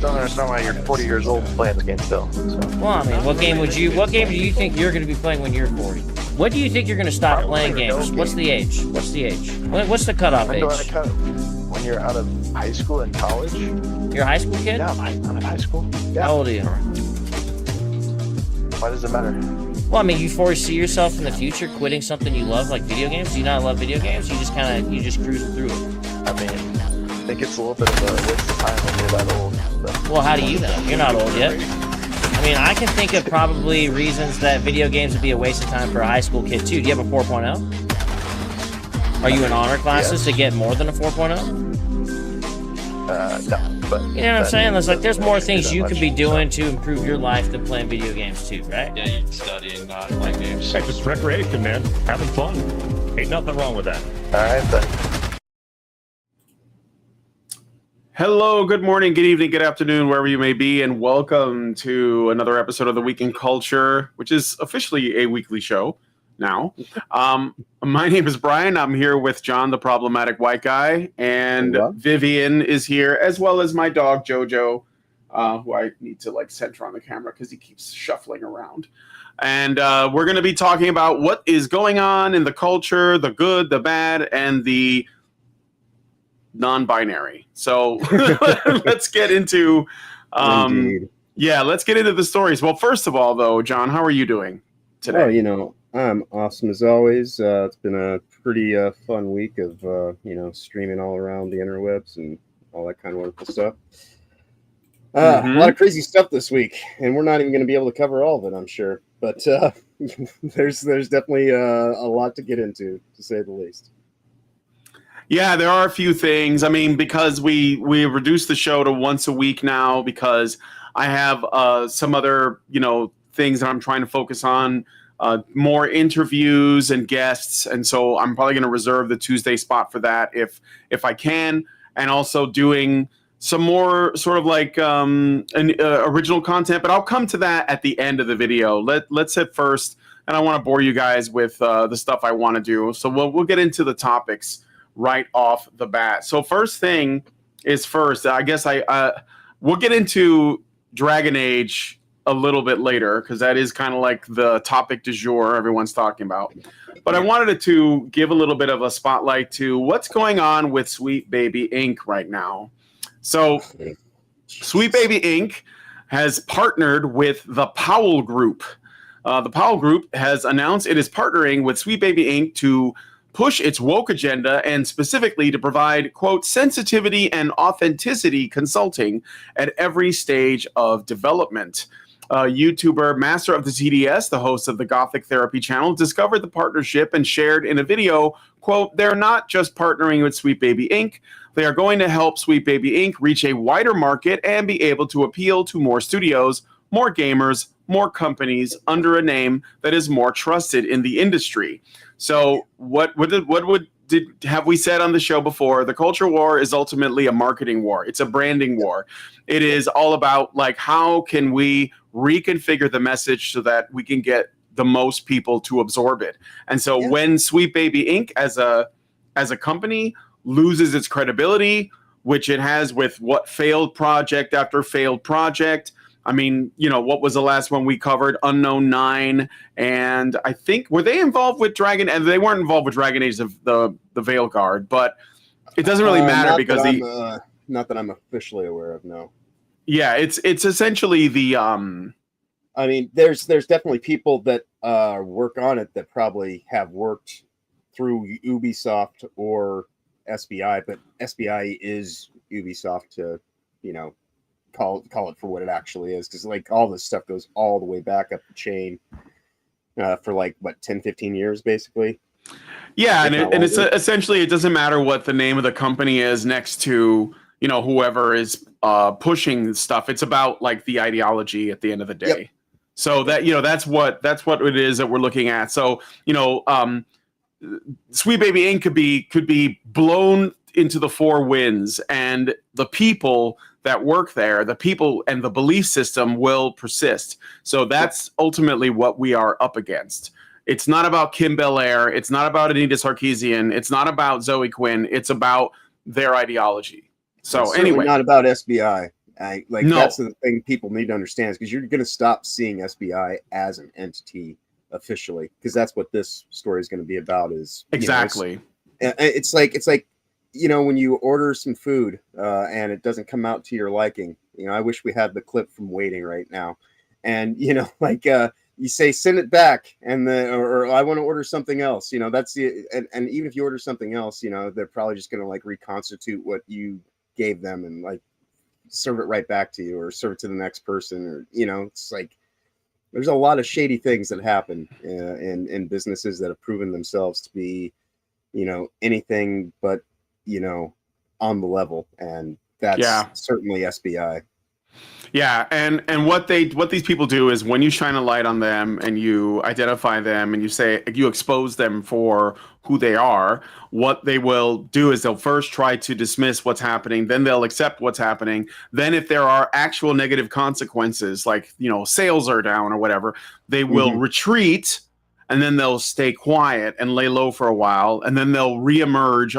don't understand why you're 40 years old playing the game still. So. Well, I mean, what game do you think you're going to be playing when you're 40? When do you think you're going to stop playing games? What's the age? What's the cutoff age? When you're out of high school and college. You're a high school kid? Yeah, I'm in high school. Yeah. How old are you? Why does it matter? Well, I mean, you foresee yourself in the future quitting something you love, like video games? Do you not love video games? You just cruise through it. I mean, I think it's a little bit of a waste of time when you're that old. But. Well, how do you know? You're not old yet. I mean, I can think of probably reasons that video games would be a waste of time for a high school kid, too. Do you have a 4.0? Are you in honor classes to get more than a 4.0? No, but... You know what I'm saying? There's more things you could be doing to improve your life than playing video games, too, right? Yeah, you study and not play games. Hey, just recreation, man. Having fun. Ain't nothing wrong with that. All right, then. Hello, good morning, good evening, good afternoon, wherever you may be, and welcome to another episode of the Week in Culture, which is officially a weekly show now. My name is Brian. I'm here with John, the problematic white guy, and Vivian is here, as well as my dog, Jojo, who I need to center on the camera because he keeps shuffling around. And we're going to be talking about what is going on in the culture, the good, the bad, and the non-binary. So let's get into let's get into the stories. Well, first of all, though, John, how are you doing today? Well, I'm awesome as always. It's been a pretty fun week of streaming all around the interwebs and all that kind of wonderful stuff. A lot of crazy stuff this week, and we're not even going to be able to cover all of it, I'm sure. But there's definitely a lot to get into, to say the least. Yeah, there are a few things. I mean, because we reduced the show to once a week now, because I have some other things that I'm trying to focus on, more interviews and guests, and so I'm probably going to reserve the Tuesday spot for that if I can, and also doing some more sort of original content. But I'll come to that at the end of the video. Let's hit first, and I want to bore you guys with the stuff I want to do. So we'll get into the topics right off the bat. So first thing is first. I guess we'll get into Dragon Age a little bit later because that is kind of like the topic du jour everyone's talking about. But I wanted to give a little bit of a spotlight to what's going on with Sweet Baby Inc. right now. So Sweet Baby Inc. has partnered with the Powell Group. The Powell Group has announced it is partnering with Sweet Baby Inc. to push its woke agenda and specifically to provide, quote, sensitivity and authenticity consulting at every stage of development. YouTuber Master of the TDS, the host of the Gothic Therapy channel, discovered the partnership and shared in a video, quote, they're not just partnering with Sweet Baby Inc. They are going to help Sweet Baby Inc. reach a wider market and be able to appeal to more studios, more gamers, more companies under a name that is more trusted in the industry. So what have we said on the show before? The culture war is ultimately a marketing war. It's a branding war. It is all about how can we reconfigure the message so that we can get the most people to absorb it. And so when Sweet Baby Inc. as a company loses its credibility, which it has with what failed project after failed project. I mean, what was the last one we covered? Unknown 9. And I think, were they involved with Dragon? And they weren't involved with Dragon Age, the Veilguard, but it doesn't really matter because not that I'm officially aware of, no. Yeah, it's essentially the I mean, there's definitely people that work on it that probably have worked through Ubisoft or SBI, but SBI is Ubisoft to, call it for what it actually is, because all this stuff goes all the way back up the chain for 10, 15 years basically. Yeah, and it's essentially, it doesn't matter what the name of the company is next to whoever is pushing stuff. It's about the ideology at the end of the day. Yep. So that that's what it is that we're looking at. So Sweet Baby Inc. could be blown into the four winds, and the people that work there, the people and the belief system will persist. So that's ultimately what we are up against. It's not about Kim Belair. It's not about Anita Sarkeesian. It's not about Zoe Quinn. It's about their ideology. So it's anyway, not about SBI. That's the thing people need to understand, is because you're going to stop seeing SBI as an entity officially, because that's what this story is going to be about. Is exactly. It's like when you order some food and it doesn't come out to your liking. I wish we had the clip from Waiting right now, and you say send it back, and or I want to order something else. That's the and even if you order something else, they're probably just going to like reconstitute what you gave them and like serve it right back to you, or serve it to the next person, or it's like there's a lot of shady things that happen in businesses that have proven themselves to be anything but on the level, and that's certainly SBI. Yeah, and what these people do is, when you shine a light on them and you identify them and you expose them for who they are, what they will do is they'll first try to dismiss what's happening, then they'll accept what's happening. Then if there are actual negative consequences, like sales are down or whatever, they will retreat, and then they'll stay quiet and lay low for a while, and then they'll reemerge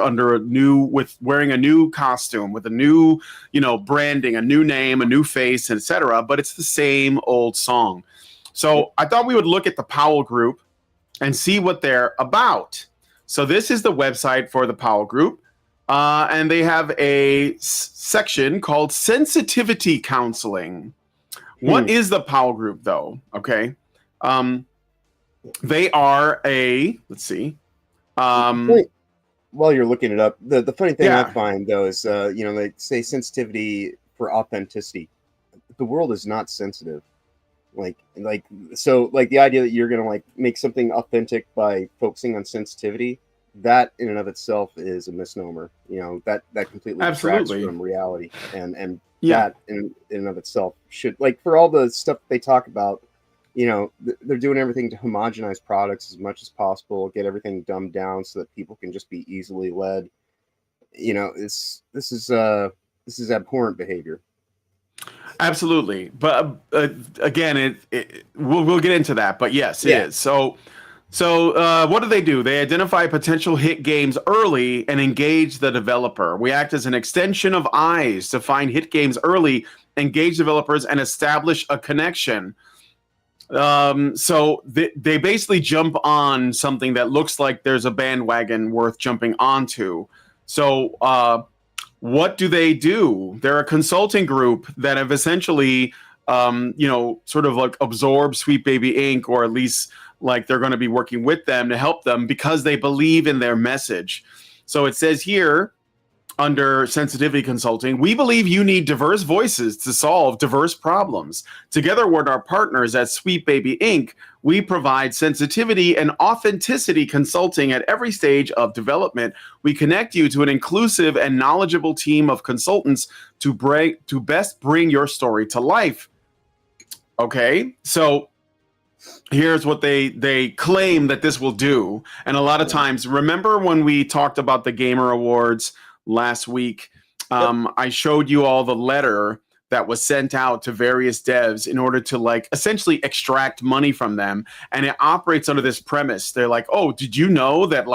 with wearing a new costume, with a new, branding, a new name, a new face, etc. But it's the same old song. So I thought we would look at the Powell Group and see what they're about. So this is the website for the Powell Group, and they have a section called Sensitivity Counseling. What is the Powell Group, though? Okay. They are let's see. While you're looking it up, the funny thing I find, though, is they say sensitivity for authenticity. The world is not sensitive. So the idea that you're gonna make something authentic by focusing on sensitivity, that in and of itself is a misnomer. That completely detracts from reality, and that in and of itself should, for all the stuff they talk about. They're doing everything to homogenize products as much as possible, get everything dumbed down so that people can just be easily led. This is abhorrent behavior. Absolutely, but again, we'll get into that. But yes, it is. So what do? They identify potential hit games early and engage the developer. We act as an extension of eyes to find hit games early, engage developers, and establish a connection. So they basically jump on something that looks like there's a bandwagon worth jumping onto. So what do? They're a consulting group that have essentially, sort of absorbed Sweet Baby Inc., or at least they're going to be working with them to help them because they believe in their message. So it says here, under sensitivity consulting, we believe you need diverse voices to solve diverse problems. Together with our partners at Sweet Baby Inc., we provide sensitivity and authenticity consulting at every stage of development. We connect you to an inclusive and knowledgeable team of consultants to best bring your story to life. Okay, so here's what they claim that this will do. And a lot of times, remember when we talked about the Gamer Awards last week, I showed you all the letter that was sent out to various devs in order to essentially extract money from them. And it operates under this premise. They're like, oh, did you know that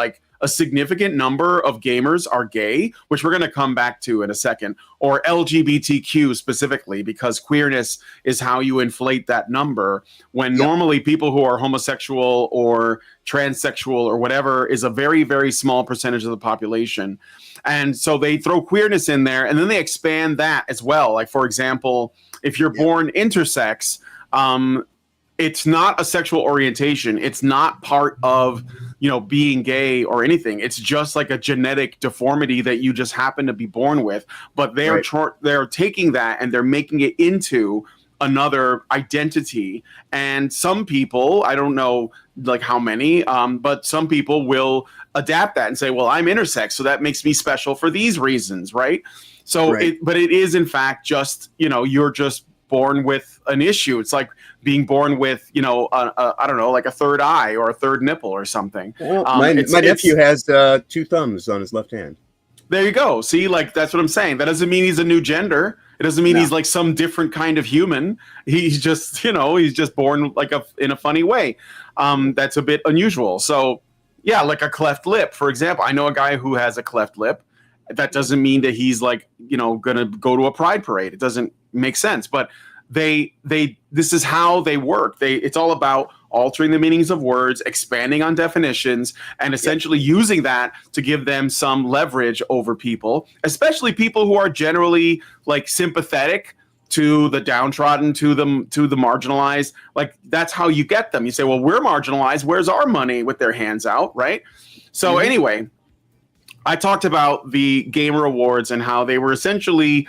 a significant number of gamers are gay, which we're going to come back to in a second, or LGBTQ specifically, because queerness is how you inflate that number, when normally people who are homosexual or transsexual or whatever is a very, very small percentage of the population. And so they throw queerness in there, and then they expand that as well. For example, if you're born intersex, it's not a sexual orientation. It's not part of, being gay or anything. It's just a genetic deformity that you just happen to be born with. But they're taking that and they're making it into another identity. And some people, I don't know how many, but some people will adapt that and say, well, I'm intersex, so that makes me special for these reasons, right? So, but it is in fact just, you're just born with an issue. It's like being born with, I don't know, a third eye or a third nipple or something. Well, my nephew has 2 thumbs on his left hand. There you go. See, that's what I'm saying. That doesn't mean he's a new gender. It doesn't mean he's some different kind of human. He's just, he's just born in a funny way. That's a bit unusual. So yeah, a cleft lip, for example. I know a guy who has a cleft lip. That doesn't mean that he's gonna go to a pride parade. It doesn't make sense. But this is how they work. It's all about altering the meanings of words, expanding on definitions, and essentially using that to give them some leverage over people, especially people who are generally like sympathetic to the downtrodden, to the marginalized. Like, that's how you get them. You say, well, we're marginalized. Where's our money? With their hands out, right? So anyway, I talked about the gamer awards and how they were essentially,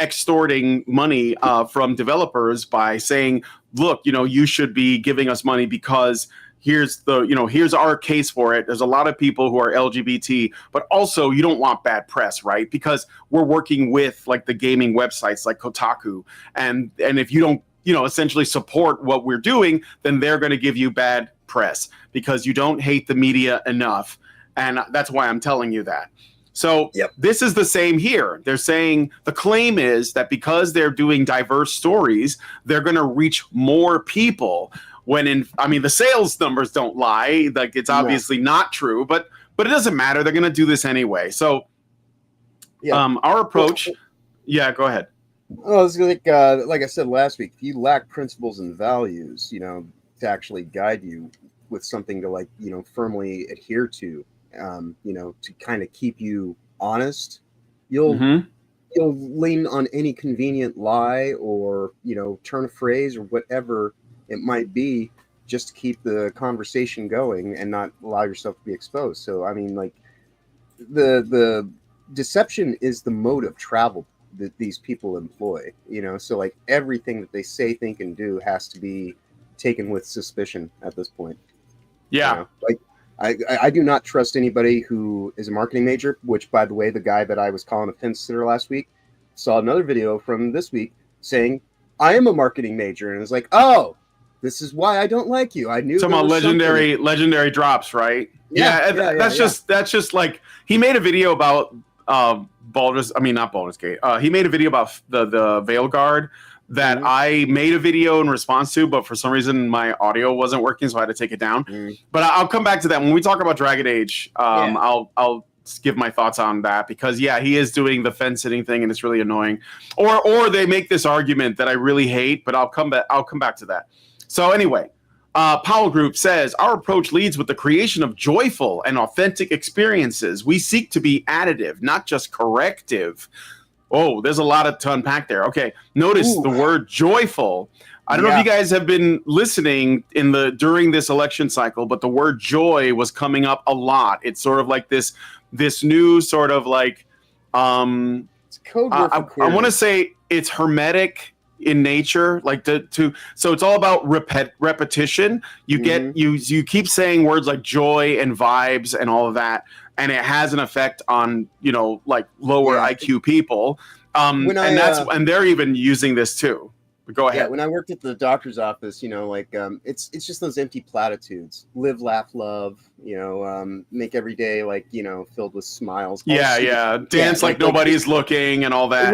extorting money from developers by saying, look, you should be giving us money because here's our case for it. There's a lot of people who are LGBT, but also you don't want bad press, right? Because we're working with like the gaming websites like Kotaku. And if you don't, essentially support what we're doing, then they're going to give you bad press because you don't hate the media enough. And that's why I'm telling you that. So This is the same here. They're saying the claim is that because they're doing diverse stories, they're going to reach more people. When the sales numbers don't lie. Like, it's obviously not true, but it doesn't matter. They're going to do this anyway. So our approach. Go ahead. Well, it's like I said last week, if you lack principles and values, to actually guide you with something to firmly adhere to, to kind of keep you honest, you'll lean on any convenient lie or, turn a phrase or whatever it might be just to keep the conversation going and not allow yourself to be exposed. So, the deception is the mode of travel that these people employ, so like everything that they say, think, and do has to be taken with suspicion at this point. Yeah. I do not trust anybody who is a marketing major, which, by the way, the guy that I was calling a fence sitter last week saw another video from this week saying, I am a marketing major. And it was like, oh, this is why I don't like you. I knew some legendary drops, right? That's just like, he made a video about not Baldur's Gate. He made a video about the Veilguard that I made a video in response to, but for some reason my audio wasn't working, so I had to take it down. But I'll come back to that when we talk about Dragon Age. I'll give my thoughts on that because he is doing the fence sitting thing and it's really annoying. Or they make this argument that I really hate, but I'll come back to that. So anyway, Powell Group says, our approach leads with the creation of joyful and authentic experiences. We seek to be additive, not just corrective. Oh, there's a lot to unpack there. Okay, notice the word joyful. I don't know if you guys have been listening during this election cycle, but the word joy was coming up a lot. It's sort of like this new sort of like it's code word for I want to say it's hermetic in nature, like so it's all about repetition. You get you keep saying words like joy and vibes and all of that, and it has an effect on like lower IQ people. And they're even using this too. But go ahead. Yeah, when I worked at the doctor's office, it's just those empty platitudes. Live, laugh, love. Make every day filled with smiles. Dance like nobody's looking and all that.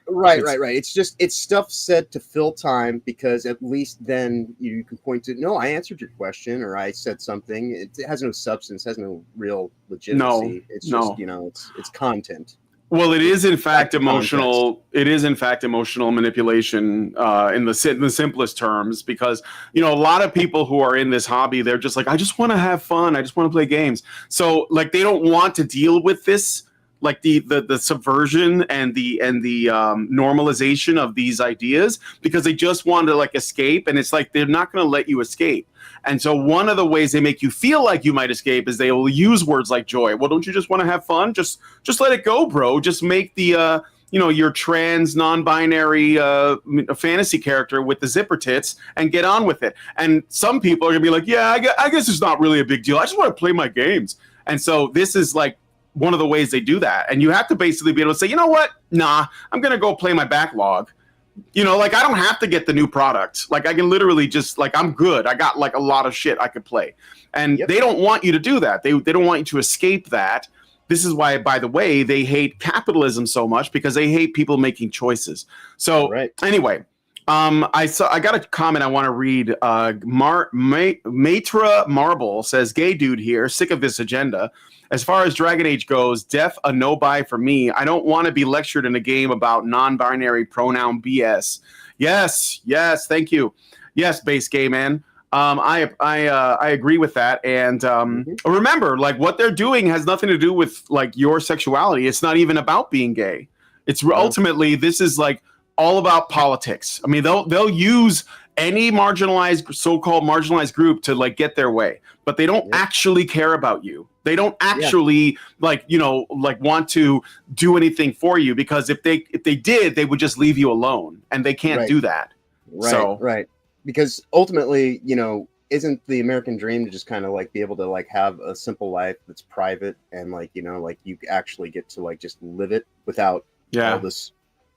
Right. It's stuff said to fill time because at least then you can point to, no, I answered your question or I said something. It has no substance, has no real legitimacy. It's just it's content. Well, it is in fact emotional. Context. It is in fact emotional manipulation in the simplest terms, because a lot of people who are in this hobby, they're just like, I just want to have fun. I just want to play games. So like they don't want to deal with this, like the subversion and the normalization of these ideas, because they just want to like escape, and it's like they're not going to let you escape. And so one of the ways they make you feel like you might escape is they will use words like joy. Well, don't you just want to have fun? Just let it go, bro. Just make the your trans non-binary fantasy character with the zipper tits and get on with it. And some people are gonna be like, yeah, I guess it's not really a big deal. I just want to play my games. And so this is like one of the ways they do that. And you have to basically be able to say, you know what? Nah, I'm gonna go play my backlog. Like I don't have to get the new product. Like I can literally just like, I'm good. I got like a lot of shit I could play. And they don't want you to do that. They don't want you to escape that. This is why, by the way, they hate capitalism so much, because they hate people making choices. So anyway, I got a comment I want to read. Matra Marble says, "Gay dude here, sick of this agenda. As far as Dragon Age goes, def a no buy for me. I don't want to be lectured in a game about non-binary pronoun BS." Yes, thank you. Yes, base gay man. I agree with that. And remember, like, what they're doing has nothing to do with like your sexuality. It's not even about being gay. It's ultimately, this is like all about politics. I mean, they'll use any marginalized, so-called marginalized group to like get their way, but they don't actually care about you. They don't actually like, you know, like want to do anything for you, because if they did, they would just leave you alone, and they can't do that. Right. Because ultimately, you know, isn't the American dream to just kind of like be able to like have a simple life that's private, and like, you know, like you actually get to like just live it without all this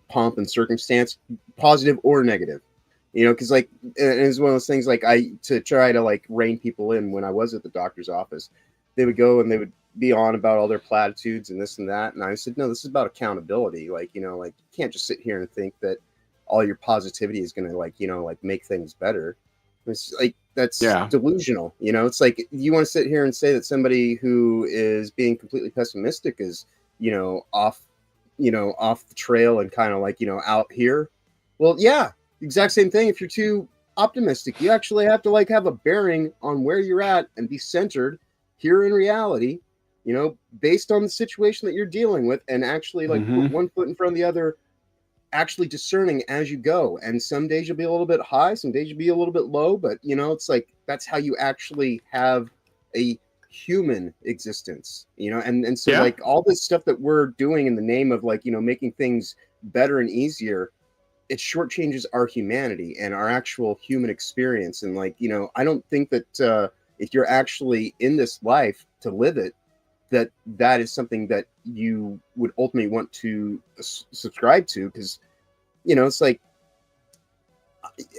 pomp and circumstance, positive or negative, you know? Because like it's one of those things, like to try to like rein people in. When I was at the doctor's office, they would go and they would be on about all their platitudes and this and that, and I said, no, this is about accountability. Like, you know, like you can't just sit here and think that all your positivity is going to like, you know, like make things better. It's like, that's delusional. You know, it's like, you want to sit here and say that somebody who is being completely pessimistic is, you know, off the trail and kind of like, you know, out here. Well, yeah, exact same thing. If you're too optimistic, you actually have to like have a bearing on where you're at and be centered here in reality, you know, based on the situation that you're dealing with, and actually like put one foot in front of the other, actually discerning as you go. And some days you'll be a little bit high, some days you'll be a little bit low, but you know, it's like, that's how you actually have a human existence, you know. And so like all this stuff that we're doing in the name of like, you know, making things better and easier, it shortchanges our humanity and our actual human experience. And like, you know, I don't think that if you're actually in this life to live it, that is something that you would ultimately want to subscribe to. Because, you know, it's like,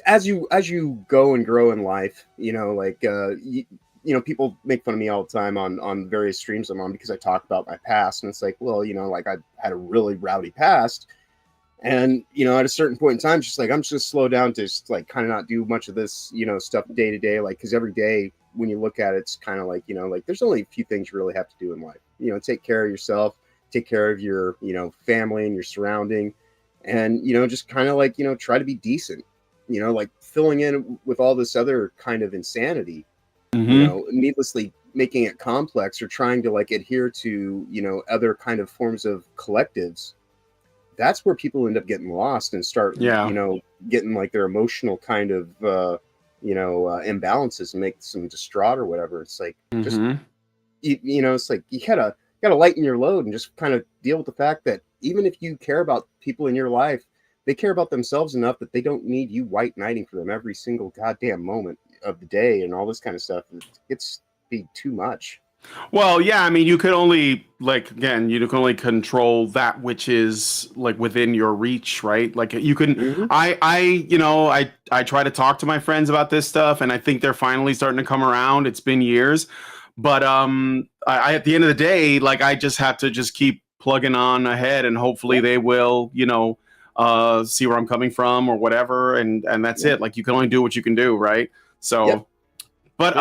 as you go and grow in life, you know, like you know, people make fun of me all the time on various streams I'm on because I talk about my past, and it's like, well, you know, like I had a really rowdy past, and you know, at a certain point in time, just like I'm just gonna slow down to just like kind of not do much of this, you know, stuff day to day, like, because every day when you look at it, it's kind of like, you know, like there's only a few things you really have to do in life. You know, take care of yourself, take care of your, you know, family and your surrounding, and you know, just kind of like, you know, try to be decent. You know, like filling in with all this other kind of insanity. You know, needlessly making it complex, or trying to like adhere to, you know, other kind of forms of collectives. That's where people end up getting lost and start, you know, getting like their emotional kind of, you know, imbalances and make them distraught or whatever. It's like, just, you know, it's like, you gotta lighten your load and just kind of deal with the fact that even if you care about people in your life, they care about themselves enough that they don't need you white knighting for them every single goddamn moment of the day and all this kind of stuff. It's be too much. Well, yeah, I mean, you could only, like, again, you can only control that which is like within your reach, right? Like you can, you know, I try to talk to my friends about this stuff, and I think they're finally starting to come around. It's been years, but I at the end of the day, like, I just have to just keep plugging on ahead, and hopefully they will, you know, see where I'm coming from or whatever, and that's it. Like, you can only do what you can do, right? So, but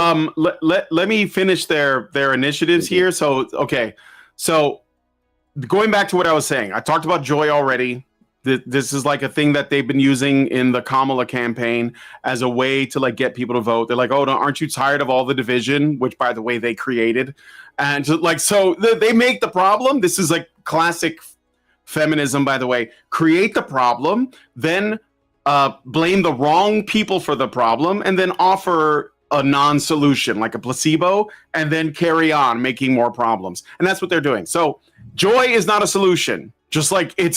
let me finish their initiatives here. So, okay, so going back to what I was saying, I talked about joy already. This is like a thing that they've been using in the Kamala campaign as a way to like get people to vote. They're like, oh, aren't you tired of all the division, which by the way they created? And like, so they make the problem. This is like classic feminism, by the way. Create the problem, then blame the wrong people for the problem, and then offer a non-solution like a placebo, and then carry on making more problems. And that's what they're doing. So joy is not a solution, just like it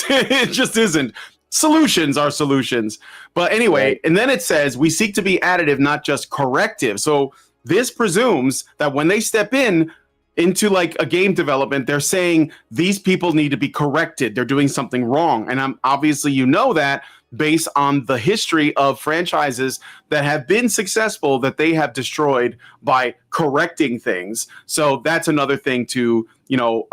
just isn't. Solutions are solutions. But anyway, and then it says we seek to be additive, not just corrective. So this presumes that when they step into like a game development, they're saying these people need to be corrected. They're doing something wrong. And obviously, you know that based on the history of franchises that have been successful that they have destroyed by correcting things. So that's another thing to, you know,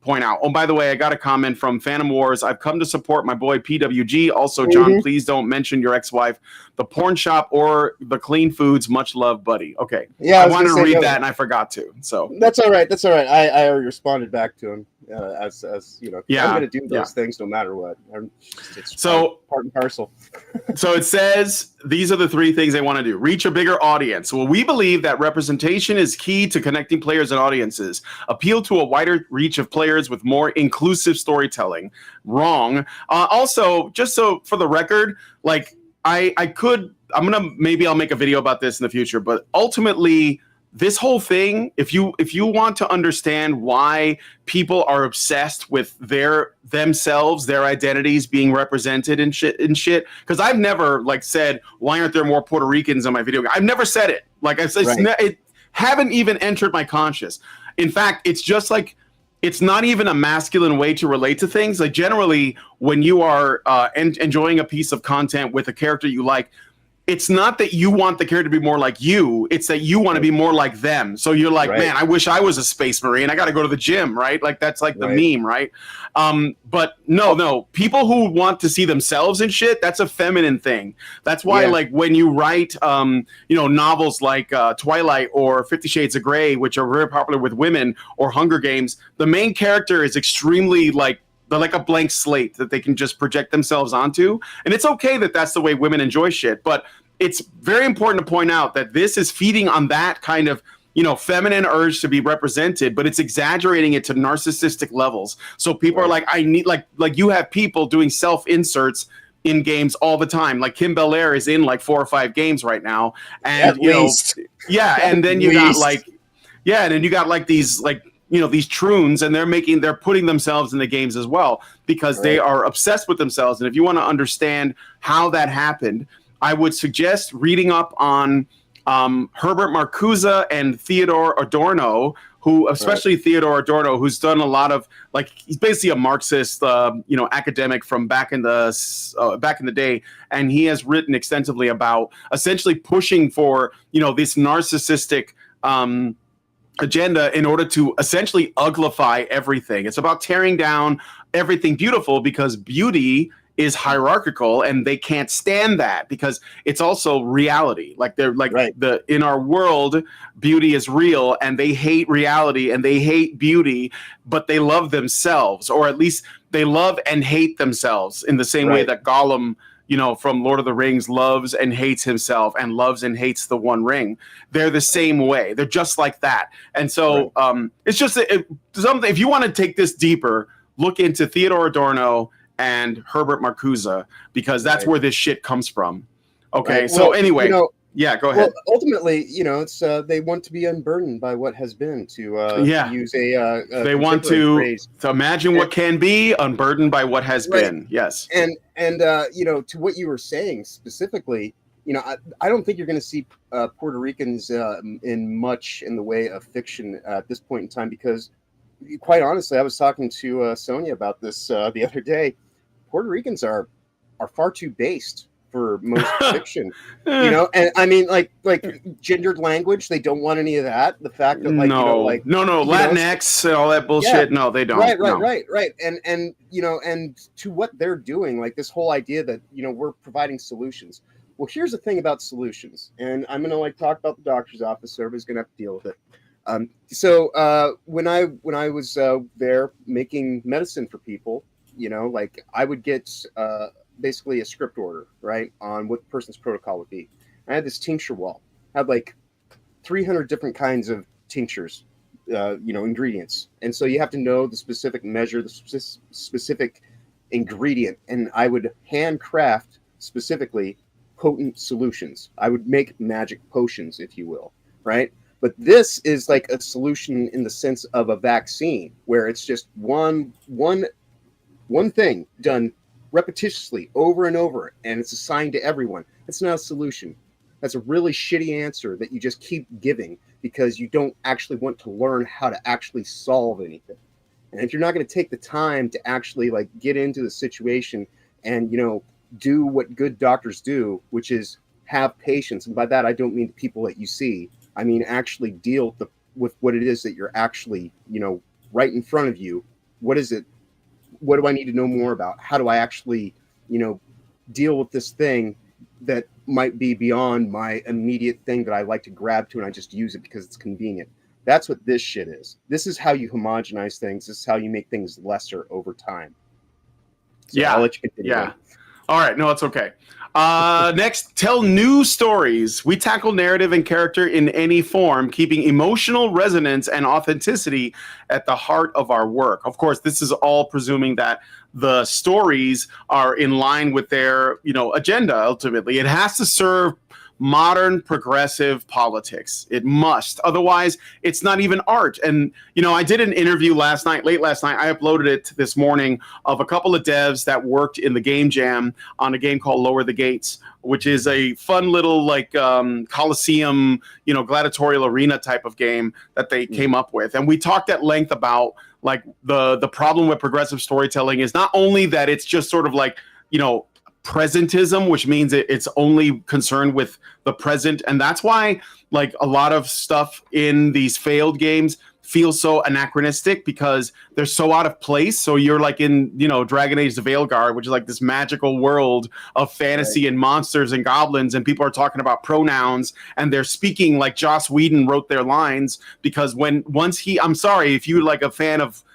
point out. Oh, by the way, I got a comment from Phantom Wars. I've come to support my boy PWG. Also, John, please don't mention your ex-wife, the porn shop, or the clean foods. Much love, buddy. Okay. Yeah, I wanted to read that and I forgot to. So that's all right. That's all right. I already responded back to him as you know. Yeah, I'm going to do those things no matter what. It's so part and parcel. So it says these are the 3 things they want to do. Reach a bigger audience. Well, we believe that representation is key to connecting players and audiences. Appeal to a wider reach of players with more inclusive storytelling. Wrong. Also, just so for the record, like maybe I'll make a video about this in the future, but ultimately this whole thing, if you want to understand why people are obsessed with themselves, their identities being represented in shit, because I've never like said, why aren't there more Puerto Ricans in my video game? I've never said it. Like I said, it haven't even entered my conscious. In fact, it's just like, it's not even a masculine way to relate to things. Like generally, when you are enjoying a piece of content with a character you like, it's not that you want the character to be more like you. It's that you want to be more like them. So you're like, man, I wish I was a space marine. I got to go to the gym, right? Like that's like the meme, right? But no, people who want to see themselves in shit, that's a feminine thing. That's why, like when you write, novels like Twilight or 50 Shades of Grey, which are very popular with women, or Hunger Games, the main character is extremely like, they're like a blank slate that they can just project themselves onto. And it's okay that that's the way women enjoy shit. But it's very important to point out that this is feeding on that kind of, feminine urge to be represented, but it's exaggerating it to narcissistic levels. So people are like, I need, like you have people doing self-inserts in games all the time. Like Kim Belair is in like 4 or 5 games right now. And, and then you got like, and then you got like these, like, these troons, and they're putting themselves in the games as well because they are obsessed with themselves. And if you want to understand how that happened, I would suggest reading up on Herbert Marcuse and Theodore Adorno, who, especially Theodore Adorno, who's done a lot of, like, he's basically a Marxist, academic from back in the day, and he has written extensively about essentially pushing for, this narcissistic agenda in order to essentially uglify everything. It's about tearing down everything beautiful because beauty is hierarchical and they can't stand that because it's also reality. Like they're like in our world, beauty is real and they hate reality and they hate beauty, but they love themselves, or at least they love and hate themselves in the same way that Gollum, from Lord of the Rings, loves and hates himself and loves and hates the One Ring. They're the same way. They're just like that. And so it's just something. If you want to take this deeper, look into Theodore Adorno and Herbert Marcuse, because that's where this shit comes from. Okay, so anyway, go ahead. Well, ultimately, it's they want to be unburdened by what has been. To use a they want to imagine what can be, unburdened by what has been. Yes, and to what you were saying specifically, I don't think you're going to see Puerto Ricans in much in the way of fiction at this point in time, because quite honestly, I was talking to Sonia about this the other day. Puerto Ricans are far too based for most fiction, and I mean, like gendered language, they don't want any of that. The fact that Latinx and all that bullshit. No, they don't. Right. And and to what they're doing, like this whole idea that we're providing solutions. Well, here's the thing about solutions, and I'm gonna talk about the doctor's office. So everybody's gonna have to deal with it. So when I was there making medicine for people, I would get basically a script order, right, on what the person's protocol would be. I had this tincture wall. I had like 300 different kinds of tinctures, ingredients. And so you have to know the specific measure, the specific ingredient. And I would handcraft specifically potent solutions. I would make magic potions, if you will, right? But this is like a solution in the sense of a vaccine, where it's just one thing done repetitiously over and over, and it's assigned to everyone. It's not a solution. That's a really shitty answer that you just keep giving because you don't actually want to learn how to actually solve anything. And if you're not going to take the time to actually get into the situation and do what good doctors do, which is have patience, and by that I don't mean the people that you see. I mean actually deal with what it is that you're actually right in front of you, what is it? What do I need to know more about? How do I actually, deal with this thing that might be beyond my immediate thing that I like to grab to and I just use it because it's convenient. That's what this shit is. This is how you homogenize things. This is how you make things lesser over time. So Yeah. I'll let you continue. Yeah. All right. No, it's okay. Next, tell new stories. We tackle narrative and character in any form, keeping emotional resonance and authenticity at the heart of our work. Of course, this is all presuming that the stories are in line with their, agenda. Ultimately, it has to serve modern progressive politics. It must. Otherwise, it's not even art. And, I did an interview late last night. I uploaded it this morning of a couple of devs that worked in the game jam on a game called Lower the Gates, which is a fun little Coliseum, gladiatorial arena type of game that they came up with. And we talked at length about the problem with progressive storytelling is not only that it's just sort of presentism, which means it's only concerned with the present. And that's why a lot of stuff in these failed games feels so anachronistic because they're so out of place. So you're in, Dragon Age the Veilguard, which is this magical world of fantasy and monsters and goblins. And people are talking about pronouns and they're speaking like Joss Whedon wrote their lines because I'm sorry if you're a fan of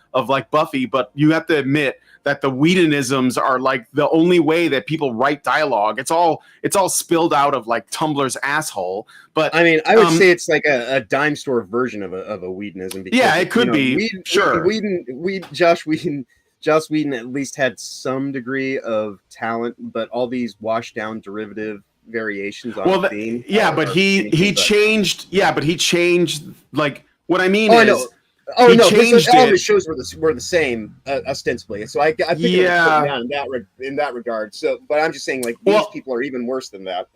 Buffy, but you have to admit that the Whedonisms are the only way that people write dialogue. It's all spilled out of Tumblr's asshole. But I mean, I would say it's a dime store version of a Whedonism. Because, yeah, it could be. Sure. Joss Whedon at least had some degree of talent, but all these washed down derivative variations on theme. Yeah, but he changed. Yeah, but he changed. What I mean I is. know. Oh no! All the shows were the same ostensibly, so I think it was down in that regard. So, but I'm just saying, these people are even worse than that.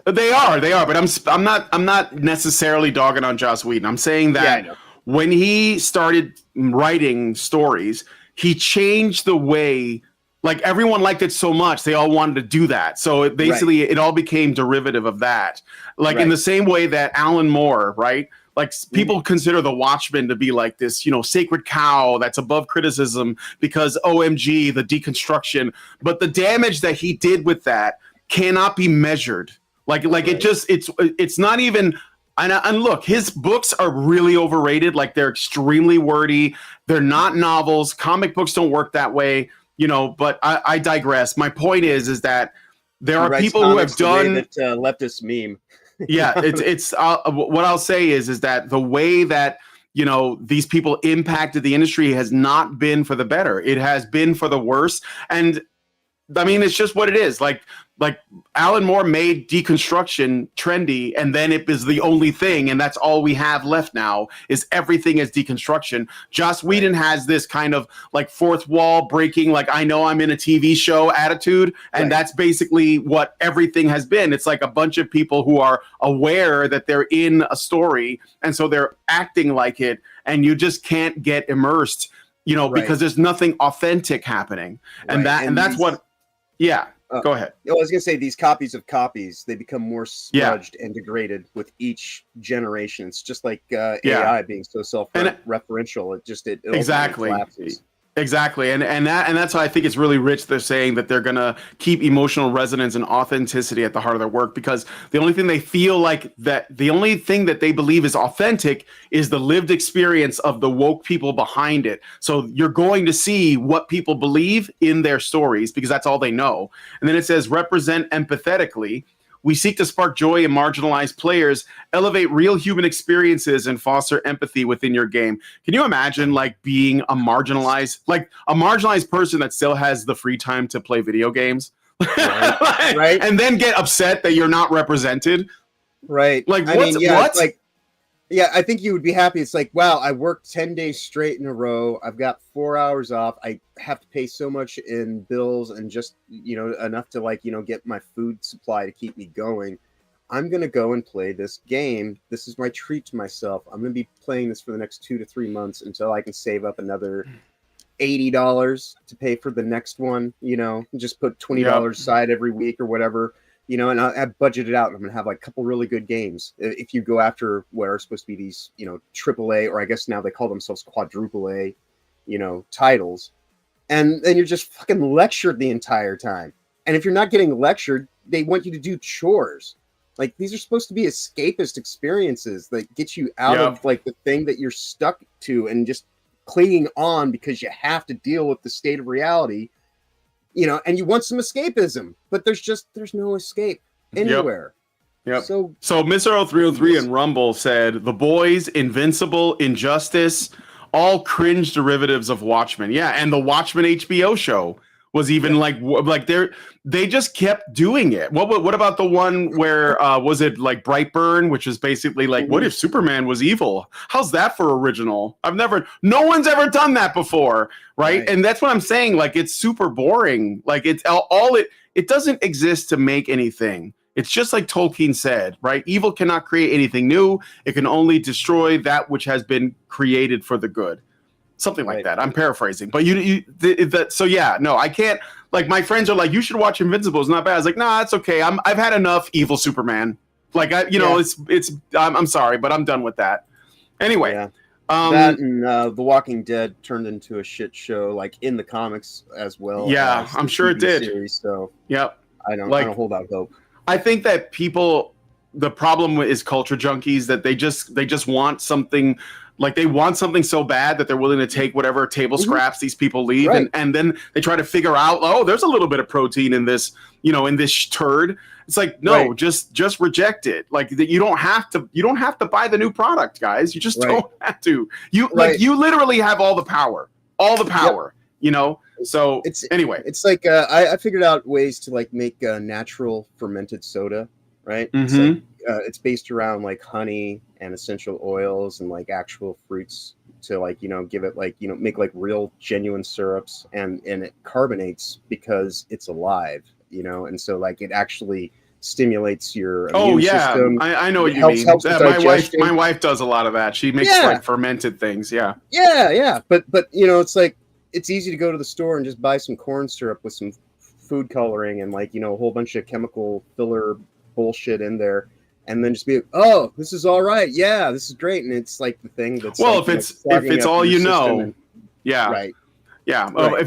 They are, but I'm not necessarily dogging on Joss Whedon. I'm saying that when he started writing stories, he changed the way. Everyone liked it so much, they all wanted to do that. So it all became derivative of that. In the same way that Alan Moore, right? People consider The Watchmen to be this, sacred cow that's above criticism because OMG, the deconstruction. But the damage that he did with that cannot be measured. It's not even. And look, his books are really overrated. They're extremely wordy. They're not novels. Comic books don't work that way. But I digress. My point is that there are people who have done that leftist meme. Yeah, it's what I'll say is that the way that these people impacted the industry has not been for the better. It has been for the worse. And I mean, it's just what it is. Alan Moore made deconstruction trendy, and then it is the only thing, and that's all we have left now is everything is deconstruction. Joss Whedon has this kind of fourth wall breaking, I know I'm in a TV show attitude, and that's basically what everything has been. It's a bunch of people who are aware that they're in a story, and so they're acting like it, and you just can't get immersed, because there's nothing authentic happening, and that's what. Yeah. Go ahead. I was going to say these copies of copies, they become more smudged and degraded with each generation. It's just like AI being so self-referential. It exactly collapses. Exactly. And that's why I think it's really rich. They're saying that they're going to keep emotional resonance and authenticity at the heart of their work, because the only thing they feel the only thing that they believe is authentic is the lived experience of the woke people behind it. So you're going to see what people believe in their stories because that's all they know. And then it says represent empathetically. We seek to spark joy in marginalized players, elevate real human experiences, and foster empathy within your game. Can you imagine being a marginalized person that still has the free time to play video games? Right. And then get upset that you're not represented? Right. What? I think you would be happy. It's wow, I worked 10 days straight in a row. I've got 4 hours off. I have to pay so much in bills and just, enough to get my food supply to keep me going. I'm going to go and play this game. This is my treat to myself. I'm going to be playing this for the next 2 to 3 months until I can save up another $80 to pay for the next one, just put $20 aside every week or whatever. And I budgeted out. I'm going to have a couple really good games. If you go after what are supposed to be these, AAA, or I guess now they call themselves quadruple A titles, and then you're just fucking lectured the entire time. And if you're not getting lectured, they want you to do chores. Like, these are supposed to be escapist experiences that get you out of like the thing that you're stuck to and just clinging on because you have to deal with the state of reality, and you want some escapism, but there's no escape anywhere. Yep. So Mr. 0303 and Rumble said The Boys, Invincible, Injustice, all cringe derivatives of Watchmen. Yeah, and the Watchmen HBO show was even like they just kept doing it. What about the one where was it like Brightburn, which is basically like, what if Superman was evil? How's that for original? No one's ever done that before, right? And that's what I'm saying. Like, it's super boring. Like, it's it doesn't exist to make anything. It's just like Tolkien said, right? Evil cannot create anything new. It can only destroy that which has been created for the good. Something like that. I'm paraphrasing, but I can't. Like, my friends are like, you should watch Invincible. It's not bad. I was like, nah, it's okay. I've had enough evil Superman. Like, I'm sorry, but I'm done with that. Anyway, that and The Walking Dead turned into a shit show, like in the comics as well. Yeah, I'm sure it did. Series, so I don't hold out hope. I think that the problem is culture junkies, that they just want something. Like, they want something so bad that they're willing to take whatever table scraps these people leave, and then they try to figure out, oh, there's a little bit of protein in this, in this turd. It's like, no, just reject it. Like, you don't have to buy the new product, guys. You just don't have to. You literally have all the power. So anyway, it's like I figured out ways to like make natural fermented soda. Right. It's like, it's based around like honey and essential oils and like actual fruits to like, give it like, make like real genuine syrups, and it carbonates because it's alive, and so like it actually stimulates your immune system. I know what you mean. My wife does a lot of that. She makes like fermented things. Yeah. But it's like, it's easy to go to the store and just buy some corn syrup with some food coloring and like, a whole bunch of chemical filler bullshit in there, and then just be, oh, this is all right, this is great. And it's like the thing that's, well, like, if it's all if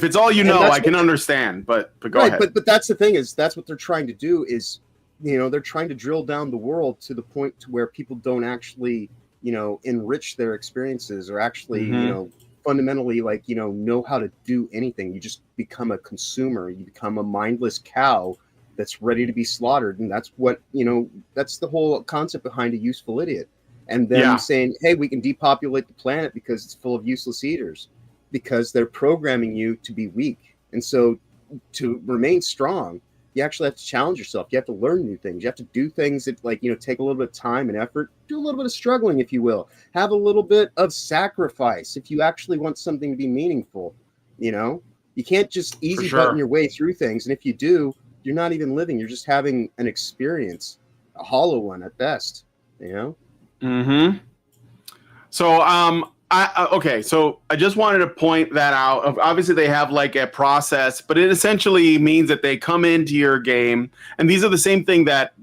it's all I can understand, but go ahead. But that's the thing, is that's what they're trying to do, is they're trying to drill down the world to the point to where people don't actually enrich their experiences, or actually fundamentally like know how to do anything. You just become a consumer. You become a mindless cow that's ready to be slaughtered. And that's what, that's the whole concept behind a useful idiot. And then saying, hey, we can depopulate the planet because it's full of useless eaters, because they're programming you to be weak. And so to remain strong, you actually have to challenge yourself. You have to learn new things. You have to do things that like, take a little bit of time and effort, do a little bit of struggling, if you will, have a little bit of sacrifice if you actually want something to be meaningful. You can't just easy button your way through things. And if you do, you're not even living. You're just having an experience, a hollow one at best, Mm-hmm. So, so I just wanted to point that out. Obviously, they have like a process, but it essentially means that they come into your game, and these are the same thing that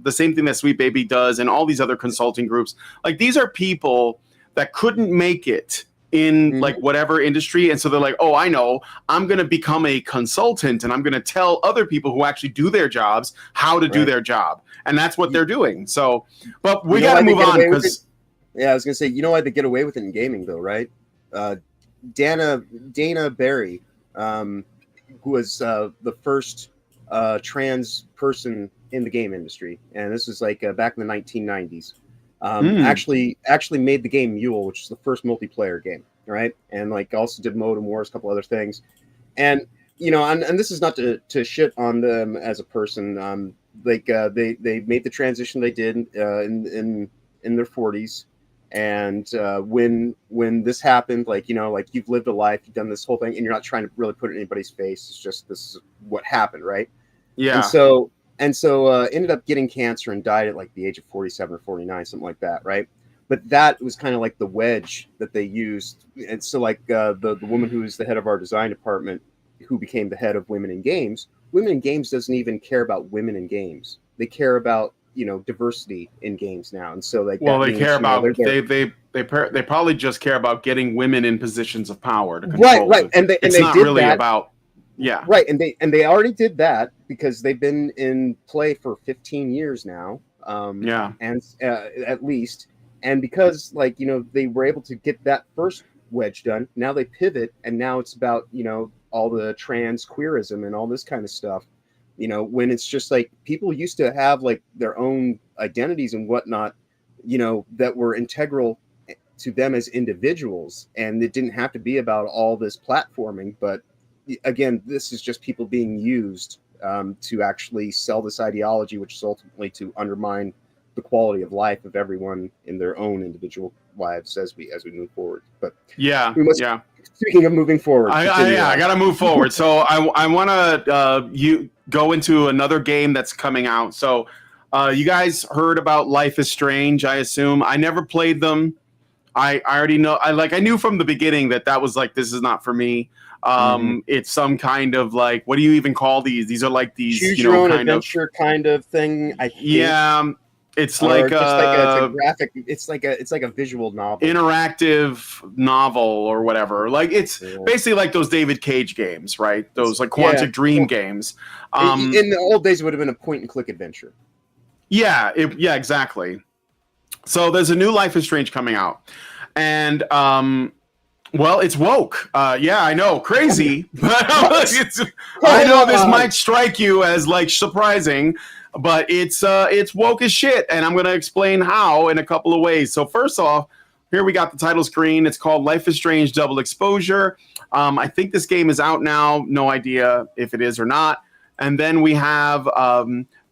Sweet Baby does, and all these other consulting groups. Like, these are people that couldn't make it in like whatever industry, and so they're like, oh, I know, I'm going to become a consultant, and I'm going to tell other people who actually do their jobs how to do their job, and that's what they're doing. So, but we got to move on, because I was going to say, why they get away with it in gaming though, right? Dana Barry, who was the first trans person in the game industry, and this was like back in the 1990s. Actually made the game Mule, which is the first multiplayer game, right? And like also did Modem Wars, a couple other things. And and this is not to shit on them as a person. They made the transition they did in their 40s, and when this happened, like you've lived a life, you've done this whole thing, and you're not trying to really put it in anybody's face. It's just, this is what happened, right? Yeah. And so ended up getting cancer and died at like the age of 47 or 49, something like that, right? But that was kind of like the wedge that they used. And so like the woman who is the head of our design department, who became the head of Women in Games doesn't even care about women in games. They care about diversity in games now, and so like Well, that they means, care about they're they probably just care about getting women in positions of power to control. right, and they it's they not did really that. about Right, and they already did that because they've been in play for 15 years now. And at least, and because they were able to get that first wedge done, now they pivot, and now it's about all the trans queerism and all this kind of stuff. When it's just like people used to have like their own identities and whatnot, that were integral to them as individuals, and it didn't have to be about all this platforming, but again, this is just people being used to actually sell this ideology, which is ultimately to undermine the quality of life of everyone in their own individual lives as we move forward. But speaking of moving forward, I got to move forward. So I want to go into another game that's coming out. So you guys heard about Life is Strange, I assume. I never played them. I already know. I knew from the beginning that was like, this is not for me. It's some kind of like, what do you even call these? These are like these choose your own adventure kind of thing. I think. Yeah, it's like it's a graphic. It's like a visual novel, interactive novel or whatever. Like it's basically like those David Cage games, right? Those like Quantic Dream games. In the old days, it would have been a point and click adventure. Yeah, exactly. So there's a new Life is Strange coming out, and well, it's woke. Yeah, I know, crazy, but I know this might strike you as like surprising, but it's woke as shit, and I'm gonna explain how in a couple of ways. So first off, here we got the title screen. It's called Life is Strange Double Exposure. I think this game is out now. No idea if it is or not. And then we have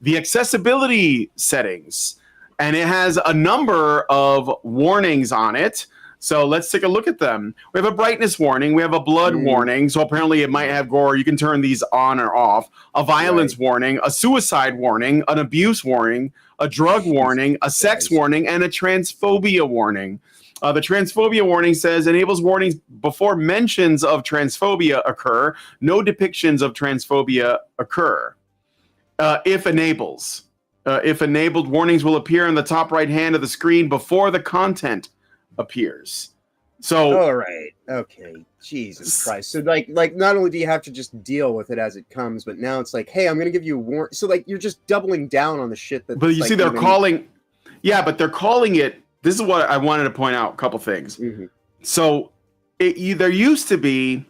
the accessibility settings, and it has a number of warnings on it. So let's take a look at them. We have a brightness warning. We have a blood warning. So apparently it might have gore. You can turn these on or off. A violence warning, a suicide warning, an abuse warning, a drug warning, a sex warning, and a transphobia warning. The transphobia warning says enables warnings before mentions of transphobia occur. No depictions of transphobia occur. If enabled, warnings will appear in the top right hand of the screen before the content appears. So all right, okay, Jesus Christ. So like not only do you have to just deal with it as it comes, but now it's like, hey, I'm gonna give you a warning. So like you're just doubling down on the shit that. But you see, they're calling it. This is what I wanted to point out. A couple things. So there used to be,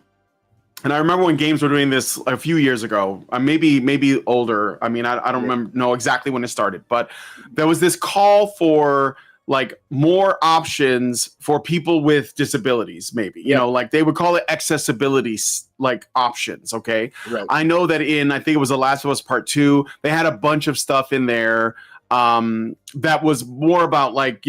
and I remember when games were doing this a few years ago, maybe older. I mean, I don't know exactly when it started, but there was this call for like more options for people with disabilities, maybe, like they would call it accessibility, like options. Okay. Right. I know that I think it was The Last of Us Part 2, they had a bunch of stuff in there that was more about like,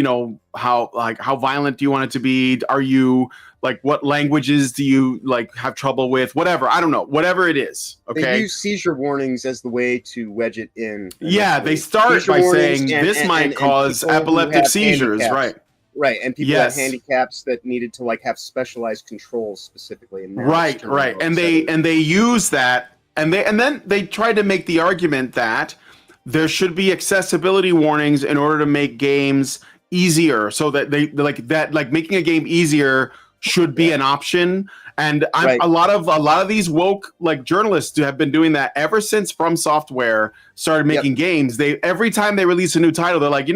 how violent do you want it to be? Are you like, what languages do you like have trouble with? Whatever. I don't know. Whatever it is. Okay. They use seizure warnings as the way to wedge it in. Yeah. They start by saying this might cause epileptic seizures. Right. Right. And people have handicaps that needed to like have specialized controls specifically. And right. And they use that, and then they tried to make the argument that there should be accessibility warnings in order to make games easier, so that like making a game easier should be an option. And a lot of these woke like journalists have been doing that ever since From Software started making games. Every time they release a new title, they're like,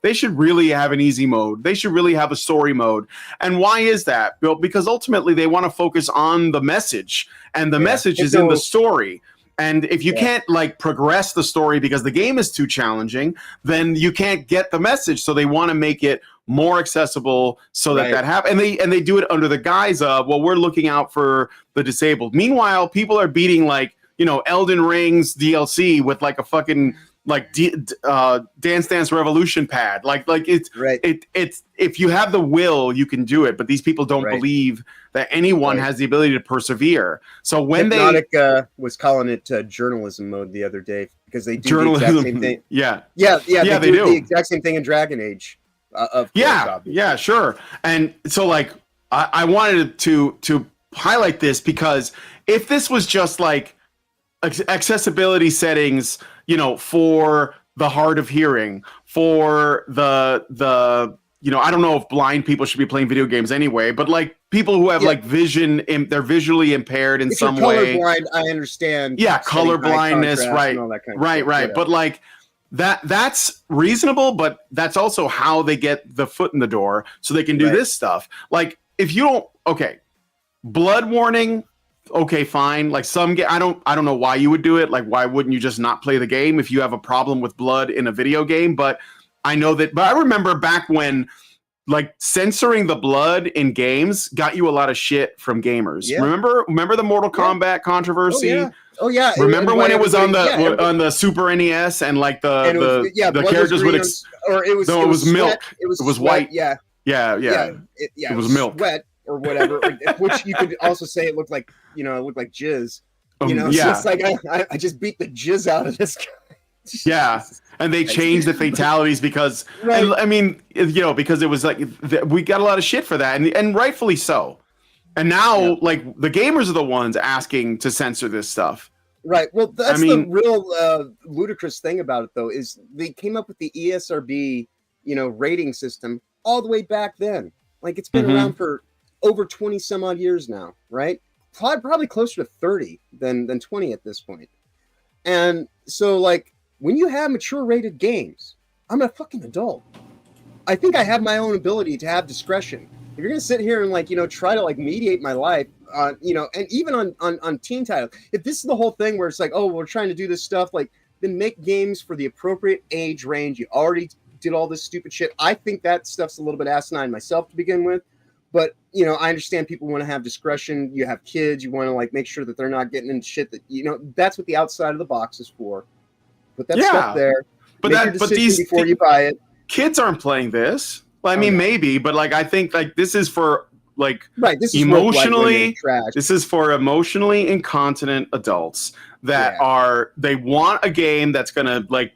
they should really have an easy mode. They should really have a story mode. And why is that? Well, because ultimately they want to focus on the message, and the message is in the story. And if you can't like progress the story because the game is too challenging, then you can't get the message. So they want to make it more accessible so that happens. And they do it under the guise of, well, we're looking out for the disabled. Meanwhile, people are beating like, Elden Ring's DLC with like a fucking like Dance Dance Revolution pad. Like it's it's if you have the will, you can do it. But these people don't believe that anyone has the ability to persevere. So when Hypnotic was calling it journalism mode the other day because they do the exact same thing. They do the exact same thing in Dragon Age. Sure. And so like I wanted to highlight this because if this was just like accessibility settings, for the hard of hearing, for the I don't know if blind people should be playing video games anyway, but like people who have like vision, they're visually impaired in some way. Colorblind, I understand. Yeah, color blindness, right, and all that kind of right, stuff, right. whatever. But like that's reasonable, but that's also how they get the foot in the door, so they can do this stuff. Like if you don't, blood warning. Okay, fine. Like I don't know why you would do it. Like, why wouldn't you just not play the game if you have a problem with blood in a video game? But I know that. But I remember back when, like, censoring the blood in games got you a lot of shit from gamers. Yeah. Remember the Mortal Kombat controversy? Oh yeah. Remember when it was on the Super NES and like the characters would it was milk. It was white. Yeah. It was milk. Sweat or whatever, which you could also say it looked like jizz. So it's like I just beat the jizz out of this guy. Yeah, and they changed the fatalities because because it was like we got a lot of shit for that, and rightfully so. And now, like, the gamers are the ones asking to censor this stuff. Right. Well, that's the real ludicrous thing about it, though, is they came up with the ESRB, rating system all the way back then. Like, it's been around for over 20 some odd years now, right? Probably closer to 30 than 20 at this point. And so, like, when you have mature rated games, I'm a fucking adult. I think I have my own ability to have discretion. If you're gonna sit here and like, try to like mediate my life, and even on teen titles, if this is the whole thing where it's like, oh, we're trying to do this stuff, like, then make games for the appropriate age range. You already did all this stupid shit. I think that stuff's a little bit asinine myself to begin with. But, I understand people want to have discretion. You have kids. You want to, like, make sure that they're not getting into shit that, that's what the outside of the box is for. Put that stuff there. But these before you buy it. Kids aren't playing this. Well, I mean, maybe, but, like, I think, like, this is for, like, this is emotionally, this is for emotionally incontinent adults that they want a game that's going to, like,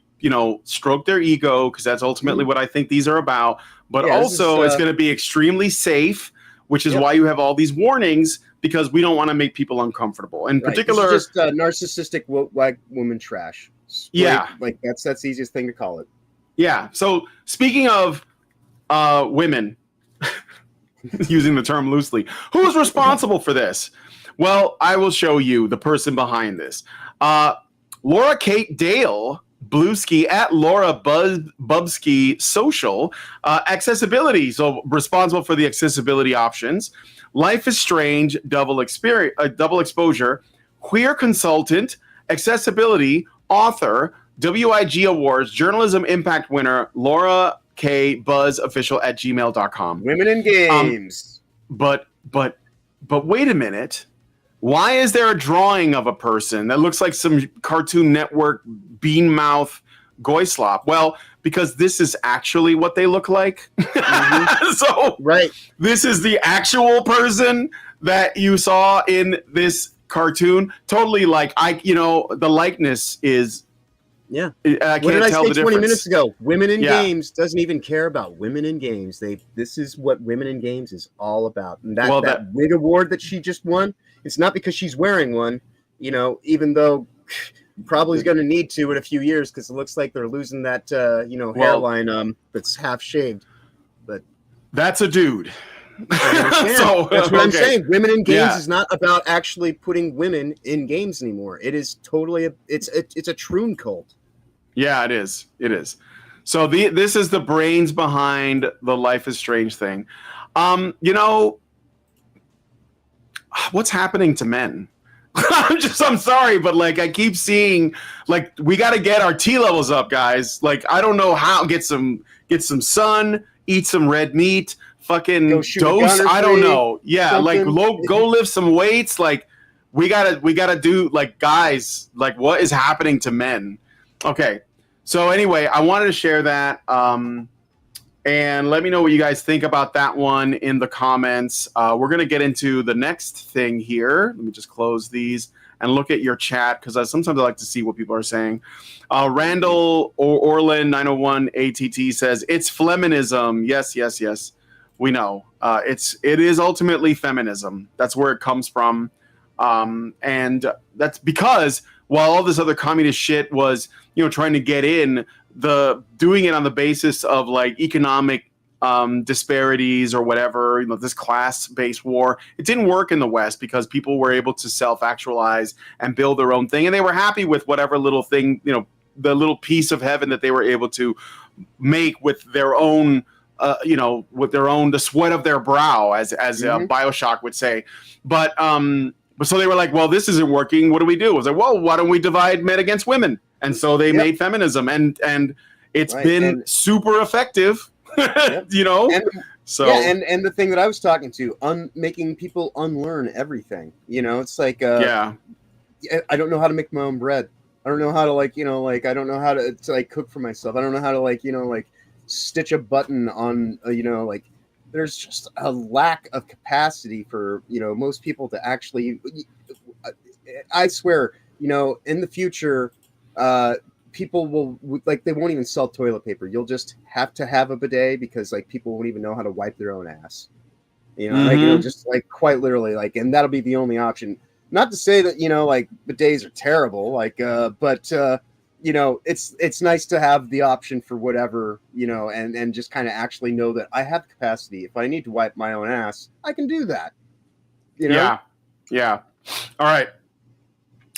stroke their ego, because that's ultimately what I think these are about. But also, it's going to be extremely safe, which is why you have all these warnings, because we don't want to make people uncomfortable. In particular, this is just narcissistic white woman trash. Like that's the easiest thing to call it. Yeah. So speaking of women, using the term loosely, who's responsible for this? Well, I will show you the person behind this. Laura Kate Dale Bluesky at Laura Bubsky Social, accessibility. So responsible for the accessibility options. Life is Strange, double exposure, queer consultant, accessibility, author, WIG Awards, journalism impact winner, Laura K Buzz official at gmail.com. Women in games. But wait a minute. Why is there a drawing of a person that looks like some Cartoon Network bean mouth goy slop? Well, because this is actually what they look like. So this is the actual person that you saw in this cartoon. Totally, like, the likeness is. Yeah. I can't tell the difference. 20 minutes ago? Women in games doesn't even care about women in games. This is what women in games is all about. And that wig award that she just won, it's not because she's wearing one, even though probably is going to need to in a few years, because it looks like they're losing that, hairline that's half shaved. But that's a dude. So that's what I'm saying. Women in games is not about actually putting women in games anymore. It is totally it's a troon cult. Yeah, it is. It is. So this is the brains behind the Life is Strange thing. What's happening to men? I'm sorry, but like I keep seeing, like, we got to get our T levels up, guys. Like, I don't know how. Get some sun, eat some red meat, fucking dose. I don't know. Yeah, something. Like go lift some weights. Like we gotta do, like, guys. Like, what is happening to men? Okay, so anyway, I wanted to share that. And let me know what you guys think about that one in the comments. We're going to get into the next thing here. Let me just close these and look at your chat, because sometimes I like to see what people are saying. Randall Orlin 901 ATT says, it's feminism. Yes. We know. It is ultimately feminism. That's where it comes from. And that's because while all this other communist shit was, trying to get in, doing it on the basis of like economic disparities or whatever, this class-based war. It didn't work in the West because people were able to self-actualize and build their own thing, and they were happy with whatever little thing, the little piece of heaven that they were able to make with their own, the sweat of their brow, as BioShock would say. But so they were like, well, this isn't working. What do we do? I was like, well, why don't we divide men against women? And so they made feminism, and it's been super effective. So and the thing that I was talking to, making people unlearn everything. It's like I don't know how to make my own bread. I don't know how to I don't know how to cook for myself. I don't know how to stitch a button on there's just a lack of capacity for most people to actually. I swear, in the future, people will they won't even sell toilet paper. You'll just have to have a bidet because people won't even know how to wipe their own ass. Just quite literally, and that'll be the only option. Not to say that bidets are terrible, but it's nice to have the option for whatever, and just kind of actually know that I have capacity. If I need to wipe my own ass, I can do that. Yeah. All right.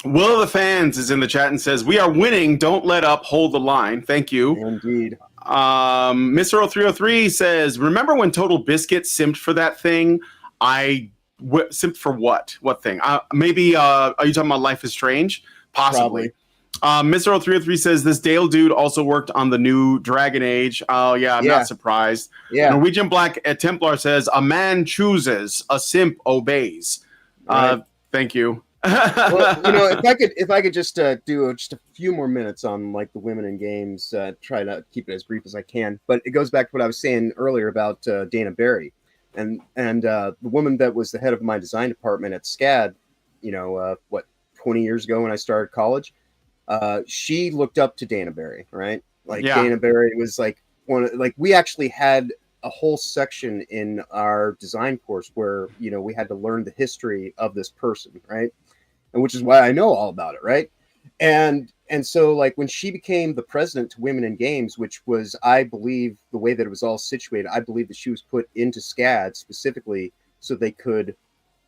Will of the Fans is in the chat and says, "We are winning. Don't let up. Hold the line." Thank you. Indeed. Mr. 0303 says, "Remember when Total Biscuit simped for that thing? Simped for what? What thing? Maybe, are you talking about Life is Strange? Possibly. Mr. 0303 says, "This Dale dude also worked on the new Dragon Age." Oh, yeah, I'm not surprised. Yeah. Norwegian Black Templar says, "A man chooses, a simp obeys." Right. Thank you. Well, if I could just do just a few more minutes on the women in games, try to keep it as brief as I can. But it goes back to what I was saying earlier about Dana Barry. And the woman that was the head of my design department at SCAD, 20 years ago when I started college, she looked up to Dana Barry, right? Dana Barry was we actually had a whole section in our design course where, we had to learn the history of this person, right? And which is why I know all about it, right? And so when she became the president to Women in Games, which was, I believe, the way that it was all situated, I believe that she was put into SCAD specifically so they could,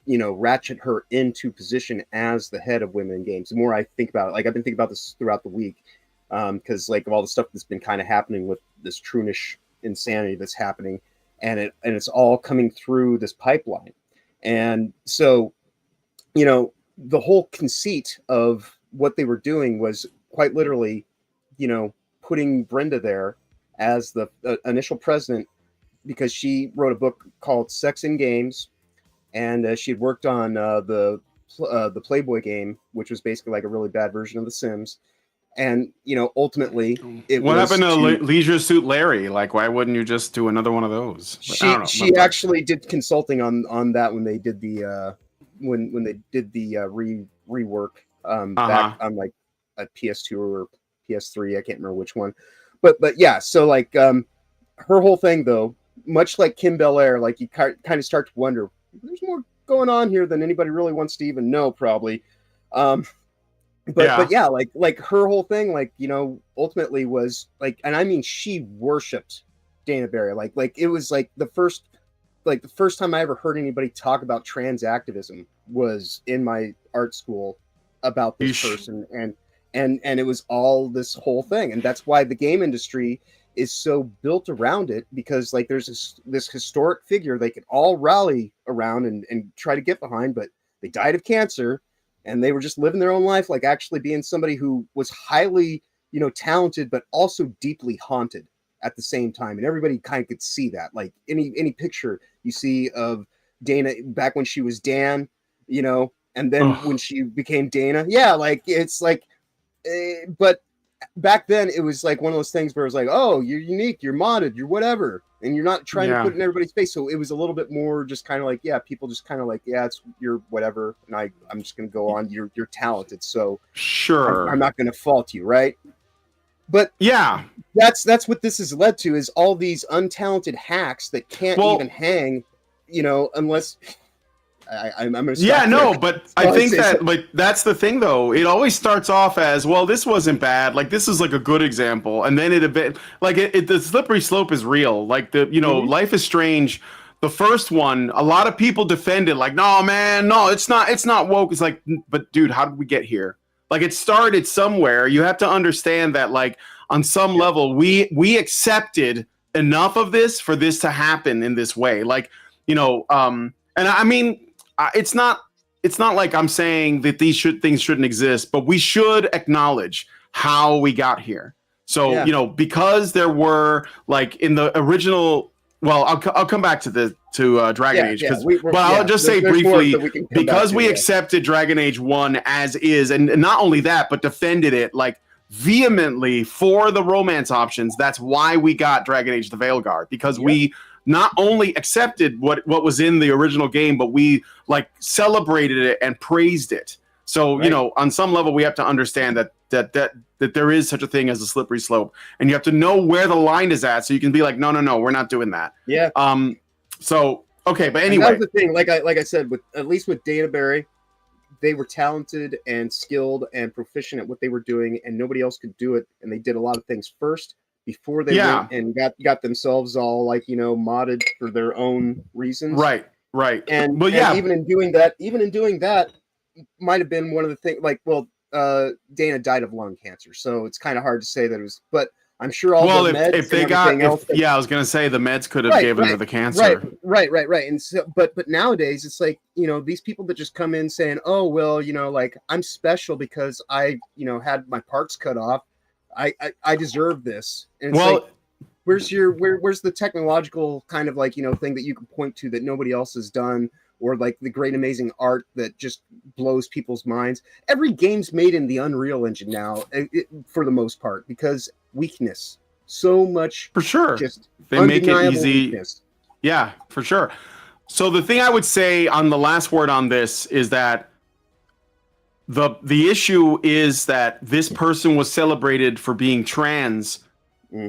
ratchet her into position as the head of Women in Games. The more I think about it, I've been thinking about this throughout the week, because of all the stuff that's been kind of happening with this Troonish insanity that's happening, and it's all coming through this pipeline. And so, the whole conceit of what they were doing was quite literally, putting Brenda there as the initial president because she wrote a book called Sex in Games, and she had worked on the Playboy game, which was basically a really bad version of The Sims. And ultimately, what happened to Leisure Suit Larry? Why wouldn't you just do another one of those? She actually did consulting on that when they did the when they did the rework back on a PS2 or PS3. I can't remember which one, but yeah. So her whole thing though, much like Kim Bel-Air, you kind of start to wonder, there's more going on here than anybody really wants to even know, probably. But yeah, her whole thing, ultimately was and I mean, she worshipped Dana Barry. It was the first time I ever heard anybody talk about trans activism was in my art school about this person, and it was all this whole thing, and that's why the game industry is so built around it, because there's this historic figure they can all rally around and try to get behind, but they died of cancer. And they were just living their own life, actually being somebody who was highly, talented, but also deeply haunted at the same time. And everybody kind of could see that. Any picture you see of Dana back when she was Dan, and then when she became Dana, but back then it was one of those things where it was oh, you're unique, you're modded, you're whatever, and you're not trying to put it in everybody's face. So it was a little bit more just kind of people just kind of it's you're whatever, and I'm just gonna go on. You're talented, so sure, I'm not gonna fault you, right? But yeah, that's what this has led to, is all these untalented hacks that can't even hang, unless I'm gonna stop Yeah, no, there. but So I think it's- that like that's the thing though. It always starts off as, well, this wasn't bad. Like this is like a good example, and then it a bit like the slippery slope is real. Like Life is Strange. The first one, a lot of people defended like, no, man, no, it's not woke. It's like, but dude, how did we get here? Like it started somewhere. You have to understand that like on some level, we accepted enough of this for this to happen in this way. Like, and I mean, it's not like I'm saying that things shouldn't exist, but we should acknowledge how we got here. So, because there were like in the original, well, I'll come back to Dragon Age, but I'll just say briefly, because we accepted Dragon Age 1 as is, and not only that, but defended it like vehemently for the romance options. That's why we got Dragon Age the Veilguard, because we not only accepted what was in the original game, but we like celebrated it and praised it. So, on some level, we have to understand that there is such a thing as a slippery slope, and you have to know where the line is at, so you can be like, no, we're not doing that. Yeah. So okay, but anyway, and that's the thing. Like I said, at least with Databerry, they were talented and skilled and proficient at what they were doing, and nobody else could do it. And they did a lot of things first before they went and got themselves all like modded for their own reasons. Right. And but even in doing that, might have been one of the things. Like, well, Dana died of lung cancer, so it's kind of hard to say that it was. But I'm sure all the meds if they got, I was gonna say the meds could have given her the cancer. Right. And so, but nowadays it's like these people that just come in saying, oh well, like I'm special because I had my parts cut off. I deserve this. And it's like, where's the technological kind of like thing that you can point to that nobody else has done, or like the great amazing art that just blows people's minds? Every game's made in the Unreal Engine now, for the most part, because weakness. So much for sure. Just they make it easy. Weakness. Yeah, for sure. So the thing I would say on the last word on this is that the issue is that this person was celebrated for being trans,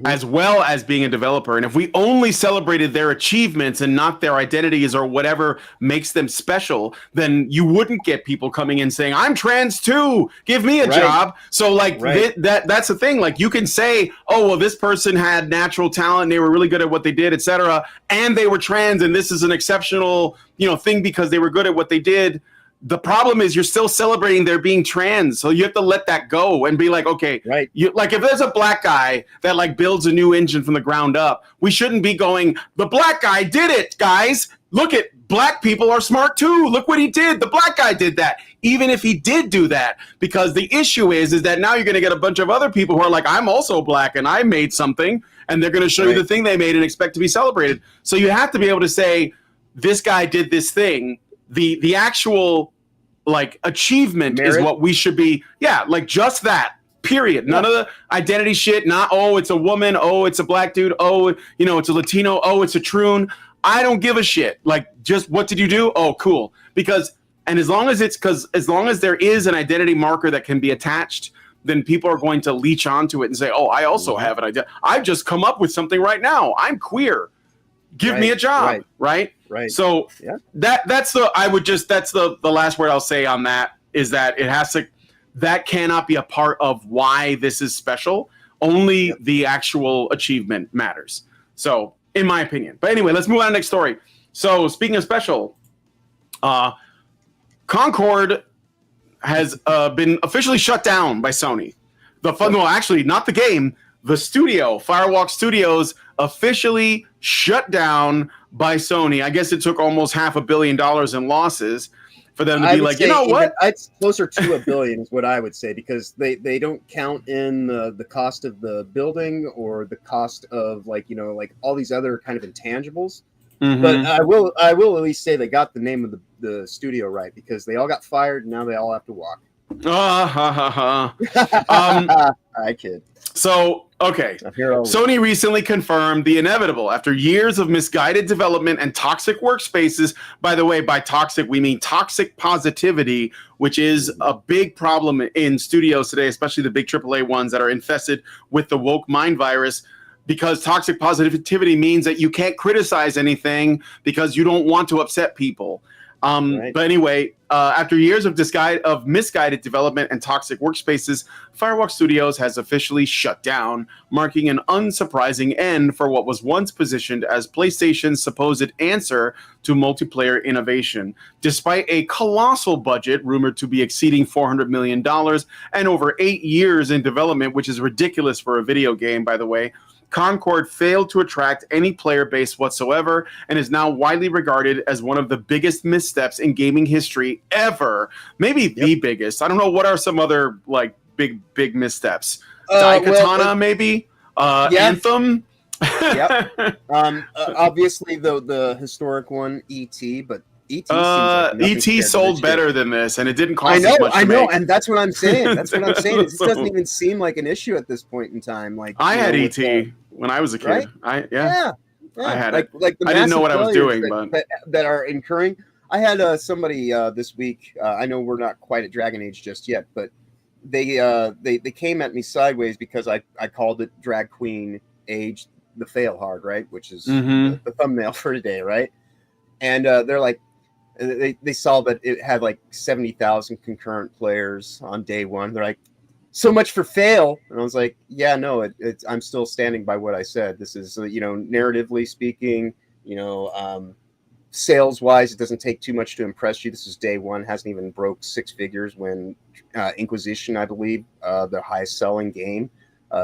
as well as being a developer. And if we only celebrated their achievements and not their identities or whatever makes them special, then you wouldn't get people coming in saying, I'm trans too, give me a job. So like that's the thing. Like you can say, oh, well, this person had natural talent and they were really good at what they did, etc. And they were trans, and this is an exceptional, thing because they were good at what they did. The problem is you're still celebrating their being trans, so you have to let that go and be like, okay, like if there's a black guy that like builds a new engine from the ground up, we shouldn't be going, the black guy did it, guys. Look at black people are smart too. Look what he did. The black guy did that. Even if he did do that, because the issue is that now you're going to get a bunch of other people who are like, I'm also black and I made something, and they're going to show you the thing they made and expect to be celebrated. So you have to be able to say, this guy did this thing. The actual like achievement is what we should be. Yeah, like just that. Period. None of the identity shit. Not, oh, it's a woman. Oh, it's a black dude. Oh, it's a Latino. Oh, it's a troon. I don't give a shit. Like, just what did you do? Oh, cool. As long as there is an identity marker that can be attached, then people are going to leech onto it and say, oh, I also have an idea. I've just come up with something right now. I'm queer. Give me a job. Right. So that's the last word I'll say on that, is that that cannot be a part of why this is special. Only the actual achievement matters. So, in my opinion. But anyway, let's move on to the next story. So, speaking of special, Concord has been officially shut down by Sony. Actually, not the game. The studio, Firewalk Studios, officially shut down by Sony. I guess it took almost $500 million in losses for them to be like, you know what? It's closer to $1 billion is what I would say, because they don't count in the cost of the building or the cost of like all these other kind of intangibles. But I will at least say they got the name of the studio right, because they all got fired and now they all have to walk. I kid. So, okay. Sony recently confirmed the inevitable after years of misguided development and toxic workspaces. By the way, by toxic, we mean toxic positivity, which is a big problem in studios today, especially the big AAA ones that are infested with the woke mind virus. Because toxic positivity means that you can't criticize anything because you don't want to upset people. Right. But anyway, after years of misguided development and toxic workspaces, Firewalk Studios has officially shut down, marking an unsurprising end for what was once positioned as PlayStation's supposed answer to multiplayer innovation. Despite a colossal budget rumored to be exceeding $400 million and over 8 years in development, which is ridiculous for a video game, by the way, Concord failed to attract any player base whatsoever and is now widely regarded as one of the biggest missteps in gaming history ever. Maybe the biggest. I don't know. What are some other like big missteps? Daikatana, maybe? Anthem? Yep. Obviously, the historic one, E.T., but E.T. seems like E.T. sold better than this, and it didn't cost as much to I know, make. and that's what I'm saying. That's what I'm saying. It just doesn't even seem like an issue at this point in time. Like I had E.T. when I was a kid. Right? Yeah. I had it. Like the I didn't know what I was doing, that are incurring. I had somebody this week. I know we're not quite at Dragon Age just yet, but they came at me sideways because I called it Drag Queen Age the Fail Hard, right? Which is the thumbnail for today, right? And they're like, they saw that it had like 70,000 concurrent players on day one. They're like, so much for fail. And I was like, yeah, no, I'm still standing by what I said. This is, narratively speaking, sales wise, it doesn't take too much to impress you. This is day one, hasn't even broke six figures when Inquisition, I believe, their highest selling game,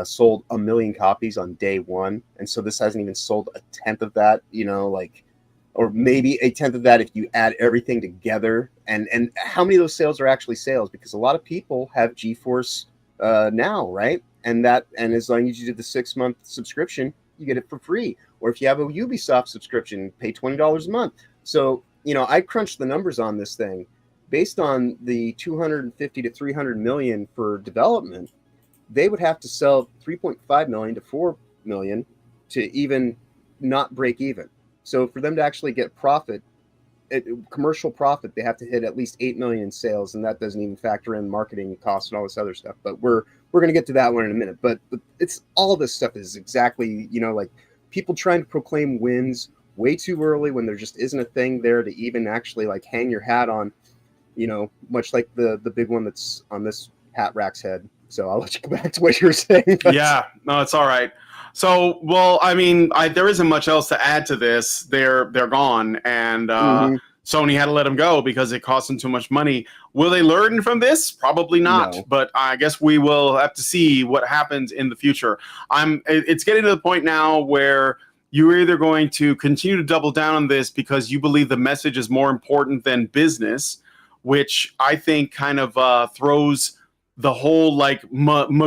sold 1 million copies on day one. And so this hasn't even sold a tenth of that, or maybe a tenth of that if you add everything together. And how many of those sales are actually sales? Because a lot of people have GeForce now, right? And as long as you do the 6-month subscription, you get it for free. Or if you have a Ubisoft subscription, pay $20 a month. So, I crunched the numbers on this thing based on the 250 to 300 million for development. They would have to sell 3.5 million to 4 million to even not break even. So for them to actually get profit, commercial profit, they have to hit at least 8 million in sales, and that doesn't even factor in marketing costs and all this other stuff. But we're going to get to that one in a minute. But it's all this stuff is exactly, like people trying to proclaim wins way too early when there just isn't a thing there to even actually like hang your hat on, much like the big one that's on this hat rack's head. So I'll let you go back to what you were saying. Yeah, no, it's all right. So, well, I mean, there isn't much else to add to this. They're gone, and Sony had to let them go because it cost them too much money. Will they learn from this? Probably not. No. But I guess we will have to see what happens in the future. It's getting to the point now where you're either going to continue to double down on this because you believe the message is more important than business, which I think kind of throws the whole like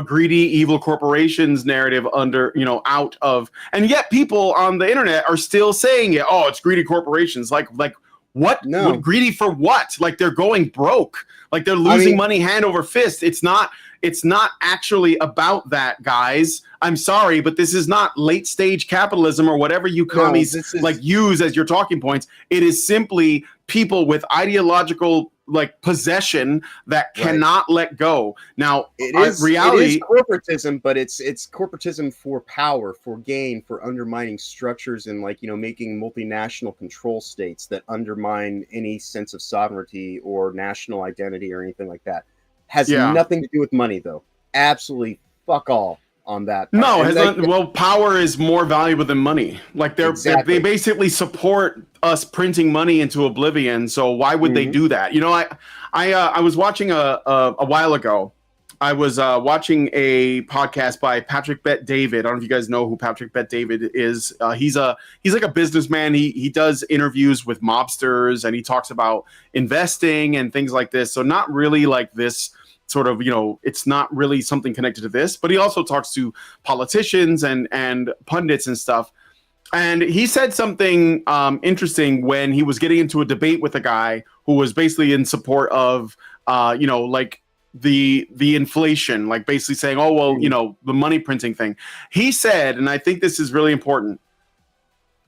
greedy evil corporations narrative out of, and yet people on the internet are still saying it. Oh, it's greedy corporations. Like what? No. Greedy for what? Like they're going broke. Like they're losing money hand over fist. It's not actually about that, guys. I'm sorry, but this is not late stage capitalism or whatever you commies use as your talking points. It is simply people with ideological possession that cannot let go. Now, it is corporatism, but it's corporatism for power, for gain, for undermining structures and making multinational control states that undermine any sense of sovereignty or national identity or anything like that. Has nothing to do with money, though. Absolutely fuck all on that. No, power is more valuable than money. Like they basically support us printing money into oblivion. So why would they do that? I was watching a while ago. I was watching a podcast by Patrick Bet David. I don't know if you guys know who Patrick Bet David is. He's like a businessman. He does interviews with mobsters and he talks about investing and things like this. So not really like this sort of, it's not really something connected to this, but he also talks to politicians and pundits and stuff. And he said something interesting when he was getting into a debate with a guy who was basically in support of, the inflation, like basically saying, oh, well, the money printing thing. He said, and I think this is really important.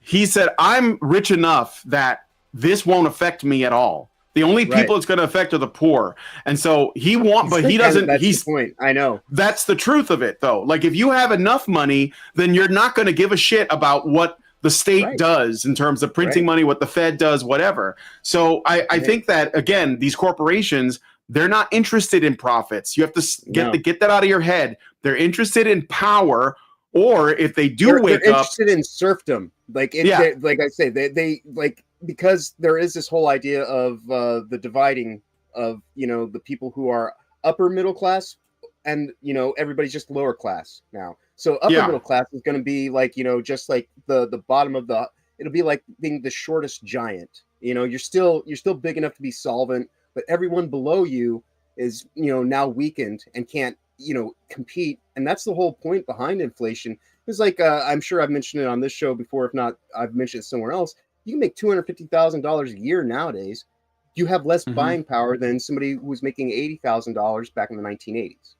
He said, I'm rich enough that this won't affect me at all. The only people it's going to affect are the poor. And so he doesn't. That's the point. I know. That's the truth of it, though. Like if you have enough money, then you're not going to give a shit about what the state Right. does in terms of printing Right. money, what the Fed does, whatever. So I think that, again, these corporations, they're not interested in profits. You have to get that out of your head. They're interested in power, or if they do they're wake up, interested in serfdom. Like like I say, they like, because there is this whole idea of the dividing of, you know, the people who are upper middle class and, you know, everybody's just lower class now. So upper middle class is going to be like, you know, just like the bottom of the, it'll be like being the shortest giant. You know, you're still big enough to be solvent, but everyone below you is, you know, now weakened and can't, you know, compete. And that's the whole point behind inflation. It's like, I'm sure I've mentioned it on this show before. If not, I've mentioned it somewhere else. You can make $250,000 a year nowadays. You have less buying power than somebody who was making $80,000 back in the 1980s.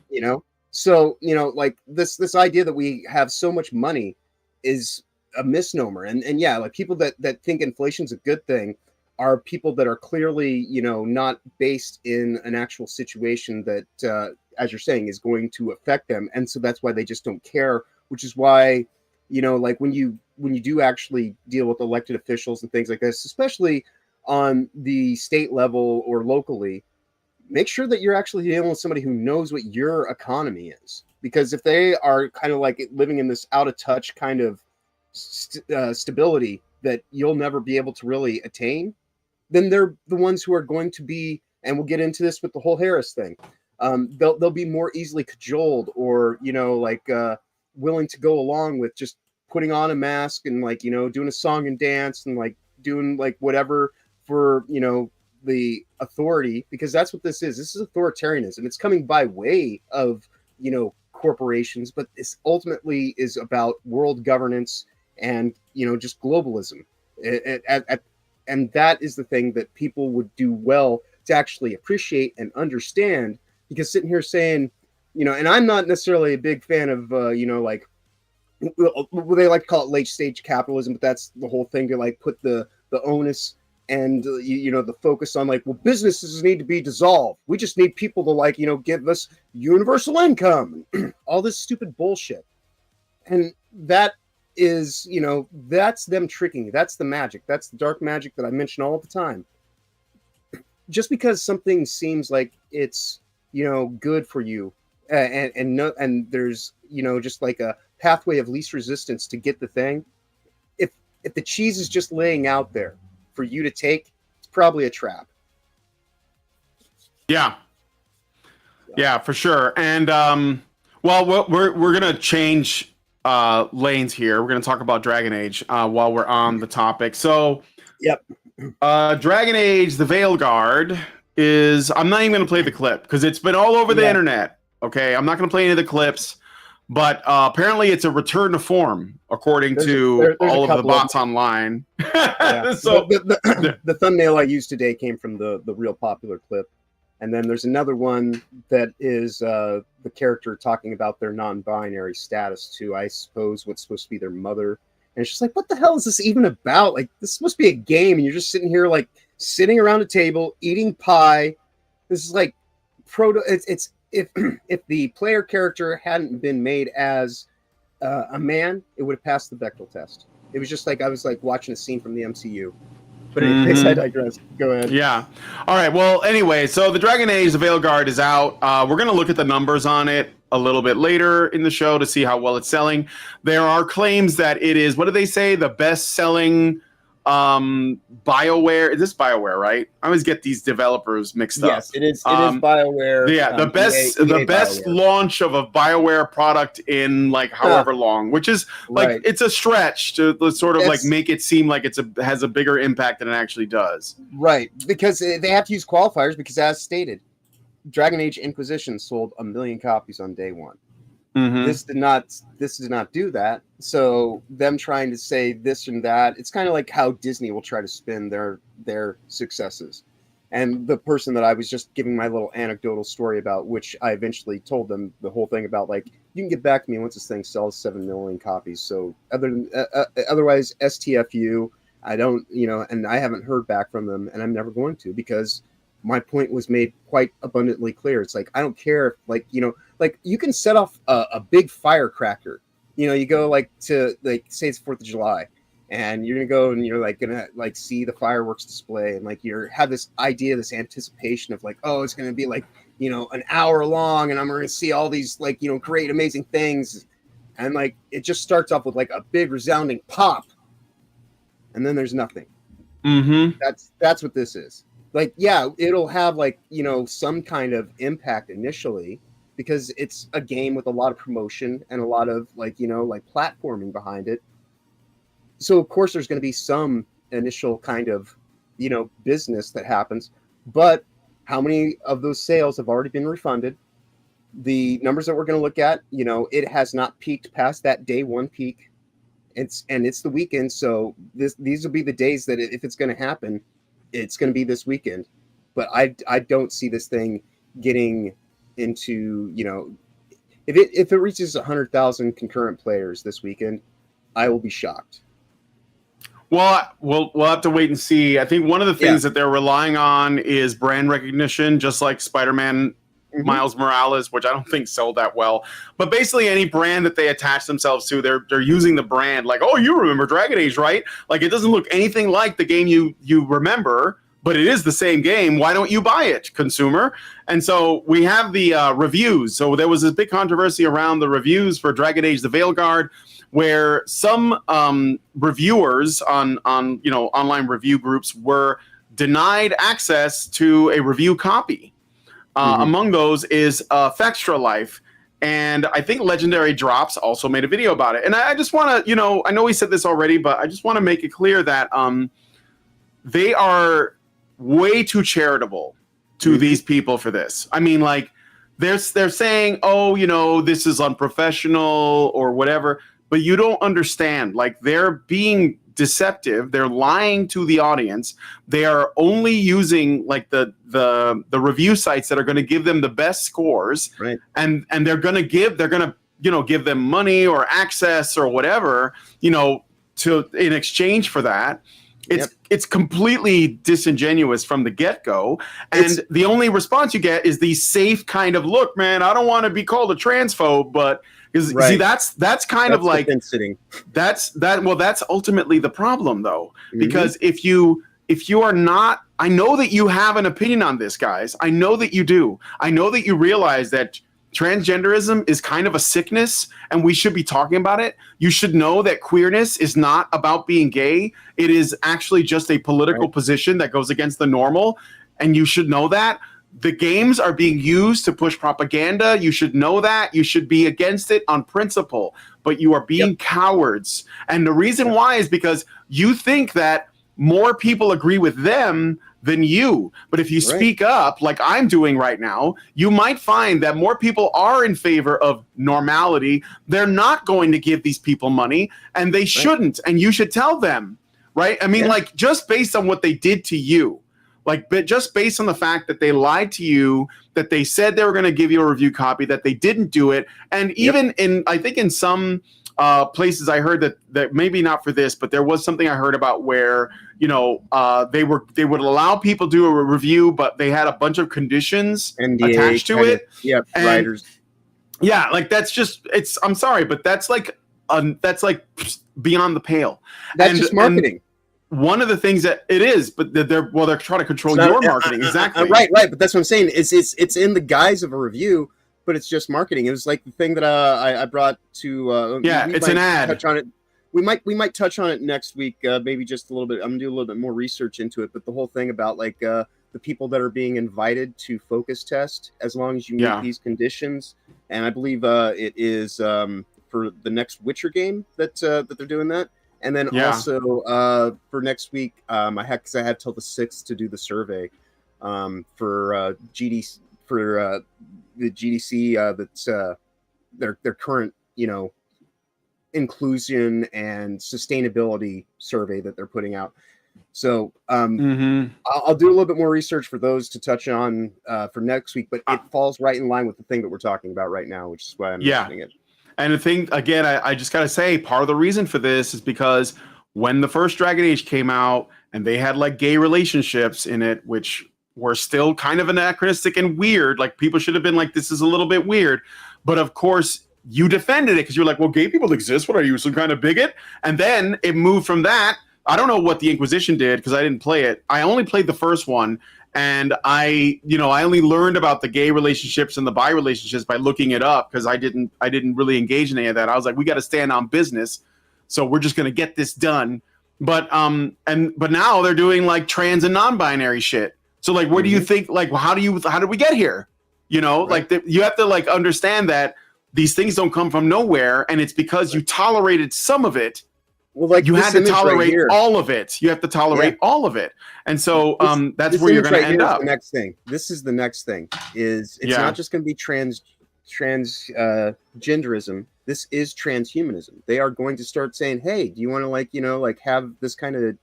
You know, so, you know, like this idea that we have so much money is a misnomer. And yeah, like people that think inflation's a good thing are people that are clearly, you know, not based in an actual situation that, as you're saying, is going to affect them. And so that's why they just don't care, which is why, you know, like when you do actually deal with elected officials and things like this, especially on the state level or locally, make sure that you're actually dealing with somebody who knows what your economy is. Because if they are kind of like living in this out of touch kind of stability that you'll never be able to really attain, then they're the ones who are going to be, and we'll get into this with the whole Harris thing. They'll be more easily cajoled, or, you know, like willing to go along with just putting on a mask and, like, you know, doing a song and dance and like doing like whatever for, you know, the authority, because that's what this is. This is authoritarianism. It's coming by way of, you know, corporations, but this ultimately is about world governance and, you know, just globalism. And that is the thing that people would do well to actually appreciate and understand, because sitting here saying, you know, and I'm not necessarily a big fan of, you know, like, well, they like to call it late stage capitalism, but that's the whole thing, to like put the onus and, you know, the focus on like, well, businesses need to be dissolved. We just need people to, like, you know, give us universal income, all this stupid bullshit. And that is, you know, that's them tricking you. That's the magic. That's the dark magic that I mention all the time. Just because something seems like it's, you know, good for you, and there's, you know, just like a pathway of least resistance to get the thing. If the cheese is just laying out there for you to take, it's probably a trap. Yeah, for sure. And well, we're gonna change lanes here. We're gonna talk about Dragon Age while we're on the topic. So, yep, Dragon Age: The Veilguard is. I'm not even gonna play the clip because it's been all over the internet. Okay, I'm not gonna play any of the clips. But apparently it's a return to form, according to all of the bots online. Yeah. So the thumbnail I used today came from the real popular clip. And then there's another one that is the character talking about their non-binary status to, I suppose, what's supposed to be their mother. And it's just like, what the hell is this even about? Like, this is supposed to be a game, and you're just sitting here, like, sitting around a table, eating pie. This is like it's if the player character hadn't been made as a man, it would have passed the Bechdel test. It was just like I was like watching a scene from the MCU. But anyways, I digress. Go ahead. Yeah. All right. Well, anyway, so the Dragon Age: The Veilguard is out. We're going to look at the numbers on it a little bit later in the show to see how well it's selling. There are claims that it is, what do they say, the best-selling BioWare. Is this BioWare, right? I always get these developers mixed up. Yes, it is. It is BioWare. Yeah, the best BioWare. launch of a BioWare product in like however long, which is like it's a stretch to sort of like make it seem like has a bigger impact than it actually does. Right, because they have to use qualifiers, because as stated, Dragon Age Inquisition sold 1 million copies on day one. This did not do that. So them trying to say this and that, it's kind of like how Disney will try to spin their successes. And the person that I was just giving my little anecdotal story about, which I eventually told them the whole thing about, like, you can get back to me once this thing sells 7 million copies. So otherwise, STFU, I don't, you know, and I haven't heard back from them, and I'm never going to, because my point was made quite abundantly clear. It's like, I don't care if, like, you know, like, you can set off a big firecracker, you go like to like say it's 4th of July, and you're gonna go and you're like gonna like see the fireworks display, and like you have this idea, this anticipation of like, oh, it's gonna be like an hour long, and I'm gonna see all these like great amazing things, and like it just starts off with like a big resounding pop, and then there's nothing. Mm-hmm. That's what this is. Like, yeah, it'll have like some kind of impact initially, because it's a game with a lot of promotion and a lot of like like platforming behind it. So of course there's going to be some initial kind of business that happens, but how many of those sales have already been refunded? The numbers that we're going to look at, it has not peaked past that day one peak. It's the weekend, so these will be the days that if it's going to happen, it's going to be this weekend. But I don't see this thing getting into if it reaches 100,000 concurrent players this weekend, I will be shocked. Well, we'll have to wait and see. I think one of the things that they're relying on is brand recognition, just like Spider-Man Miles Morales, which I don't think sold that well. But basically any brand that they attach themselves to, they're using the brand like, oh, you remember Dragon Age, right? Like it doesn't look anything like the game you remember, but it is the same game. Why don't you buy it, consumer? And so we have the reviews. So there was this big controversy around the reviews for Dragon Age: The Veilguard, where some reviewers on online review groups were denied access to a review copy. Among those is Fextra Life, and I think Legendary Drops also made a video about it. And I just want to, I know we said this already, but I just want to make it clear that they are way too charitable to these people for this. I mean, like they're saying, oh, this is unprofessional or whatever. But you don't understand, like they're being deceptive. They're lying to the audience. They are only using like the review sites that are going to give them the best scores, right? And they're going to give them money or access or whatever, to in exchange for that. It's completely disingenuous from the get-go, and the only response you get is the safe kind of look, man. I don't want to be called a transphobe, but see, that's kind of like that's ultimately the problem, though, because if you are not, I know that you have an opinion on this, guys. I know that you do. I know that you realize that transgenderism is kind of a sickness and we should be talking about it. You should know that queerness is not about being gay. It is actually just a political position that goes against the normal. And you should know that. The games are being used to push propaganda. You should know that. You should be against it on principle. But you are being cowards. And the reason why is because you think that more people agree with them than you. But if you speak up like I'm doing right now, you might find that more people are in favor of normality. They're not going to give these people money, and they shouldn't. And you should tell them, right? I mean, like just based on what they did to you, like just based on the fact that they lied to you, that they said they were going to give you a review copy, that they didn't do it. And even I think in some places I heard that maybe not for this, but there was something I heard about where, they would allow people to do a review, but they had a bunch of conditions attached to it. Writers. Yeah, like that's just I'm sorry, but that's like beyond the pale. That's just marketing. One of the things that it is, but they're trying to control your marketing. Exactly. Right. But that's what I'm saying. It's in the guise of a review, but it's just marketing. It was like the thing that I brought to. It's an ad. Touch on it. We might touch on it next week. Maybe just a little bit. I'm gonna do a little bit more research into it. But the whole thing about like the people that are being invited to focus test, as long as you meet these conditions, and I believe it is for the next Witcher game that they're doing that. And then also for next week, I had till the 6th to do the survey for GDC for the GDC that's their current inclusion and sustainability survey that they're putting out. So I'll do a little bit more research for those to touch on for next week, but it falls right in line with the thing that we're talking about right now, which is why I'm mentioning it. And the thing, again, I just got to say, part of the reason for this is because when the first Dragon Age came out and they had like gay relationships in it, which were still kind of anachronistic and weird, like people should have been like, this is a little bit weird. But of course, you defended it because you're like, well, gay people exist. What are you, some kind of bigot? And then it moved from that. I don't know what the Inquisition did because I didn't play it. I only played the first one. And I only learned about the gay relationships and the bi relationships by looking it up because I didn't really engage in any of that. I was like, we got to stand on business. So we're just going to get this done. But now they're doing like trans and non-binary shit. So like, what do you think? Like, how did we get here? You know, right. Like you have to like understand that these things don't come from nowhere, and it's because you tolerated some of it. Well, like you had to tolerate all of it. You have to tolerate all of it, and so that's where you're going to end up. The next thing. This is the next thing. Is it's not just going to be transgenderism. This is transhumanism. They are going to start saying, "Hey, do you want to like have this kind of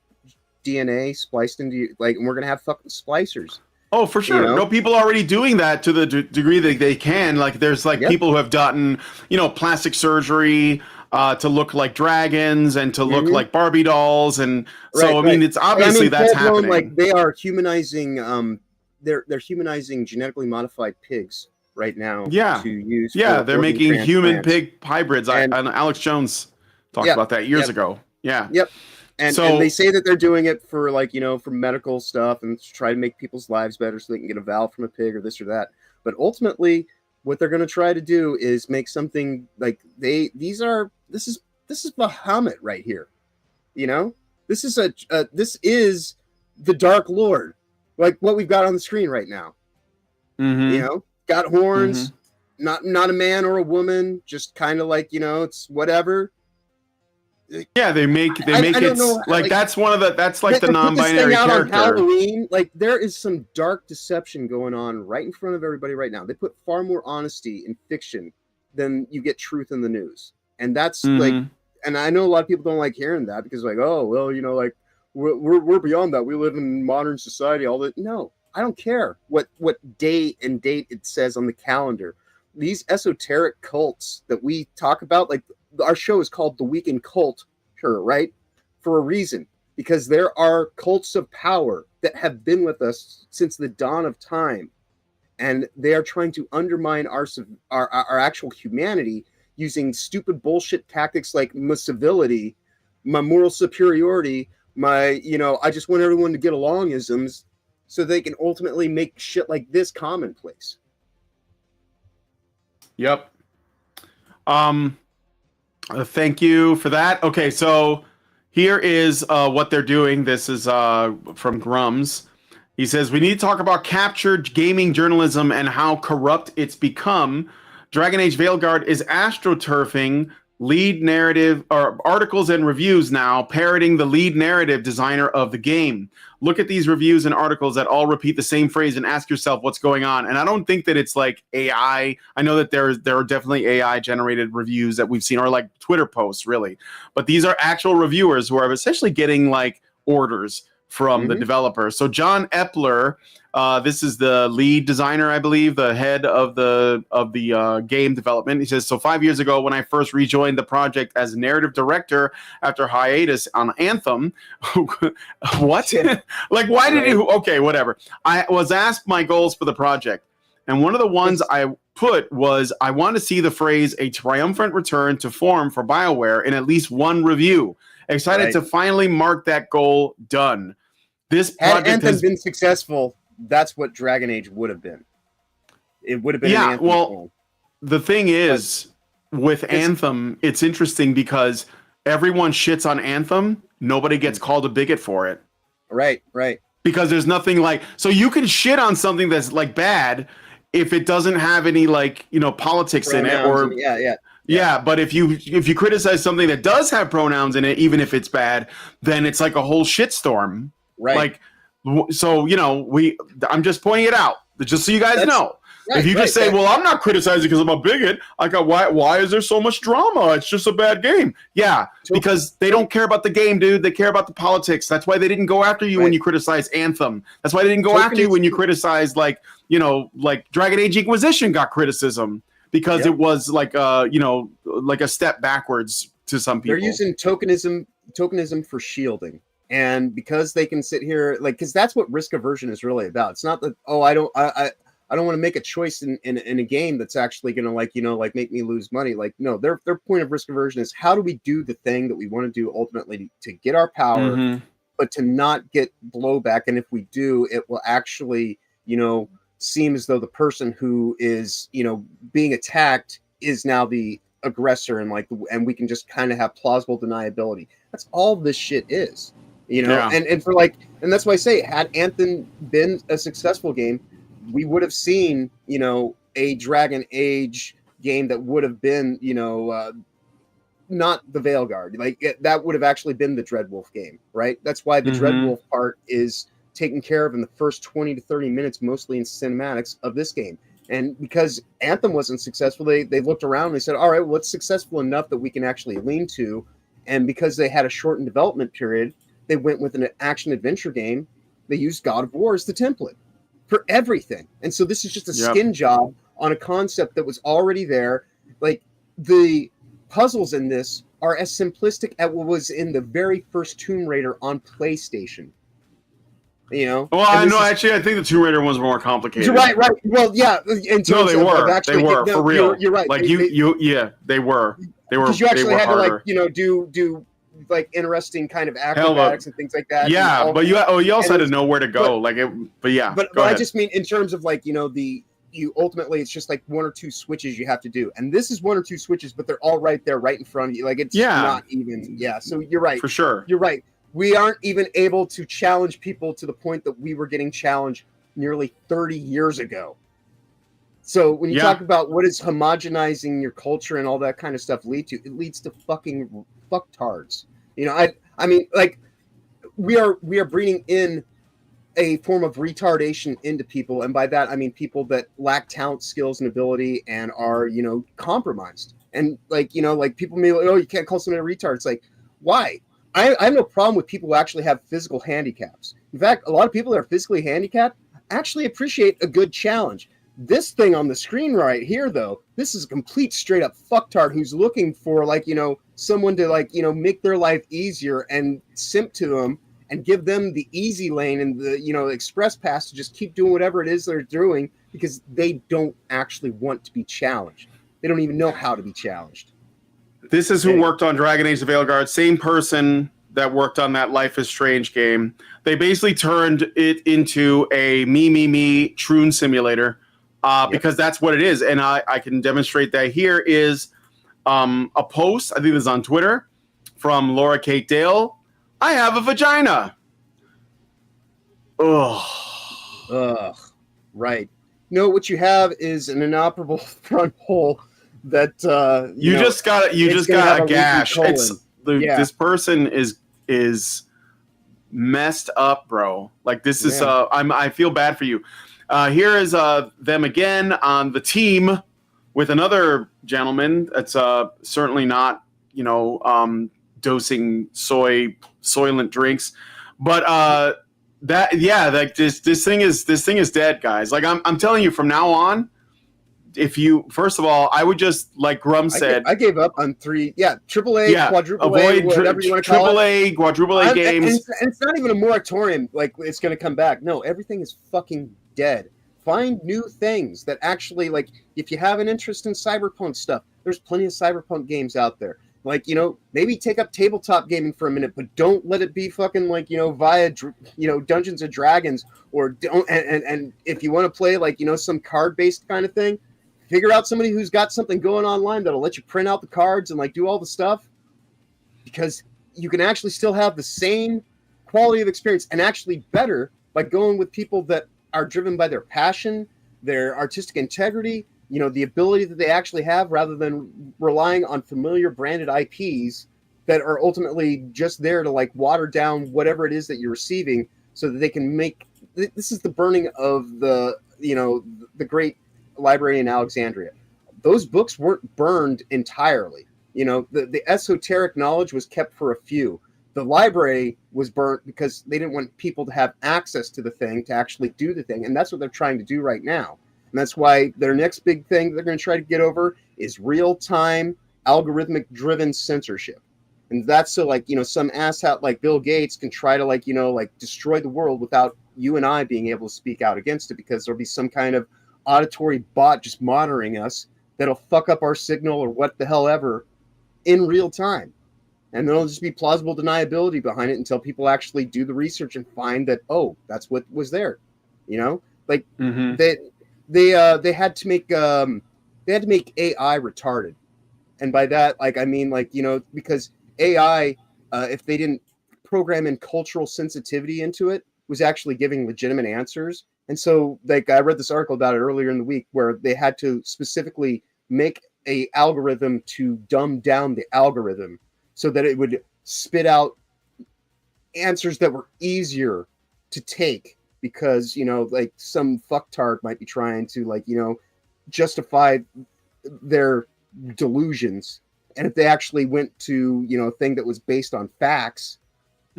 DNA spliced into you? Like, and we're going to have fucking splicers." Oh, for sure. No, people are already doing that to the degree that they can. Like, there's like people who have gotten, plastic surgery to look like dragons and to look like Barbie dolls. And so, I mean, it's obviously that's happening. Like, they are humanizing, they're humanizing genetically modified pigs right now. Yeah. To use. Yeah, they're making human pig hybrids. And Alex Jones talked about that years ago. Yeah. Yep. And they say that they're doing it for for medical stuff and to try to make people's lives better so they can get a valve from a pig or this or that. But ultimately, what they're going to try to do is make something like this is Bahamut right here. This is the Dark Lord, like what we've got on the screen right now. Got horns, not a man or a woman, just kind of like it's whatever. Yeah, they make it like that's one of the the non-binary character. On Halloween, like there is some dark deception going on right in front of everybody right now. They put far more honesty in fiction than you get truth in the news, and that's like. And I know a lot of people don't like hearing that because like, oh well, like we're beyond that. We live in modern society. All that. No, I don't care what day and date it says on the calendar. These esoteric cults that we talk about, like. Our show is called The Week in CULT-ure, right? For a reason. Because there are cults of power that have been with us since the dawn of time. And they are trying to undermine our actual humanity using stupid bullshit tactics like my civility, my moral superiority, my, I just want everyone to get along isms so they can ultimately make shit like this commonplace. Yep. Thank you for that. Okay, so here is what they're doing. This is from Grums. He says, we need to talk about captured gaming journalism and how corrupt it's become. Dragon Age Veilguard is astroturfing lead narrative or articles and reviews now, parroting the lead narrative designer of the game. Look at these reviews and articles that all repeat the same phrase and ask yourself what's going on. And I don't think that it's like AI. I know that there are definitely AI generated reviews that we've seen, or like Twitter posts, really. But these are actual reviewers who are essentially getting like orders from the developer. So John Epler, this is the lead designer, I believe, the head of the game development. He says, so 5 years ago, when I first rejoined the project as narrative director after hiatus on Anthem, what? Like, why did you? Okay, whatever. I was asked my goals for the project, and one of the ones I put was I want to see the phrase "a triumphant return to form" for BioWare in at least one review. Excited to finally mark that goal done. This project had Anthem been successful, that's what Dragon Age would have been. It would have been an Anthem form. The thing is, with Anthem, it's interesting because everyone shits on Anthem. Nobody gets called a bigot for it. Right. Because there's nothing like... So you can shit on something that's like bad if it doesn't have any like, politics in it. Or Yeah, but if you criticize something that does have pronouns in it, even if it's bad, then it's like a whole shitstorm. Right. Like, so, I'm just pointing it out, just so you guys know. Right, if you just say, well, I'm not criticizing because I'm a bigot, I got, why is there so much drama? It's just a bad game. Yeah, because they don't care about the game, dude. They care about the politics. That's why they didn't go after you when you criticize Anthem. That's why they didn't go after you when you criticize, like Dragon Age Inquisition got criticism. Because it was like like a step backwards to some people. They're using tokenism for shielding, and because they can sit here because that's what risk aversion is really about. It's not that I don't want to make a choice in a game that's actually going to like make me lose money. Like, no, their point of risk aversion is how do we do the thing that we want to do ultimately to get our power, but to not get blowback. And if we do, it will actually, seem as though the person who is, being attacked is now the aggressor, and we can just kind of have plausible deniability. That's all this shit is, and that's why I say, had Anthem been a successful game, we would have seen, a Dragon Age game that would have been, not the Veilguard. That would have actually been the Dreadwolf game, right? That's why the Dreadwolf part is taken care of in the first 20 to 30 minutes, mostly in cinematics of this game. And because Anthem wasn't successful, they looked around and they said, all right, well, what's successful enough that we can actually lean to? And because they had a shortened development period, they went with an action-adventure game. They used God of War as the template for everything. And so this is just a skin job on a concept that was already there. Like, the puzzles in this are as simplistic as what was in the very first Tomb Raider on PlayStation. Well, I think the Tomb Raider ones were more complicated. Right. Well, yeah. No, they were for real. You're right. Like they were. Because you actually had harder. to do like interesting kind of acrobatics and things like that. Yeah, but you also had to know where to go. But I just mean in terms of you ultimately it's just like one or two switches you have to do, and this is one or two switches, but they're all right there, right in front of you. Like, it's not even. Yeah, so you're right. For sure. You're right. We aren't even able to challenge people to the point that we were getting challenged nearly 30 years ago. So when you talk about what is homogenizing your culture and all that kind of stuff lead to, it leads to fucking fucktards. I mean, like, we are breeding in a form of retardation into people, and by that I mean people that lack talent, skills, and ability, and are compromised. And people may you can't call somebody a retard. It's like, why? I have no problem with people who actually have physical handicaps. In fact, a lot of people that are physically handicapped actually appreciate a good challenge. This thing on the screen right here, though, this is a complete straight up fucktard who's looking for someone to make their life easier and simp to them and give them the easy lane and the express pass to just keep doing whatever it is they're doing because they don't actually want to be challenged. They don't even know how to be challenged. This is who worked on Dragon Age: The Veilguard. Same person that worked on that Life is Strange game. They basically turned it into a me Troon simulator because that's what it is. And I can demonstrate that. Here is a post, I think this is on Twitter, from Laura Kate Dale. I have a vagina. Ugh. Right. No, what you have is an inoperable front hole that you just got a gash. This person is messed up, bro. Like, this is I feel bad for you. Here is them again on the team with another gentleman that's certainly not dosing soylent drinks, but this thing is dead, guys. Like, I'm telling you from now on. If you, first of all, I would just, like Grum said, I gave up on AAA, quadruple A, whatever you want to call it. AAA, quadruple A games. And it's not even a moratorium, like it's going to come back. No, everything is fucking dead. Find new things that actually, like, if you have an interest in cyberpunk stuff, there's plenty of cyberpunk games out there. Like, maybe take up tabletop gaming for a minute, but don't let it be fucking via, Dungeons and Dragons, or don't. And if you want to play some card-based kind of thing, figure out somebody who's got something going online that'll let you print out the cards and do all the stuff, because you can actually still have the same quality of experience and actually better by going with people that are driven by their passion, their artistic integrity, the ability that they actually have, rather than relying on familiar branded IPs that are ultimately just there to water down whatever it is that you're receiving so that they can make. This is the burning of the great library in Alexandria. Those books weren't burned entirely. The esoteric knowledge was kept for a few. The library was burnt because they didn't want people to have access to the thing to actually do the thing. And that's what they're trying to do right now. And that's why their next big thing they're going to try to get over is real-time algorithmic driven censorship. And that's so some asshat like Bill Gates can try to destroy the world without you and I being able to speak out against it, because there'll be some kind of auditory bot just monitoring us that'll fuck up our signal or what the hell ever in real time. And there'll just be plausible deniability behind it until people actually do the research and find that, oh, that's what was there. You know, like they had to make AI retarded. And by that, like, I mean, like, you know, because AI, if they didn't program in cultural sensitivity into it, was actually giving legitimate answers. And so, like, I read this article about it earlier in the week where they had to specifically make a algorithm to dumb down the algorithm so that it would spit out answers that were easier to take, because, you know, like, some fucktard might be trying to, like, you know, justify their delusions. And if they actually went to, you know, a thing that was based on facts,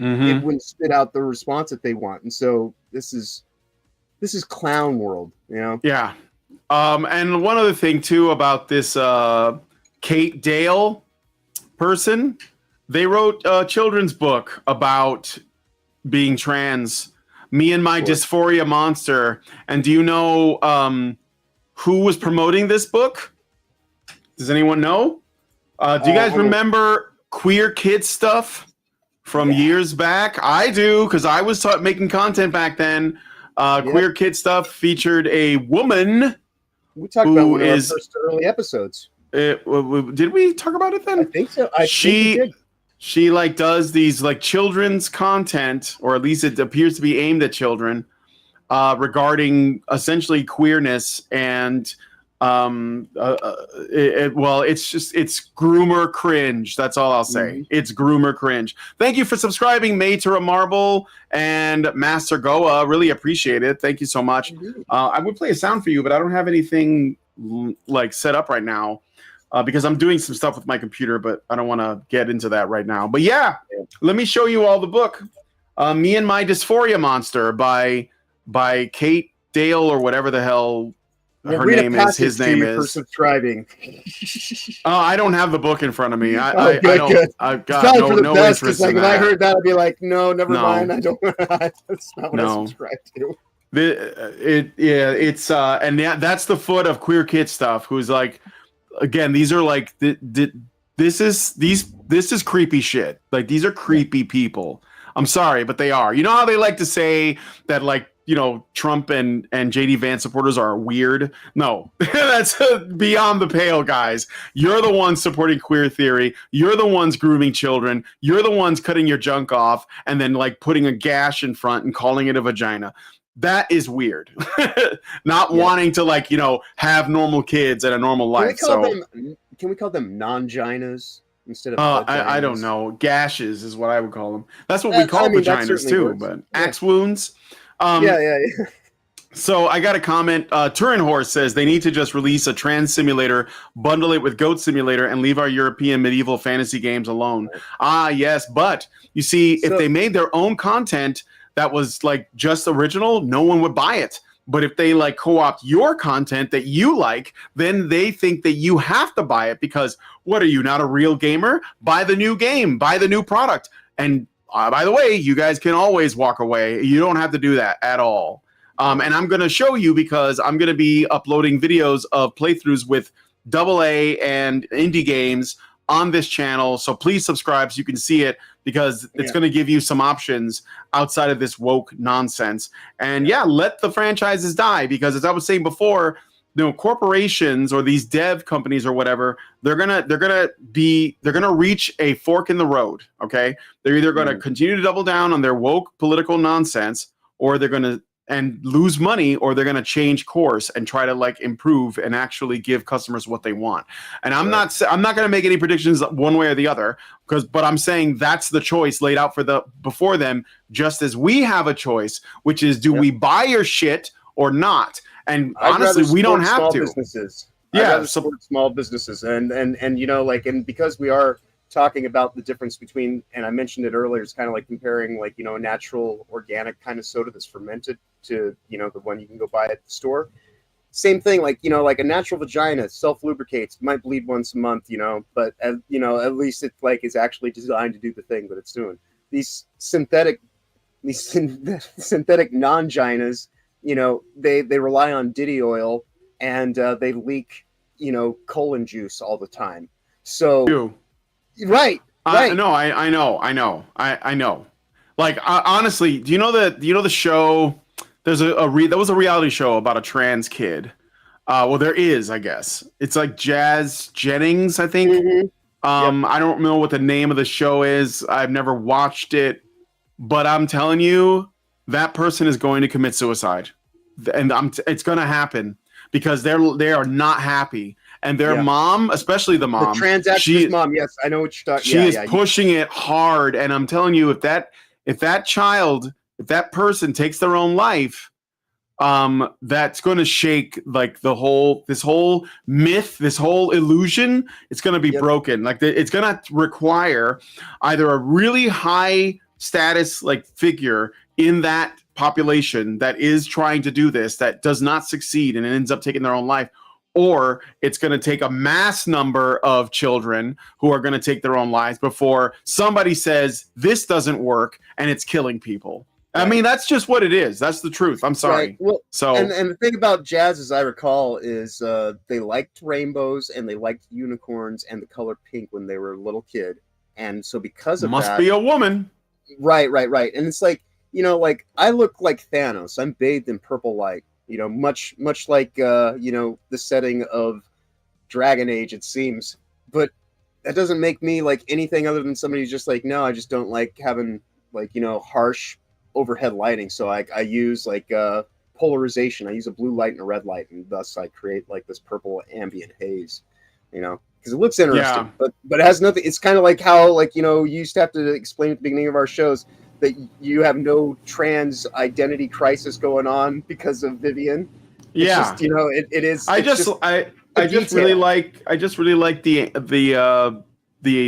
it wouldn't spit out the response that they want. And so this is clown world, you know? Yeah. And one other thing too about this Kate Dale person, they wrote a children's book about being trans, Me and My Dysphoria Monster. And do you know who was promoting this book? Does anyone know? Do you guys remember Queer Kid Stuff from years back? I do, because I was making content back then. Queer Kid Stuff featured a woman. We talked about one of our first early episodes. Did we talk about it then? I think so. I think we did. She like does these like children's content, or at least it appears to be aimed at children, regarding essentially queerness and it's groomer cringe. That's all I'll say. It's groomer cringe. Thank you for subscribing, Maytura Marble and Master Goa. Really appreciate it. Thank you so much. I would play a sound for you, but I don't have anything like set up right now because I'm doing some stuff with my computer, but I don't want to get into that right now. But yeah, let me show you all the book. Me and My Dysphoria Monster by Kate Dale or whatever the hell her name is. His name is. For subscribing. Oh, I don't have the book in front of me. Good. I've got no interest in that. When I heard that, I'd be like, no, never mind. I don't. That's not what I subscribe to. That's the foot of Queer Kid Stuff. Who's like, again, these are like this is creepy shit. Like, these are creepy people. I'm sorry, but they are. You know how they like to say that, like, you know, Trump and JD Vance supporters are weird? No, that's beyond the pale, guys. You're the ones supporting queer theory. You're the ones grooming children. You're the ones cutting your junk off and then like putting a gash in front and calling it a vagina. That is weird. Not wanting to, like, you know, have normal kids and a normal life. Can we call them non-ginas instead of I don't know. Gashes is what I would call them. That's what we call vaginas too, but axe wounds. So I got a comment. Turin Horse says they need to just release a trans simulator, bundle it with Goat Simulator, and leave our European medieval fantasy games alone. Yes, but you see, if they made their own content that was like just original, no one would buy it. But if they like co-opt your content that you like, then they think that you have to buy it because what are you, not a real gamer? Buy the new game, buy the new product. And by the way, you guys can always walk away. You don't have to do that at all. And I'm going to show you because I'm going to be uploading videos of playthroughs with AA and indie games on this channel. So please subscribe so you can see it because it's going to give you some options outside of this woke nonsense. And let the franchises die because, as I was saying before, you know, corporations or these dev companies or whatever, they're gonna reach a fork in the road. Okay, they're either going to continue to double down on their woke political nonsense, or they're going to lose money, or they're going to change course and try to like improve and actually give customers what they want. And I'm not going to make any predictions one way or the other but I'm saying that's the choice laid out before them, just as we have a choice, which is do we buy your shit or not? And honestly, we don't have to. Businesses. Support small businesses, and you know, like, and because we are talking about the difference between, and I mentioned it earlier, it's kind of like comparing, like, you know, a natural organic kind of soda that's fermented to, you know, the one you can go buy at the store. Same thing, like, you know, like a natural vagina self-lubricates, might bleed once a month, you know, but you know, at least it like is actually designed to do the thing that it's doing. These synthetic non-ginas, you know, they rely on Diddy oil and they leak, colon juice all the time. So, You. right. No, I know. Like honestly, do you know the show? There's there was a reality show about a trans kid. Well, there is, I guess. It's like Jazz Jennings, I think. Mm-hmm. I don't know what the name of the show is. I've never watched it, but I'm telling you, that person is going to commit suicide, and it's going to happen because they are not happy, and their mom, especially the mom, the trans activist mom. Yes, I know what you're talking. She is pushing it hard, and I'm telling you, if that person takes their own life, that's going to shake like this whole myth, this whole illusion. It's going to be broken. Like it's going to require either a really high status like figure in that population that is trying to do this, that does not succeed and ends up taking their own life, or it's going to take a mass number of children who are going to take their own lives before somebody says this doesn't work and it's killing people. I mean, that's just what it is. That's the truth. I'm sorry. Right. Well, so and the thing about Jazz, as I recall, is they liked rainbows and they liked unicorns and the color pink when they were a little kid, and so because of must be a woman. Right. And it's like, like I look like Thanos. I'm bathed in purple light. Much like the setting of Dragon Age, it seems. But that doesn't make me like anything other than somebody who's just like, no, I just don't like having like harsh overhead lighting, so I use like polarization. I use a blue light and a red light, and thus I create like this purple ambient haze, because it looks interesting, but it has nothing. It's kind of like how you used to have to explain at the beginning of our shows that you have no trans identity crisis going on because of Vivian. It's just, it is. I just really like the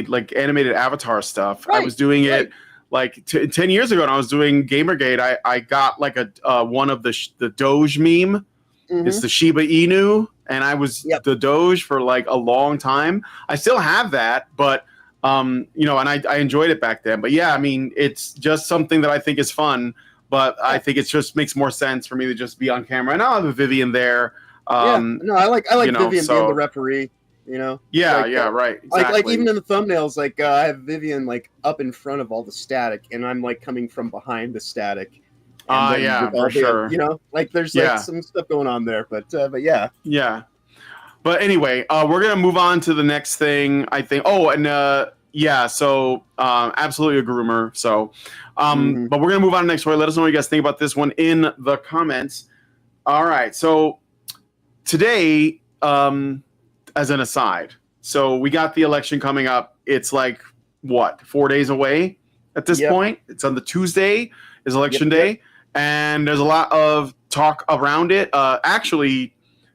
like animated Avatar stuff. Right, I was doing it. Like 10 years ago, when I was doing Gamergate, I got like a one of the Doge meme. Mm-hmm. It's the Shiba Inu, and I was the Doge for like a long time. I still have that, but and I enjoyed it back then. But yeah, I mean, it's just something that I think is fun. But I think it just makes more sense for me to just be on camera. And I'll have a Vivian there. No, I like Vivian being the referee. Right. Exactly. Like even in the thumbnails, like I have Vivian like up in front of all the static, and I'm like coming from behind the static. For sure. Like there's like some stuff going on there, but yeah. Yeah. But anyway, we're gonna move on to the next thing, I think. Oh, and so absolutely a groomer. So, but we're gonna move on to the next story. Let us know what you guys think about this one in the comments. All right. So today, as an aside, so we got the election coming up. It's like what, 4 days away at this point? It's on the Tuesday is election day, and there's a lot of talk around it. Actually,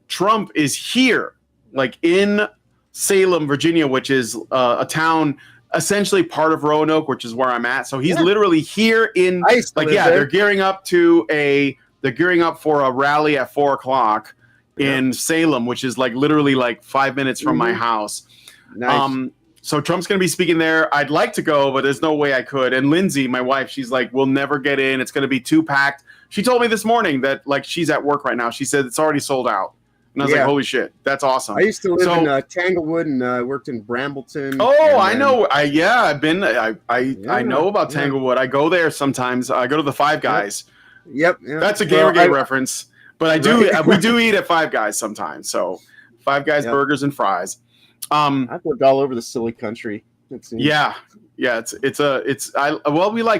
Trump is here, like in Salem, Virginia, which is a town essentially part of Roanoke, which is where I'm at. So he's literally here in they're gearing up for a rally at 4:00 in Salem, which is like literally like 5 minutes from my house. Nice. So Trump's going to be speaking there. I'd like to go, but there's no way I could. And Lindsay, my wife, she's like, we'll never get in. It's going to be too packed. She told me this morning that like she's at work right now. She said it's already sold out. And I was like, holy shit, that's awesome. I used to live in Tanglewood, and I worked in Brambleton. Oh, I know. I know about Tanglewood. I go there sometimes. I go to the Five Guys. Yep. That's a Gamergate reference. But we do eat at Five Guys sometimes. So Five Guys burgers and fries. I've worked all over the silly country. We like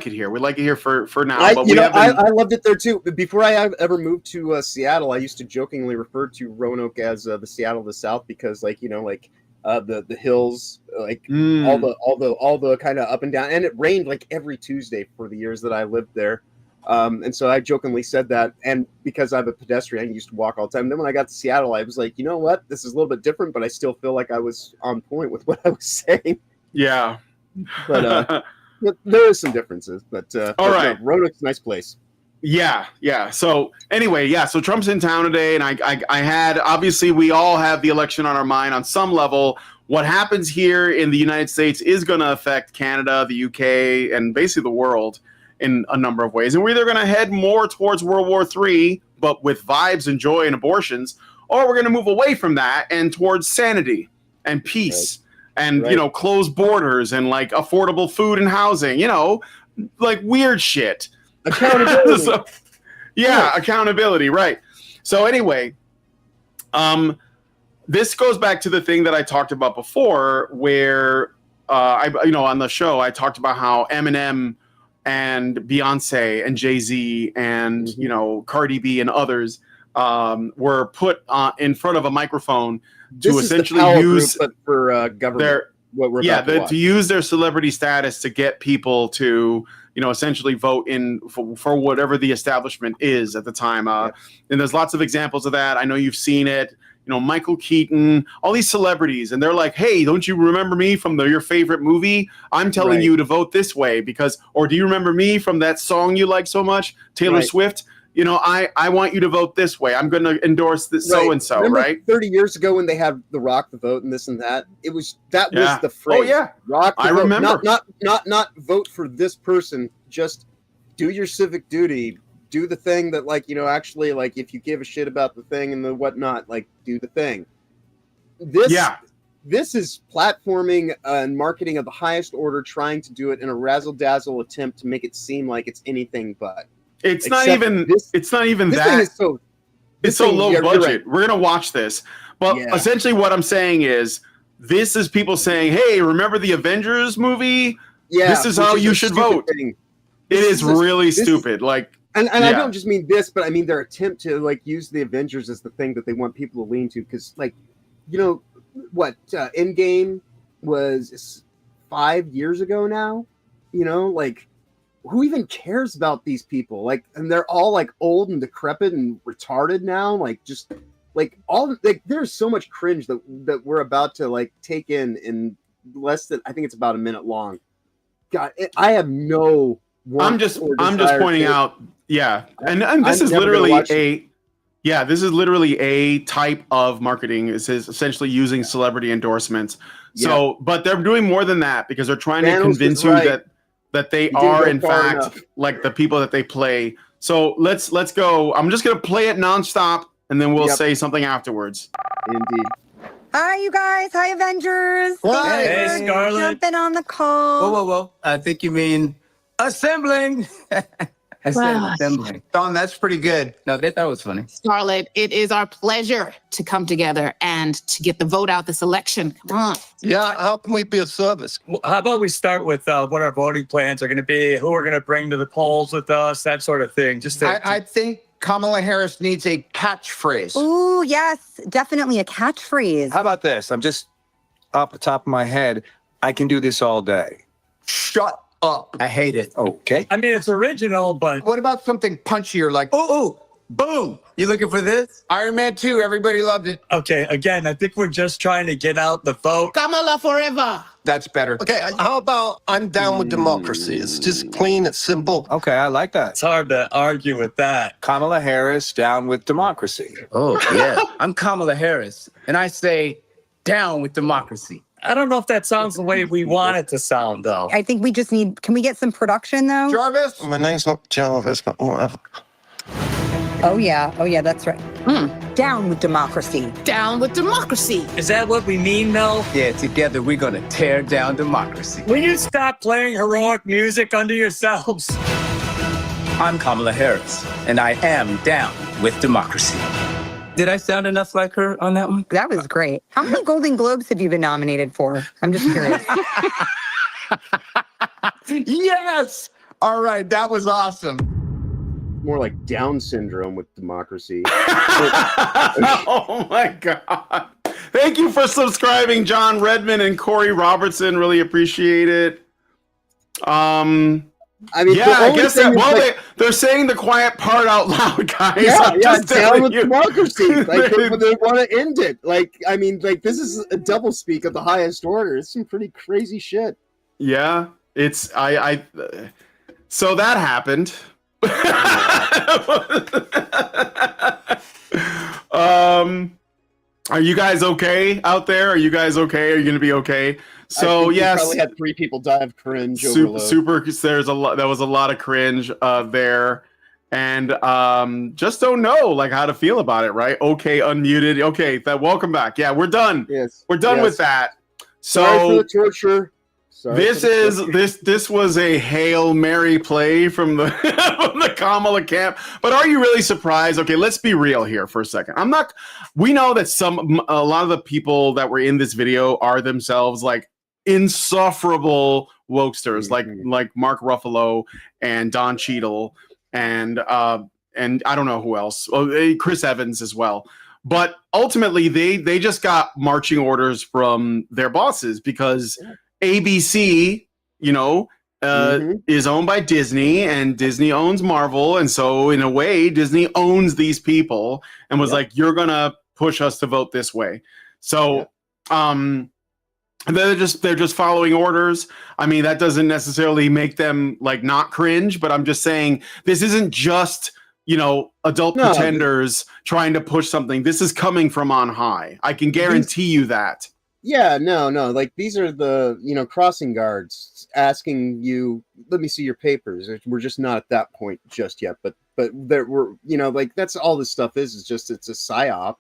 it here. We like it here for now. I loved it there too. Before I ever moved to Seattle, I used to jokingly refer to Roanoke as the Seattle of the South because, the hills, all the kind of up and down, and it rained like every Tuesday for the years that I lived there. And so I jokingly said that, and because I'm a pedestrian, I used to walk all the time. Then when I got to Seattle, I was like, you know what? This is a little bit different, but I still feel like I was on point with what I was saying. Yeah. But there is some differences. But all right, Roanoke's a nice place. Yeah. So anyway, so Trump's in town today, and I had, obviously we all have the election on our mind on some level. What happens here in the United States is going to affect Canada, the UK, and basically the world in a number of ways. And we're either going to head more towards World War III, but with vibes and joy and abortions, or we're going to move away from that and towards sanity and peace and, you know, closed borders and like affordable food and housing, you know, like weird shit. Accountability. So, yeah, accountability, right. So anyway, this goes back to the thing that I talked about before where, on the show, I talked about how Eminem and Beyonce and Jay-Z and, you know, Cardi B and others were put in front of a microphone to essentially use Group, but for government. To use their celebrity status to get people to, you know, essentially vote in for whatever the establishment is at the time. And there's lots of examples of that. I know you've seen it. You know, Michael Keaton, all these celebrities, and they're like, "Hey, don't you remember me from your favorite movie? I'm telling you to vote this way because, or do you remember me from that song you like so much, Taylor Swift? You know, I want you to vote this way. I'm going to endorse this so and so, right? 30 years ago when they had the Rock the Vote and this and that, was the phrase. Oh yeah, Rock the I vote. remember. Not vote for this person. Just do your civic duty. Do the thing that, like, you know, actually, like, if you give a shit about the thing and the whatnot, like, do the thing. This is platforming and marketing of the highest order, trying to do it in a razzle-dazzle attempt to make it seem like it's anything but. It's not even that. It's so low budget. Right. We're gonna watch this, but essentially, what I'm saying is, this is people saying, "Hey, remember the Avengers movie? Yeah, this is how you should vote." It is really stupid. Like. And I don't just mean this, but I mean their attempt to like use the Avengers as the thing that they want people to lean to, because, like, you know what, Endgame was 5 years ago now. You know, like, who even cares about these people? Like, and they're all like old and decrepit and retarded now. Like, just like all like there's so much cringe that we're about to like take in less than, I think it's about a minute long. God, I have no. I'm just pointing out. Yeah, and this is literally a type of marketing. Is essentially using celebrity endorsements. So, but they're doing more than that because they're trying to convince you that they are in fact like the people that they play. So let's go. I'm just gonna play it nonstop, and then we'll say something afterwards. Indeed. Hi, you guys. Hi, Avengers. Hey, Scarlett. Jumping on the call. Whoa. I think you mean assembling. Assembling. Don, that's pretty good. No, they thought it was funny. Scarlett, it is our pleasure to come together and to get the vote out this election. Come on. Yeah, how can we be of service? Well, how about we start with what our voting plans are going to be, who we're going to bring to the polls with us, that sort of thing. I think Kamala Harris needs a catchphrase. Ooh, yes, definitely a catchphrase. How about this? I'm just off the top of my head. I can do this all day. Shut up. I hate it. Okay. I mean, it's original, but... What about something punchier like, ooh, boom. You looking for this? Iron Man 2, everybody loved it. Okay, again, I think we're just trying to get out the vote. Kamala forever. That's better. Okay, how about I'm down with democracy? It's just clean, it's simple. Okay, I like that. It's hard to argue with that. Kamala Harris, down with democracy. Oh, yeah. I'm Kamala Harris, and I say down with democracy. I don't know if that sounds the way we want it to sound, though. I think we just need, can we get some production, though? Jarvis? My name's not Jarvis, but whatever. Oh, yeah, that's right. Down with democracy. Down with democracy. Is that what we mean, though? Yeah, together we're going to tear down democracy. Will you stop playing heroic music under yourselves? I'm Kamala Harris, and I am down with democracy. Did I sound enough like her on that one? That was great. How many Golden Globes have you been nominated for? I'm just curious. Yes! All right, that was awesome. More like Down syndrome with democracy. Oh my God. Thank you for subscribing, John Redmond and Corey Robertson. Really appreciate it. I mean, yeah, I guess that. Well, like, they're saying the quiet part out loud, guys. Yeah, down with democracy. Like, they want to end it. Like, I mean, like, this is a doublespeak of the highest order. It's some pretty crazy shit. Yeah, it's so that happened. Are you guys okay out there? Are you guys okay? Are you gonna be okay? So yes, probably had 3 people die of cringe. Super. There's a lot. There was a lot of cringe there, and just don't know like how to feel about it, right? Okay, unmuted. Okay, welcome back. Yeah, we're done. Yes, we're done with that. So sorry for the torture. This was a Hail Mary play from the from the Kamala camp. But are you really surprised? Okay, let's be real here for a second. We know that a lot of the people that were in this video are themselves like insufferable wokesters, like Mark Ruffalo and Don Cheadle and I don't know who else. Chris Evans as well. But ultimately, they just got marching orders from their bosses because ABC, is owned by Disney, and Disney owns Marvel, and so in a way, Disney owns these people and was like, "You're gonna push us to vote this way." So, they're just following orders. I mean, that doesn't necessarily make them like not cringe, but I'm just saying this isn't just adult pretenders trying to push something. This is coming from on high. I can guarantee you that. Yeah, no. Like these are the crossing guards asking you, "Let me see your papers." We're just not at that point just yet, but there were like that's all this stuff is just it's a psyop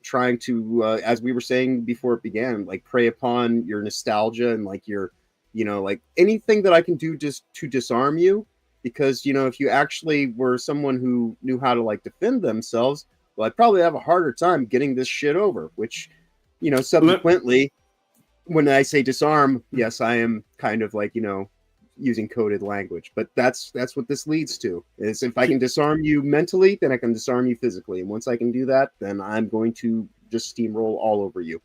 trying to, as we were saying before it began, like prey upon your nostalgia and like your, like anything that I can do just to disarm you. Because, if you actually were someone who knew how to like defend themselves, well, I'd probably have a harder time getting this shit over, which, subsequently, when I say disarm, yes, I am kind of like, using coded language, but that's what this leads to is if I can disarm you mentally, then I can disarm you physically. And once I can do that, then I'm going to just steamroll all over you.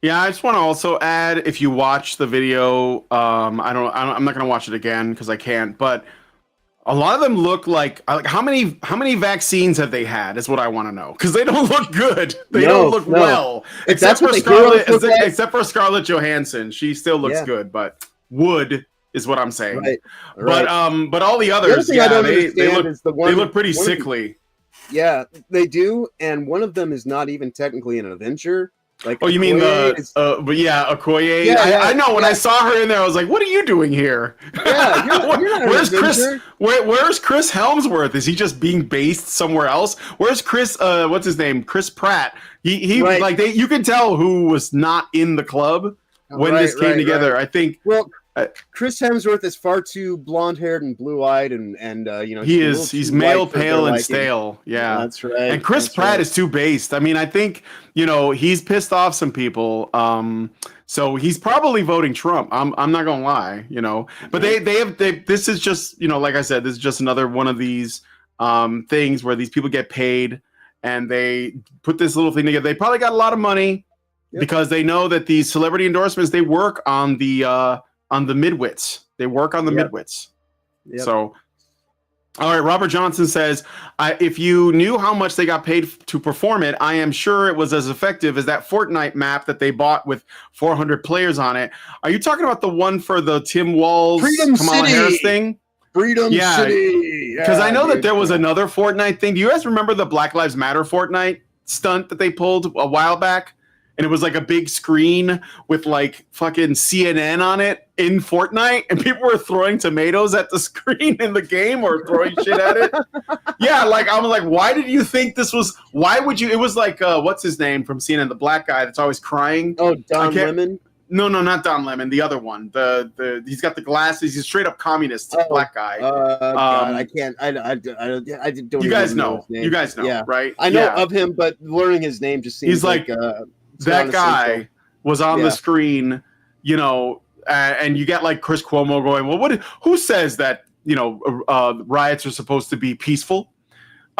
Yeah, I just want to also add, if you watch the video, I'm not going to watch it again because I can't, but a lot of them look like how many vaccines have they had is what I want to know, because they don't look good. They don't look well. Except for Scarlett Johansson. She still looks good, but would is what I'm saying. Right. But all the others, they look pretty sickly. Yeah, they do, and one of them is not even technically an Avenger. Like, you mean Okoye? Yeah, I know. When I saw her in there, I was like, "What are you doing here?" Yeah, you're not where's Chris? Where's Chris Helmsworth? Is he just being based somewhere else? Where's Chris? What's his name? Chris Pratt. He right. you could tell who was not in the club when this came together. I think. Well, Chris Hemsworth is far too blonde-haired and blue-eyed, and he's male, pale, and stale. Yeah, that's right. And Chris Pratt is too based. I mean, I think he's pissed off some people. So he's probably voting Trump. I'm not gonna lie, But they this is just like I said, this is just another one of these things where these people get paid and they put this little thing together. They probably got a lot of money because they know that these celebrity endorsements, they work on the midwits. They work on the midwits. Yep. So, all right. Robert Johnson says, if you knew how much they got paid to perform it, I am sure it was as effective as that Fortnite map that they bought with 400 players on it. Are you talking about the one for the Tim Walz, Kamala Harris thing? Freedom City. Because I know that there was another Fortnite thing. Do you guys remember the Black Lives Matter Fortnite stunt that they pulled a while back? And it was like a big screen with like fucking CNN on it in Fortnite, and people were throwing tomatoes at the screen in the game or throwing shit at it. Yeah, like I'm like, why did you think this was? Why would you? It was like what's his name from CNN, the black guy that's always crying. Oh, Don Lemon. No, not Don Lemon. The other one. The he's got the glasses. He's a straight up communist black guy. God, I can't. I don't. You guys know. You guys know, right? I know of him, but learning his name just seems like that guy was on the screen, and you get like Chris Cuomo going, well, who says that, riots are supposed to be peaceful?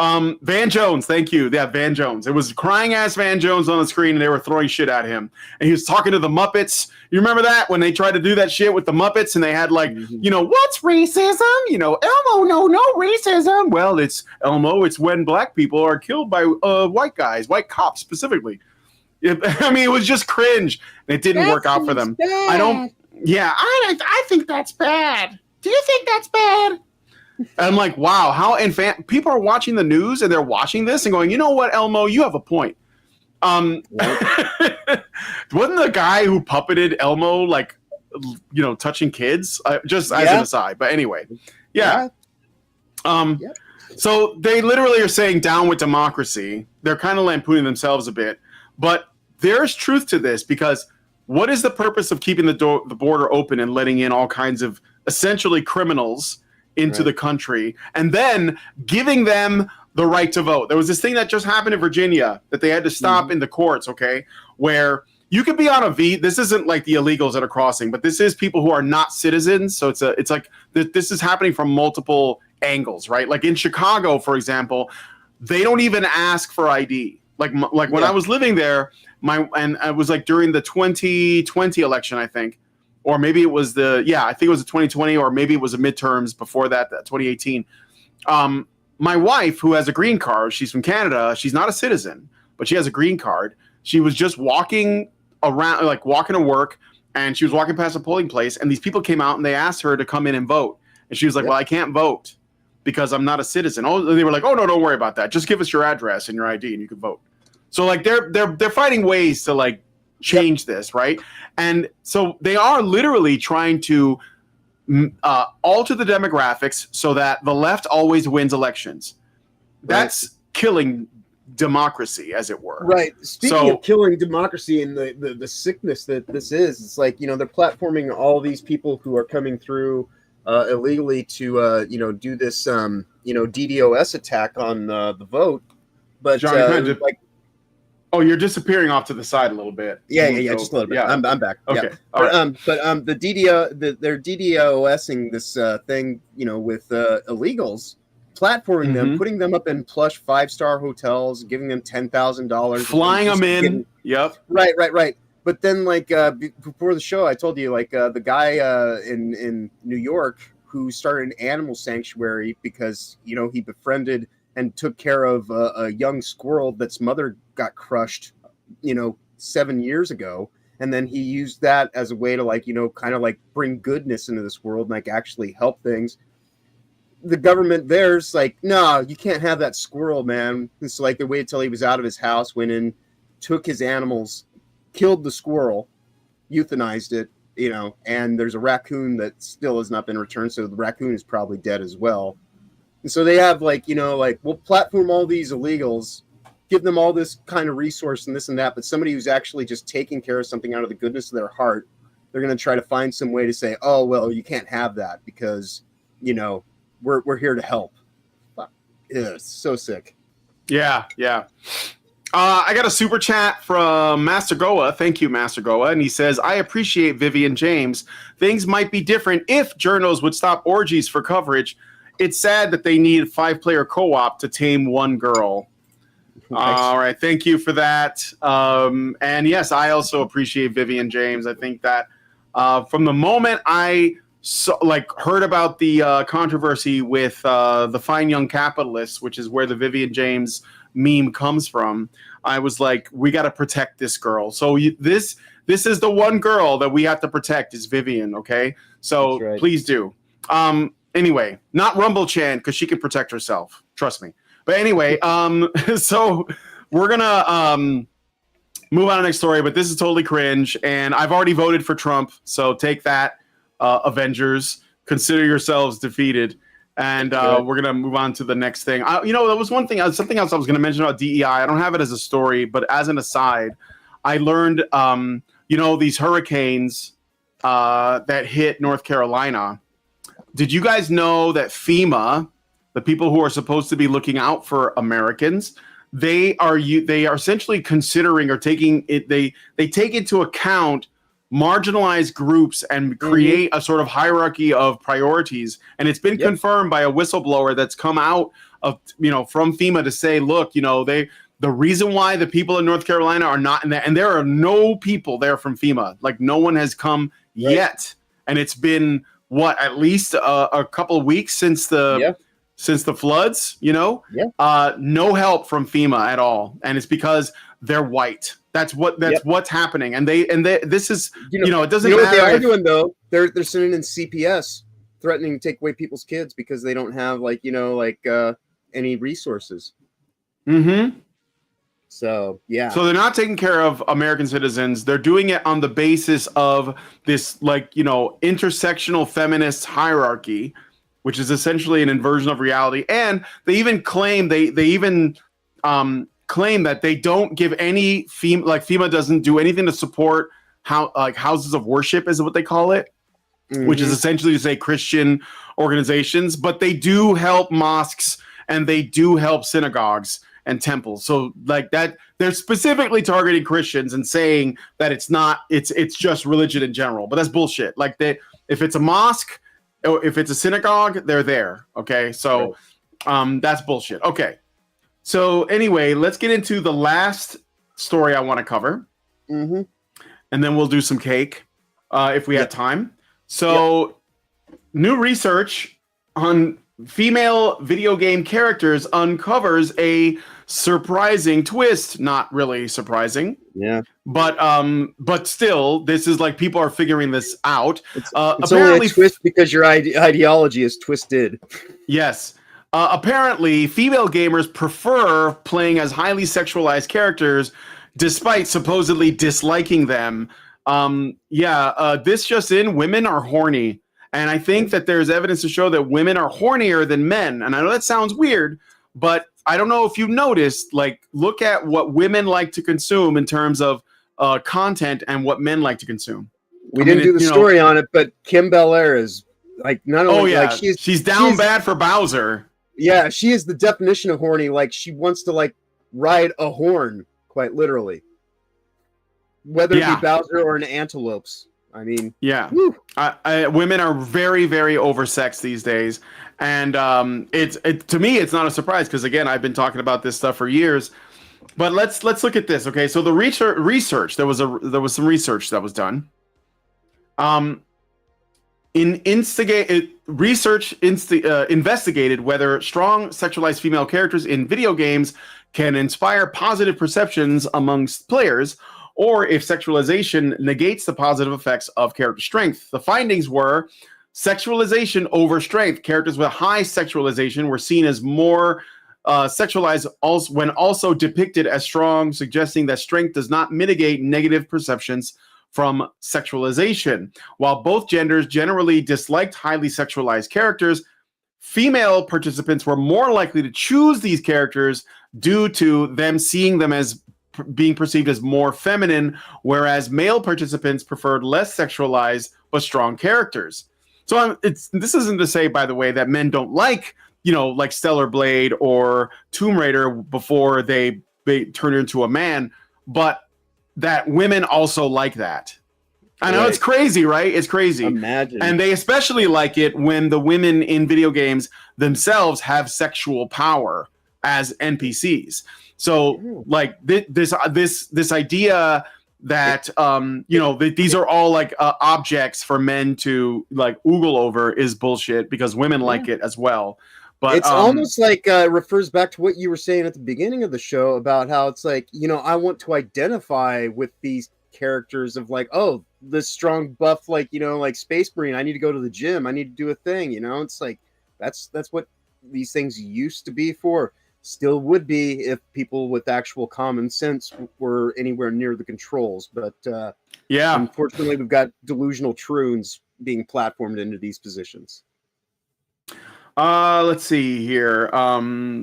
Van Jones, thank you. Yeah, Van Jones. It was crying ass Van Jones on the screen, and they were throwing shit at him. And he was talking to the Muppets. You remember that when they tried to do that shit with the Muppets, and they had like, what's racism? Elmo, no racism. Well, it's Elmo. It's when black people are killed by white guys, white cops specifically. I mean, it was just cringe. It didn't work out for them. Bad. I think that's bad. Do you think that's bad? I'm like, wow, people are watching the news and they're watching this and going, you know what, Elmo, you have a point. Wasn't the guy who puppeted Elmo like, touching kids? Just as an aside, but anyway, yeah. So they literally are saying down with democracy. They're kind of lampooning themselves a bit, but there's truth to this because what is the purpose of keeping the border open and letting in all kinds of essentially criminals into the country and then giving them the right to vote? There was this thing that just happened in Virginia that they had to stop in the courts, okay, where you could be on a visa. This isn't like the illegals that are crossing, but this is people who are not citizens. So it's like this is happening from multiple angles, right? Like in Chicago, for example, they don't even ask for ID. Like when I was living there, and I was like during the 2020 election, I think, or maybe it was I think it was the 2020, or maybe it was the midterms before that 2018. My wife, who has a green card, she's from Canada. She's not a citizen, but she has a green card. She was just walking around, like walking to work, and she was walking past a polling place, and these people came out and they asked her to come in and vote, and she was like, "Well, I can't vote because I'm not a citizen." Oh, they were like, "Oh no, don't worry about that. Just give us your address and your ID, and you can vote." So like they're finding ways to like change this, right? And so they are literally trying to alter the demographics so that the left always wins elections. That's killing democracy, as it were. Right. Speaking of killing democracy and the sickness that this is, it's like, they're platforming all these people who are coming through illegally to do this DDoS attack on the vote. But John, oh, you're disappearing off to the side a little bit. Yeah, just a little bit. Yeah. I'm back. Okay. Yeah. But the they're DDoSing this thing, with illegals, platforming them, putting them up in plush 5-star hotels, giving them $10,000, flying them in. Yep. Right. But then, before the show, I told you, the guy in New York who started an animal sanctuary because he befriended and took care of a young squirrel that's mother got crushed, 7 years ago. And then he used that as a way to bring goodness into this world and actually help things. The government there's like, no, you can't have that squirrel, man. It's like they waited till he was out of his house, went in, took his animals, killed the squirrel, euthanized it, and there's a raccoon that still has not been returned. So the raccoon is probably dead as well. And so they have we'll platform all these illegals, give them all this kind of resource and this and that. But somebody who's actually just taking care of something out of the goodness of their heart, they're going to try to find some way to say, oh, well, you can't have that because, we're here to help. It's so sick. Yeah. I got a super chat from Master Goa. Thank you, Master Goa. And he says, I appreciate Vivian James. Things might be different if Journos would stop orgies for coverage. It's sad that they need 5-player co-op to tame one girl. Nice. All right. Thank you for that. And yes, I also appreciate Vivian James. I think that from the moment I heard about the controversy with the Fine Young Capitalists, which is where the Vivian James meme comes from, I was like, we got to protect this girl. So this is the one girl that we have to protect is Vivian. Okay. So please do. Anyway, not Rumble Chan because she can protect herself. Trust me. But anyway, so we're going to move on to the next story, but this is totally cringe. And I've already voted for Trump. So take that. Avengers, consider yourselves defeated, and we're gonna move on to the next thing. There was something else I was gonna mention about DEI. I don't have it as a story, but as an aside, I learned these hurricanes that hit North Carolina. Did you guys know that FEMA, the people who are supposed to be looking out for Americans, they are essentially considering or taking it. They take into account marginalized groups and create a sort of hierarchy of priorities. And it's been confirmed by a whistleblower that's come out of, from FEMA to say, look, the reason why the people in North Carolina are not in there, and there are no people there from FEMA, like no one has come yet. And it's been at least a couple of weeks since the floods, no help from FEMA at all. And it's because they're white. That's what's happening, and this is it doesn't matter. What they are doing though? They're sending in CPS, threatening to take away people's kids because they don't have any resources. Mm-hmm. So yeah. So they're not taking care of American citizens. They're doing it on the basis of this intersectional feminist hierarchy, which is essentially an inversion of reality. And they even claim claim that they don't give any FEMA doesn't do anything to support houses of worship, is what they call it, which is essentially to say Christian organizations, but they do help mosques and they do help synagogues and temples. So like that, they're specifically targeting Christians and saying that it's just religion in general, but that's bullshit. Like if it's a mosque or if it's a synagogue, they're there. Okay. So that's bullshit. Okay. So anyway, let's get into the last story I want to cover. And then we'll do some cake if we have time. So new research on female video game characters uncovers a surprising twist. Not really surprising. Yeah. But still, this is like people are figuring this out. It's only a twist because your ideology is twisted. Yes. Apparently, female gamers prefer playing as highly sexualized characters despite supposedly disliking them. This just in, women are horny. And I think that there's evidence to show that women are hornier than men. And I know that sounds weird, but I don't know if you've noticed, like, look at what women like to consume in terms of content and what men like to consume. We didn't do the story on it, but Kim Bel-Air is like, not only like she's down bad for Bowser. Yeah, she is the definition of horny. Like, she wants to like ride a horn, quite literally. Whether it be Bowser or an antelope's. I mean, women are very, very oversexed these days, and to me, it's not a surprise because again, I've been talking about this stuff for years. But let's look at this. Okay, so the research there was some research that was done. Investigated whether strong sexualized female characters in video games can inspire positive perceptions amongst players, or if sexualization negates the positive effects of character strength. The findings were sexualization over strength. Characters with high sexualization were seen as more sexualized when also depicted as strong, suggesting that strength does not mitigate negative perceptions from sexualization. While both genders generally disliked highly sexualized characters, female participants were more likely to choose these characters due to them seeing them as being perceived as more feminine, whereas male participants preferred less sexualized but strong characters. So this isn't to say, by the way, that men don't like, like Stellar Blade or Tomb Raider before they turn into a man, but that women also like that. I know it's crazy, right? It's crazy. Imagine. And they especially like it when the women in video games themselves have sexual power as NPCs. So like this idea that these are all like objects for men to like oogle over is bullshit because women like it as well. But it's almost like refers back to what you were saying at the beginning of the show about how it's like, I want to identify with these characters of like, oh, this strong buff, like, like Space Marine, I need to go to the gym, I need to do a thing, it's like that's what these things used to be for. Still would be if people with actual common sense were anywhere near the controls. But unfortunately, we've got delusional troons being platformed into these positions. Let's see here.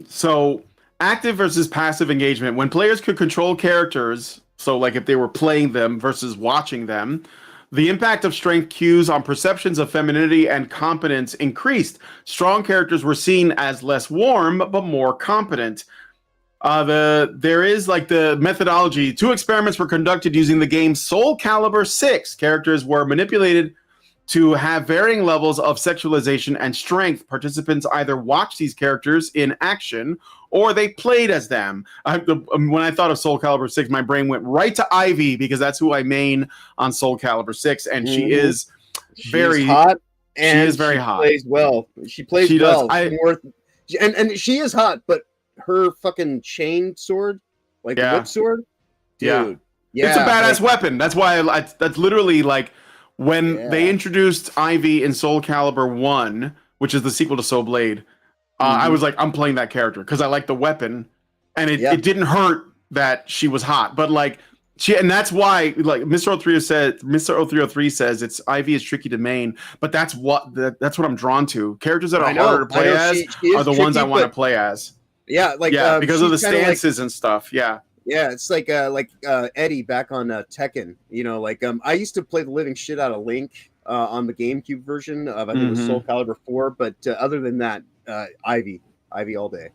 So active versus passive engagement. When players could control characters, so like if they were playing them versus watching them, the impact of strength cues on perceptions of femininity and competence increased. Strong characters were seen as less warm, but more competent. There is like the methodology. 2 experiments were conducted using the game Soul Calibur 6. Characters were manipulated to have varying levels of sexualization and strength. Participants either watched these characters in action or they played as them. When I thought of Soul Calibur 6, my brain went right to Ivy because that's who I main on Soul Calibur 6, and she is very hot. And she is very hot. Plays well. She plays well. And she is hot, but her fucking chain sword, like the whip sword, dude. Yeah, it's a badass weapon. That's why that's literally like when they introduced Ivy in Soul Calibur 1, which is the sequel to Soul Blade. I was like, I'm playing that character because I like the weapon, and it didn't hurt that she was hot. But like And that's why, like Mr. 0303 says, it's Ivy is tricky to main, but that's what I'm drawn to. Characters that are harder to play as are the ones I want to play as. Yeah, like because of the stances and stuff. Yeah. Yeah, it's like Eddie back on Tekken. You know, like I used to play the living shit out of Link on the GameCube version of I think it was Soul Calibur 4, but other than that, Ivy all day.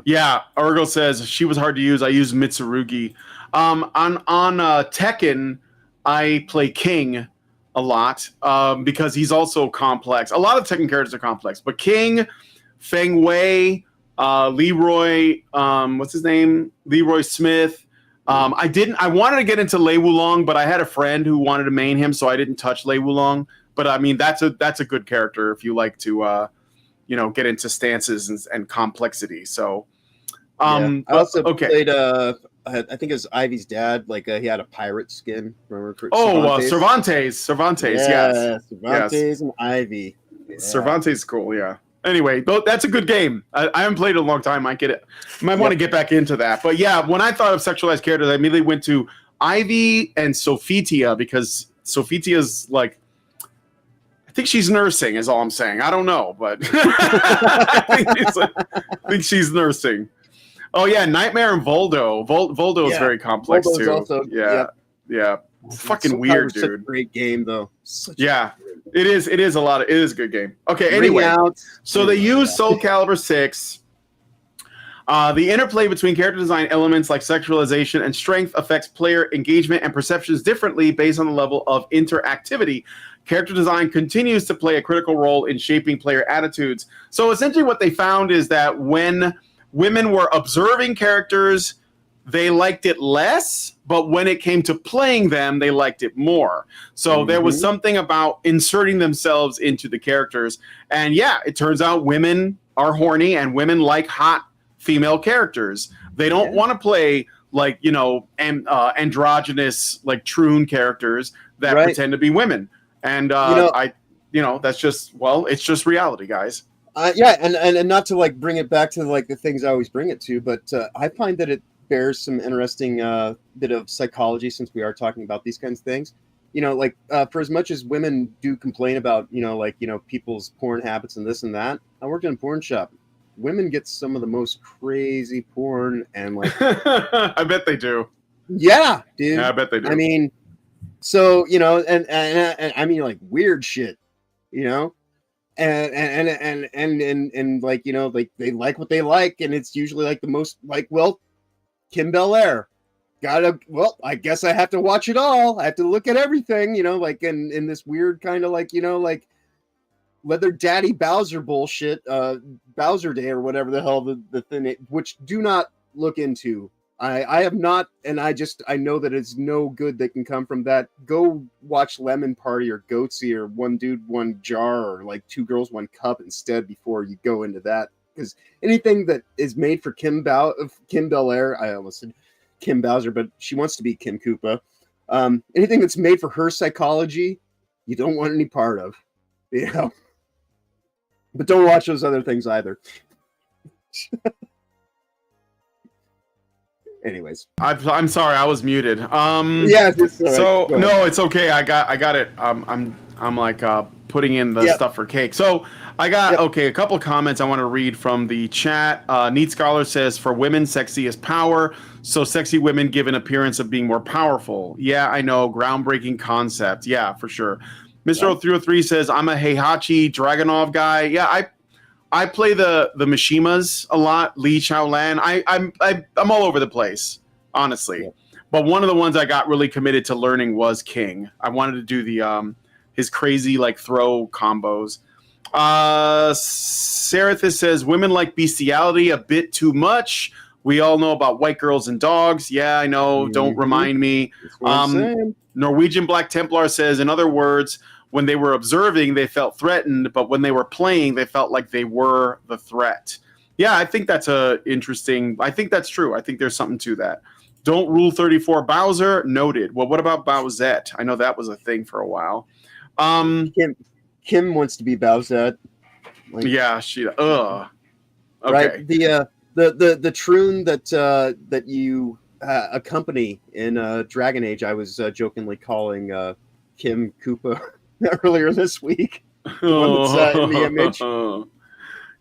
Yeah, Urgo says she was hard to use. I use Mitsurugi. On Tekken, I play King a lot because he's also complex. A lot of Tekken characters are complex, but King, Feng Wei, Leroy, what's his name? Leroy Smith. I wanted to get into Lei Wulong, but I had a friend who wanted to main him, so I didn't touch Lei Wulong. But I mean, that's a good character if you like to, get into stances and complexity. So, I also played. I think it was Ivy's dad. Like he had a pirate skin. Remember? Cervantes. Yeah, Yes. Cervantes and Ivy. Yeah. Cervantes is cool. Yeah. Anyway, that's a good game. I haven't played it in a long time. Might want to get back into that. But yeah, when I thought of sexualized characters, I immediately went to Ivy and Sophitia because Sophitia's like, I think she's nursing is all I'm saying. I don't know, but I think she's nursing. Oh yeah, Nightmare and Voldo. Voldo is very complex Voldo's too. Also, yeah. Fucking weird, dude. Such a great game though. It is a good game. Okay, anyway. So they use Soul Calibur 6. The interplay between character design elements like sexualization and strength affects player engagement and perceptions differently based on the level of interactivity. Character design continues to play a critical role in shaping player attitudes. So essentially what they found is that when women were observing characters, they liked it less, but when it came to playing them, they liked it more. So there was something about inserting themselves into the characters. And yeah, it turns out women are horny and women like hot female characters. They don't want to play like, androgynous, like troon characters that pretend to be women. And that's just, it's just reality, guys. And not to like bring it back to like the things I always bring it to, but I find that it bears some interesting bit of psychology since we are talking about these kinds of things. For as much as women do complain about, people's porn habits and this and that, I worked in a porn shop. Women get some of the most crazy porn and like I bet they do. Yeah, dude. Yeah, I bet they do. I mean, so and I mean like weird shit, and like like they like what they like, and it's usually like the most like Kim Bel-Air. I guess I have to watch it all. I have to look at everything, like in this weird kind of like, like Leather Daddy Bowser bullshit, Bowser Day or whatever the hell the thing, which do not look into. I have not, and I know that it's no good that can come from that. Go watch Lemon Party or Goatsy or One Dude, One Jar or like Two Girls, One Cup instead before you go into that. Because anything that is made for Kim Bel-Air, I almost said Kim Bowser, but she wants to be Kim Koopa. Anything that's made for her psychology, you don't want any part of, But don't watch those other things either. Anyways, I'm sorry, I was muted. No, it's okay. I got it. I'm like putting in the stuff for cake. So I got a couple comments I want to read from the chat. Neat Scholar says, for women, sexy is power. So sexy women give an appearance of being more powerful. Yeah, I know. Groundbreaking concept. Yeah, for sure. Mr. 0303 says, I'm a Heihachi Dragunov guy. Yeah, I play the Mishimas a lot. Li Chaolan. I'm all over the place, honestly. Yeah. But one of the ones I got really committed to learning was King. I wanted to do the his crazy like throw combos. Serathis says, women like bestiality a bit too much. We all know about white girls and dogs. Yeah, I know. Don't remind me. Norwegian Black Templar says, in other words, when they were observing, they felt threatened, but when they were playing, they felt like they were the threat. Yeah, I think that's interesting. I think that's true. I think there's something to that. Don't rule 34 Bowser. Noted. Well, what about Bowsette? I know that was a thing for a while. Kim wants to be Bowsette. Yeah, she. Okay. Right. The troon that a company in Dragon Age. I was jokingly calling Kim Koopa earlier this week. The one that's in the image.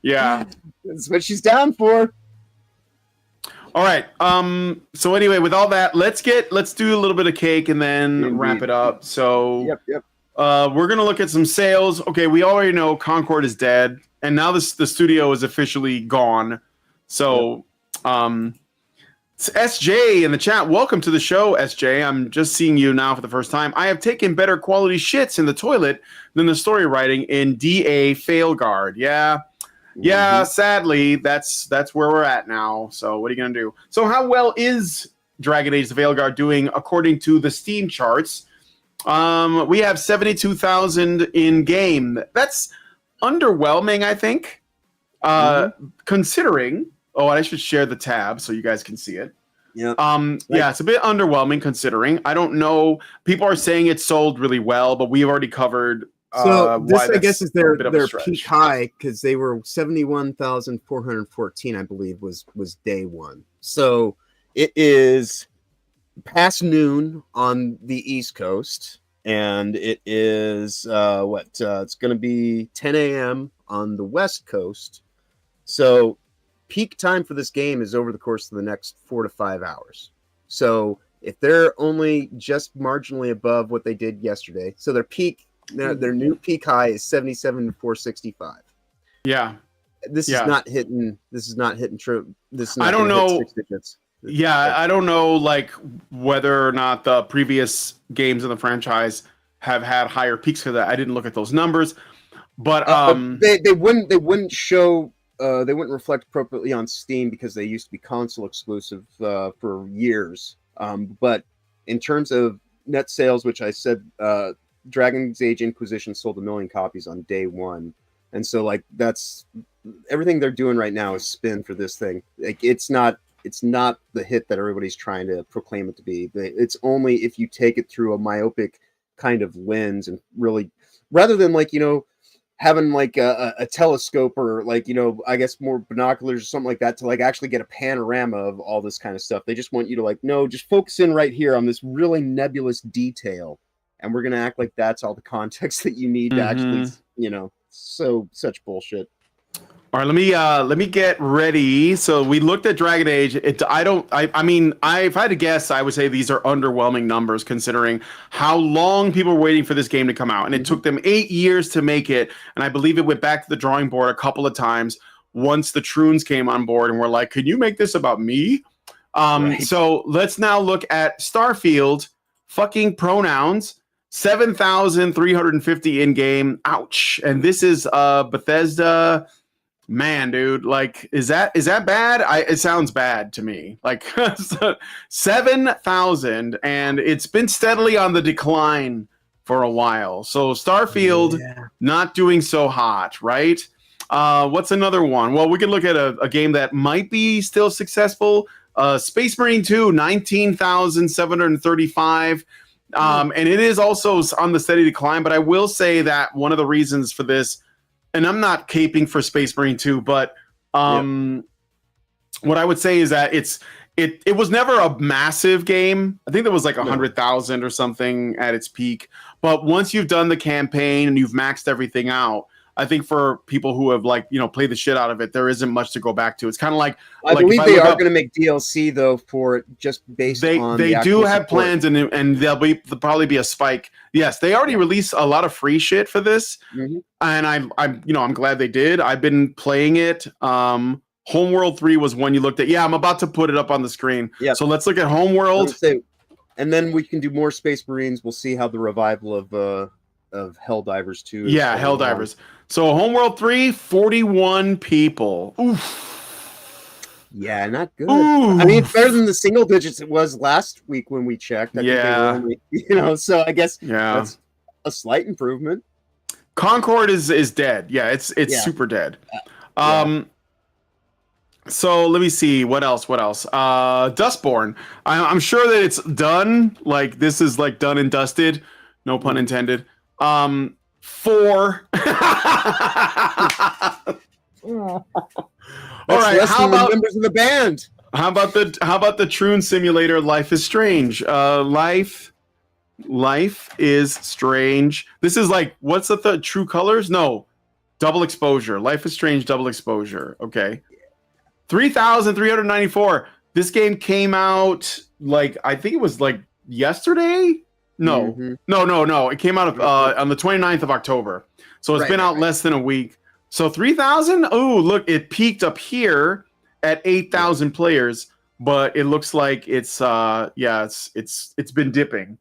Yeah, that's what she's down for. All right. So anyway, with all that, let's do a little bit of cake and then wrap it up. So Yep. we're gonna look at some sales. Okay, we already know Concord is dead, and now the studio is officially gone. So, it's SJ in the chat. Welcome to the show, SJ. I'm just seeing you now for the first time. I have taken better quality shits in the toilet than the story writing in DA Veilguard. Yeah. Yeah, sadly, that's where we're at now. So what are you going to do? So how well is Dragon Age the Veilguard doing according to the Steam charts? We have 72,000 in game. That's underwhelming, I think. Considering, I should share the tab so you guys can see it. Yeah. Yeah, it's a bit underwhelming considering. I don't know. People are saying it sold really well, but we've already covered so this, I guess, is their stretch. peak high because they were 71,414, I believe, was day one. So it is past noon on the East Coast, and it is it's going to be 10 a.m. on the West Coast. So peak time for this game is over the course of the next 4 to 5 hours. So if they're only just marginally above what they did yesterday, so their new peak high is 77,465. Yeah. This is not hitting true. This is not I don't know. 6 digits. Yeah, I don't know whether or not the previous games in the franchise have had higher peaks for that. I didn't look at those numbers. But they wouldn't show they wouldn't reflect appropriately on Steam because they used to be console exclusive for years. But in terms of net sales, which I said Dragon's Age Inquisition sold 1 million copies on day one, and so that's everything they're doing right now is spin for this thing. It's not the hit that everybody's trying to proclaim it to be. It's only if you take it through a myopic kind of lens and really, rather than having a telescope or I guess more binoculars or something like that to actually get a panorama of all this kind of stuff. They just want you to no, just focus in right here on this really nebulous detail. And we're going to act like that's all the context that you need to actually, such bullshit. All right, let me get ready. So we looked at Dragon Age. If I had to guess, I would say these are underwhelming numbers considering how long people were waiting for this game to come out. And it took them 8 years to make it. And I believe it went back to the drawing board a couple of times once the Troons came on board and were like, can you make this about me? Right. So let's now look at Starfield fucking pronouns. 7,350 in game. Ouch. And this is Bethesda. Man, dude, is that bad? It sounds bad to me. 7,000, and it's been steadily on the decline for a while. So Starfield not doing so hot, right? What's another one? Well, we can look at a game that might be still successful. Space Marine 2, 19,735. And it is also on the steady decline, but I will say that one of the reasons for this, and I'm not caping for Space Marine 2, but what I would say is that it was never a massive game. I think there was 100,000 or something at its peak. But once you've done the campaign and you've maxed everything out, I think for people who have played the shit out of it, there isn't much to go back to. It's kind of I believe they are going to make DLC though for it, just based on they do have plans, and there'll probably be a spike. Yes, they already released a lot of free shit for this, and I'm glad they did. I've been playing it. Homeworld 3 was one you looked at. Yeah, I'm about to put it up on the screen. Yeah. So let's look at Homeworld, and then we can do more Space Marines. We'll see how the revival of Helldivers 2. Yeah, Helldivers. So Homeworld 3, 41 people. Oof. Yeah, not good. Oof. I mean, it's better than the single digits it was last week when we checked. I think they were only, so I guess that's a slight improvement. Concord is dead. Yeah, it's super dead. So let me see what else. Dustborn. I'm sure that it's done. This is done and dusted. No pun intended. 4. All right, how about members of the band? How about the Troon Simulator? Life is Strange. Life is Strange. This is like, what's the True Colors? No, Double Exposure. Life is Strange. Double Exposure. Okay. 3,394. This game came out like, I think it was like yesterday. No. It came out on the 29th of October. So it's been out less than a week. So 3,000. Oh, look, it peaked up here at 8,000 players, but it looks like it's been dipping.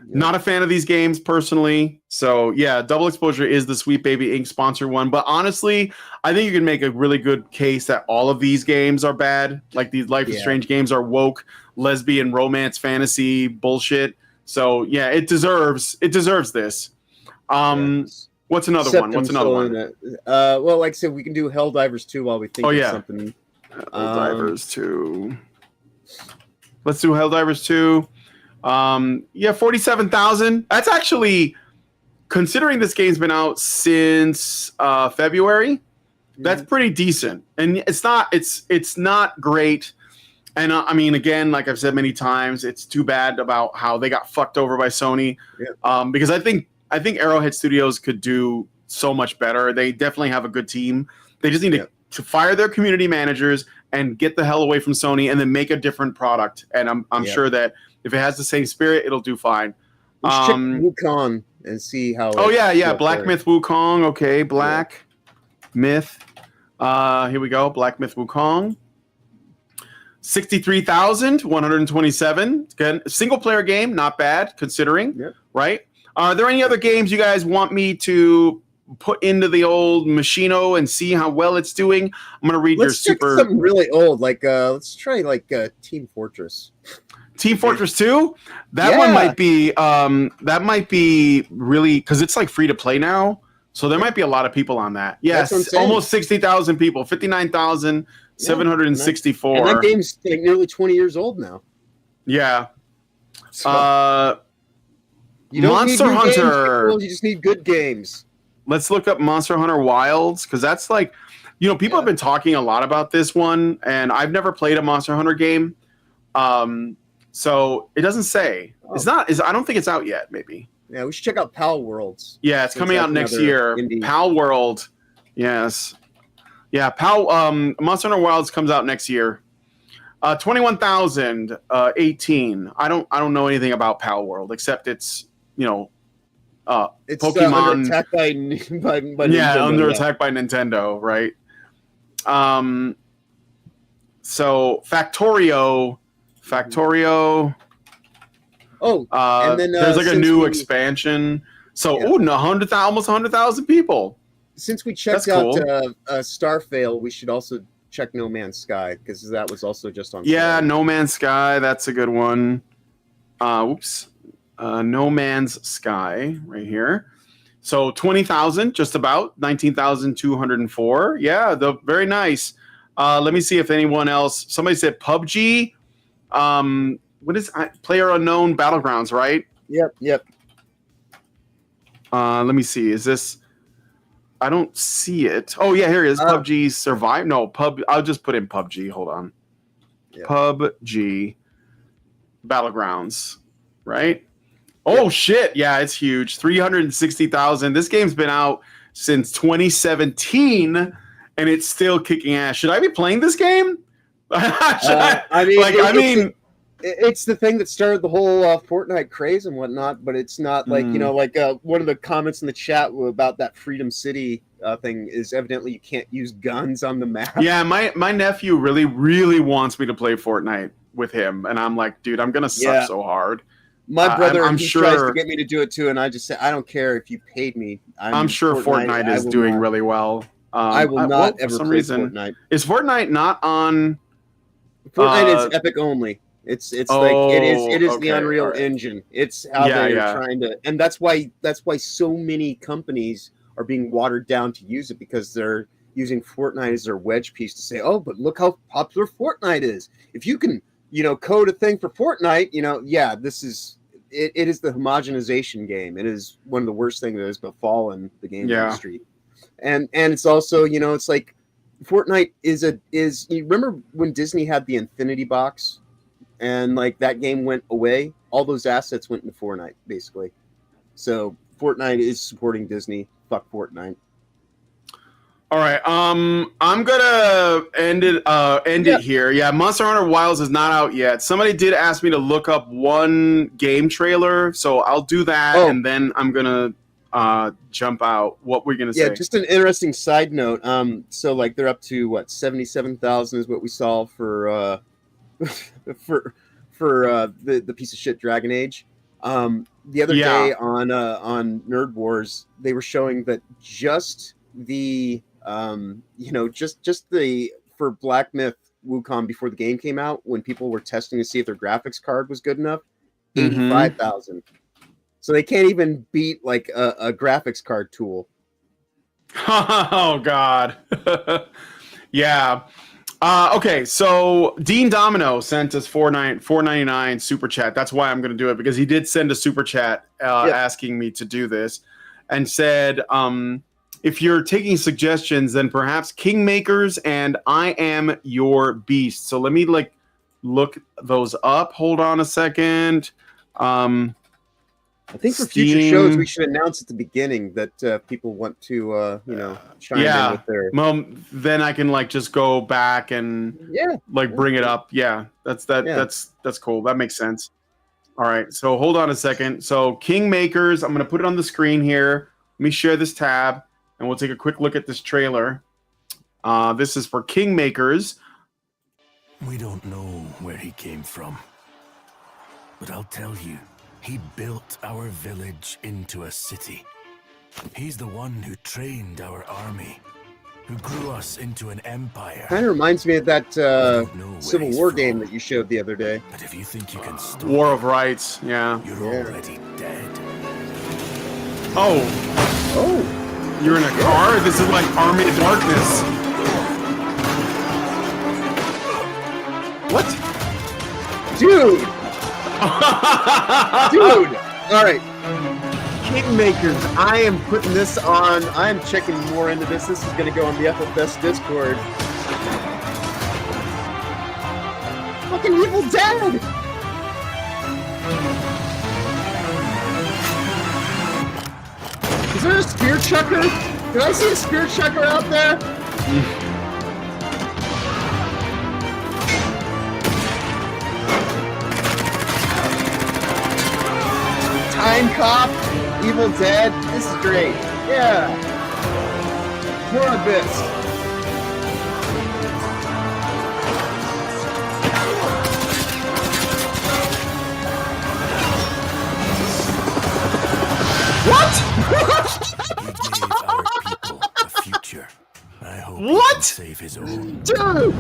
Yeah. Not a fan of these games personally. So yeah, Double Exposure is the Sweet Baby Inc. sponsored one. But honestly, I think you can make a really good case that all of these games are bad. Like these Life is Strange games are woke, lesbian, romance, fantasy bullshit. So yeah, it deserves this. What's another one? Well, like I said, we can do Helldivers 2 while we think of something. Helldivers 2. Let's do Helldivers 2. 47,000. That's actually, considering this game's been out since February, that's pretty decent. And it's not great. And I mean, again, like I've said many times, it's too bad about how they got fucked over by Sony. Because I think Arrowhead Studios could do so much better. They definitely have a good team. They just need to fire their community managers and get the hell away from Sony and then make a different product. And I'm sure that if it has the same spirit, it'll do fine. We should check Wukong and see how. Black Myth Wukong. Okay, Black Myth. Here we go. Black Myth Wukong. 63,127. Again, single player game, not bad considering. Right? Are there any other games you guys want me to put into the old machino and see how well it's doing? I'm gonna read let's your check something really old. Like let's try Team Fortress. Team Fortress 2? That one might be really, because it's like free to play now. So there might be a lot of people on that. Yes, almost 60,000 people, 59,764. And that game's like nearly 20 years old now. Yeah. So, you don't Monster need Hunter. Games, you just need good games. Let's look up Monster Hunter Wilds, because that's like, people have been talking a lot about this one, and I've never played a Monster Hunter game. So it doesn't say. It's not. I don't think it's out yet. Maybe. Yeah, we should check out Powell Worlds. Yeah, it's coming out next year. Powell World. Yes. Yeah, Powell. Monster Hunter Wilds comes out next year. 21,018. I don't know anything about Powell World except it's it's Pokemon under attack by Nintendo, under attack by Nintendo, right? So Factorio. Oh, and then there's like a new expansion. So almost 100,000 people. Since we checked out Starfail, we should also check No Man's Sky because that was also just on. Yeah, No Man's Sky. That's a good one. No Man's Sky right here. So 20,000, just about 19,204. Yeah, very nice. Let me see if anyone else. Somebody said PUBG. What is Player Unknown Battlegrounds, right? Yep. Let me see. Is this? I don't see it. Oh yeah, here it is. PUBG Survive. No, I'll just put in PUBG. Hold on. PUBG Battlegrounds, right? Oh shit! Yeah, it's huge. 360,000. This game's been out since 2017, and it's still kicking ass. Should I be playing this game? It's the thing that started the whole Fortnite craze and whatnot, but it's not like one of the comments in the chat about that Freedom City thing is evidently you can't use guns on the map. Yeah, my nephew really wants me to play Fortnite with him, and I'm like, dude, I'm gonna suck so hard. My brother, I'm sure, tries to get me to do it too, and I just say I don't care if you paid me. I'm sure Fortnite is doing really well. I will not ever play Fortnite. Is Fortnite not on? Fortnite is Epic only. It's like it is the Unreal Engine. It's how they're trying to, and that's why so many companies are being watered down to use it because they're using Fortnite as their wedge piece to say, oh, but look how popular Fortnite is. If you can, code a thing for Fortnite, this is it is the homogenization game. It is one of the worst things that has befallen the game industry. And it's also, it's like Fortnite is you remember when Disney had the Infinity Box and like that game went away? All those assets went into Fortnite, basically. So Fortnite is supporting Disney. Fuck Fortnite. All right. I'm gonna end it here. Yeah, Monster Hunter Wilds is not out yet. Somebody did ask me to look up one game trailer, so I'll do that, and then I'm gonna jump out. What we're gonna say? Yeah, just an interesting side note. So like they're up to what 77,000 is what we saw for the piece of shit Dragon Age. The other day on Nerd Wars, they were showing that just the just the for Black Myth Wukong before the game came out, when people were testing to see if their graphics card was good enough, 85,000. So they can't even beat like a graphics card tool. Oh God. Yeah. Okay, so Dean Domino sent us $4.99 super chat. That's why I'm going to do it, because he did send a super chat asking me to do this, and said, if you're taking suggestions, then perhaps Kingmakers and I Am Your Beast. So let me look those up. Hold on a second. I think for future shows, we should announce at the beginning that people want to, chime in with their. Well, then I can just go back and bring it up. Yeah, that's cool. That makes sense. All right, so hold on a second. So Kingmakers, I'm gonna put it on the screen here. Let me share this tab, and we'll take a quick look at this trailer. This is for Kingmakers. We don't know where he came from, but I'll tell you. He built our village into a city. He's the one who trained our army, who grew us into an empire. Kind of reminds me of that Civil War game that you showed the other day. But if you think you can stop War of Rights, yeah. You're already dead. Oh, you're in a car? This is like Army of Darkness. What? Dude! Dude! Alright. Kingmakers, I am putting this on. I am checking more into this. This is going to go on the FFS Discord. Fucking Evil Dead! Is there a spear chucker? Did I see a spear chucker out there? Time Cop, Evil Dead, this is great. Yeah. More of this. What? He gave our people a future. I hope he can save his own. Dude!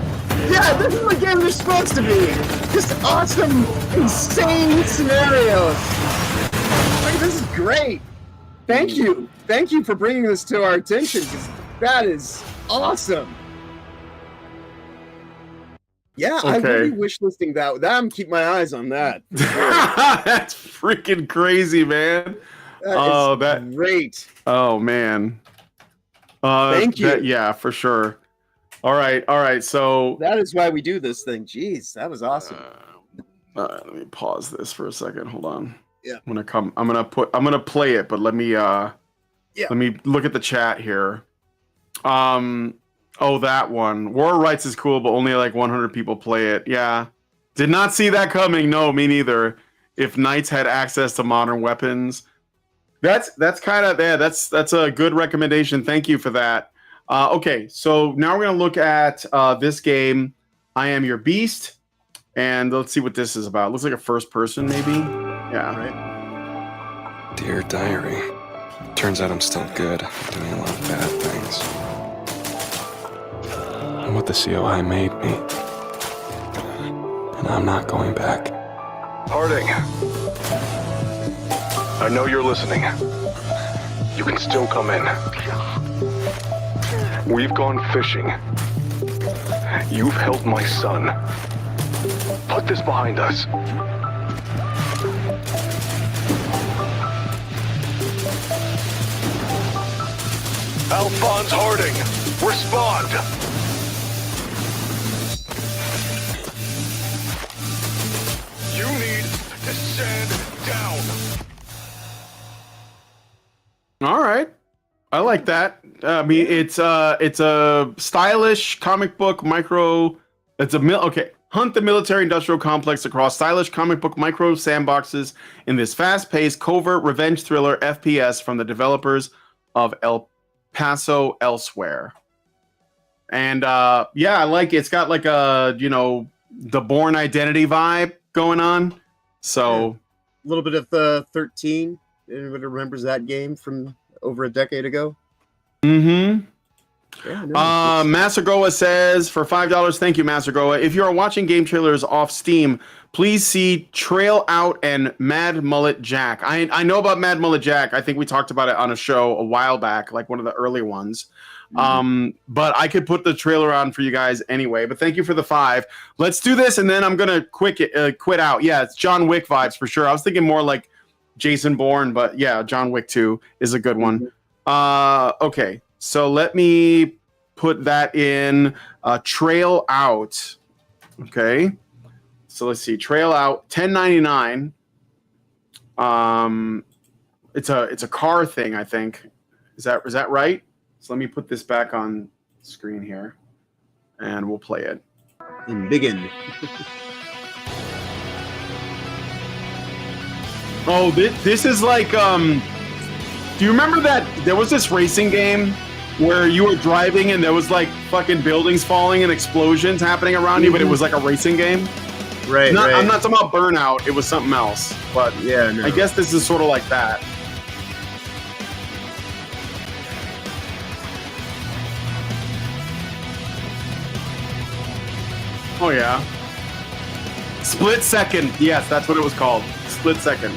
Yeah, this is the game they're supposed to be. Just awesome, insane scenarios. This is great. Thank you. Thank you for bringing this to our attention. That is awesome. Yeah, Okay. I'm really wish listing that. I'm keep my eyes on that. That's freaking crazy, man. That's great. Oh man. Thank you. Yeah, for sure. All right. So that is why we do this thing. Jeez, that was awesome. Let me pause this for a second. Hold on. Yeah. I'm gonna play it, but let me look at the chat here. That one. War Rights is cool, but only 100 people play it. Yeah. Did not see that coming. No, me neither. If knights had access to modern weapons. That's kind of that's a good recommendation. Thank you for that. Okay, so now we're gonna look at this game, I Am Your Beast, and let's see what this is about. Looks like a first person, maybe. Yeah. Right. Dear Diary, turns out I'm still good, doing a lot of bad things. I'm what the COI made me, and I'm not going back. Harding, I know you're listening. You can still come in. We've gone fishing. You've helped my son. Put this behind us. Alphonse Harding, respond! Stand down. All right. I like that. I mean, it's a stylish comic book micro. Hunt the military industrial complex across stylish comic book micro sandboxes in this fast-paced covert revenge thriller FPS from the developers of El Paso Elsewhere. And yeah, I like it. It's got like a the Bourne Identity vibe going on. So a little bit of 13. Anybody remembers that game from over a decade ago? Mm-hmm. Yeah, Mastergoa says for $5, thank you, Mastergoa. If you are watching game trailers off Steam, please see Trail Out and Mad Mullet Jack. I know about Mad Mullet Jack. I think we talked about it on a show a while back, like one of the early ones. But I could put the trailer on for you guys anyway. But thank you for the 5. Let's do this, and then I'm gonna quit out. Yeah, it's John Wick vibes for sure. I was thinking more like Jason Bourne, but yeah, John Wick 2 is a good one. Okay, so let me put that in. Trail Out. Okay, so let's see. Trail Out, $10.99. It's a car thing, I think. Is that right? So let me put this back on screen here, and we'll play it. And begin. Oh, this is like, do you remember that there was this racing game where you were driving and there was like fucking buildings falling and explosions happening around you, but it was like a racing game? Right, right. I'm not talking about Burnout. It was something else. But yeah, no. I guess this is sort of like that. Oh, yeah. Split Second. Yes, that's what it was called. Split Second.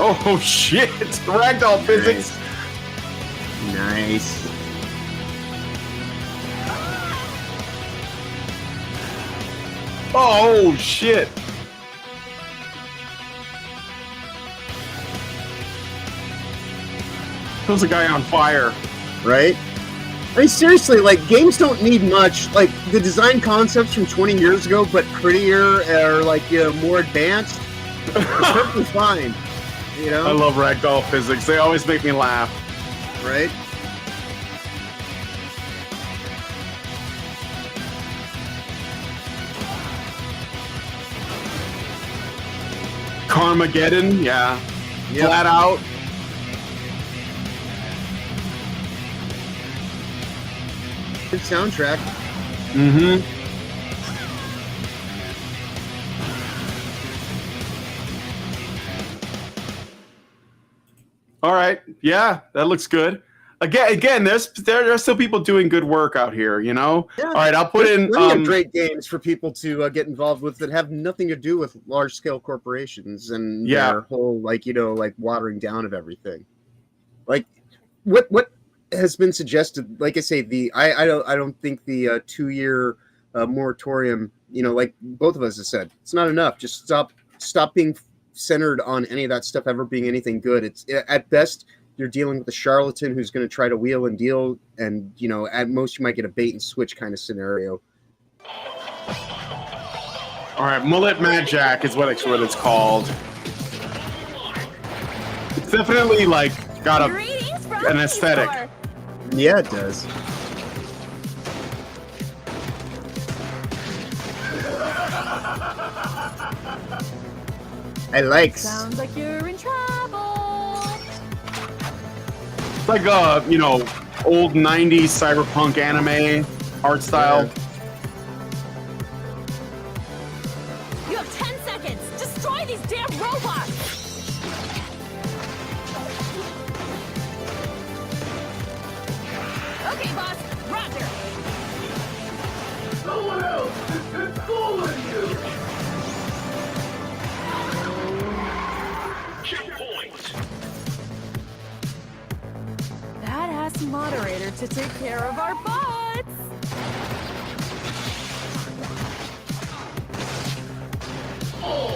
Oh, shit. Ragdoll physics. Nice. Oh, shit. There's a guy on fire. Right? I mean, seriously, like, games don't need much. Like, the design concepts from 20 years ago, but prettier or, like, more advanced, are perfectly fine. You know? I love ragdoll physics. They always make me laugh. Right? Carmageddon, yeah. Yep. Flat Out. Good soundtrack. Mm-hmm. All right. Yeah, that looks good. Again, there are still people doing good work out here, you know? Yeah. All right, I'll put There's in... plenty of great games for people to get involved with that have nothing to do with large-scale corporations and their whole, like, like, watering down of everything. Like, what has been suggested, like I say, I don't think the 2-year moratorium, like both of us have said, it's not enough. Just stop being centered on any of that stuff ever being anything good. It's at best you're dealing with a charlatan who's going to try to wheel and deal, and at most you might get a bait and switch kind of scenario. All right, Mullet Mad Jack is what it's called. It's definitely like got an aesthetic. Yeah, it does. I like. Sounds like you're in trouble. It's like old 90s cyberpunk anime art style. You have 10 seconds. Destroy these damn robots. Okay, boss. Roger. Someone else is fooling you. Checkpoint. That ass moderator to take care of our bots. Oh,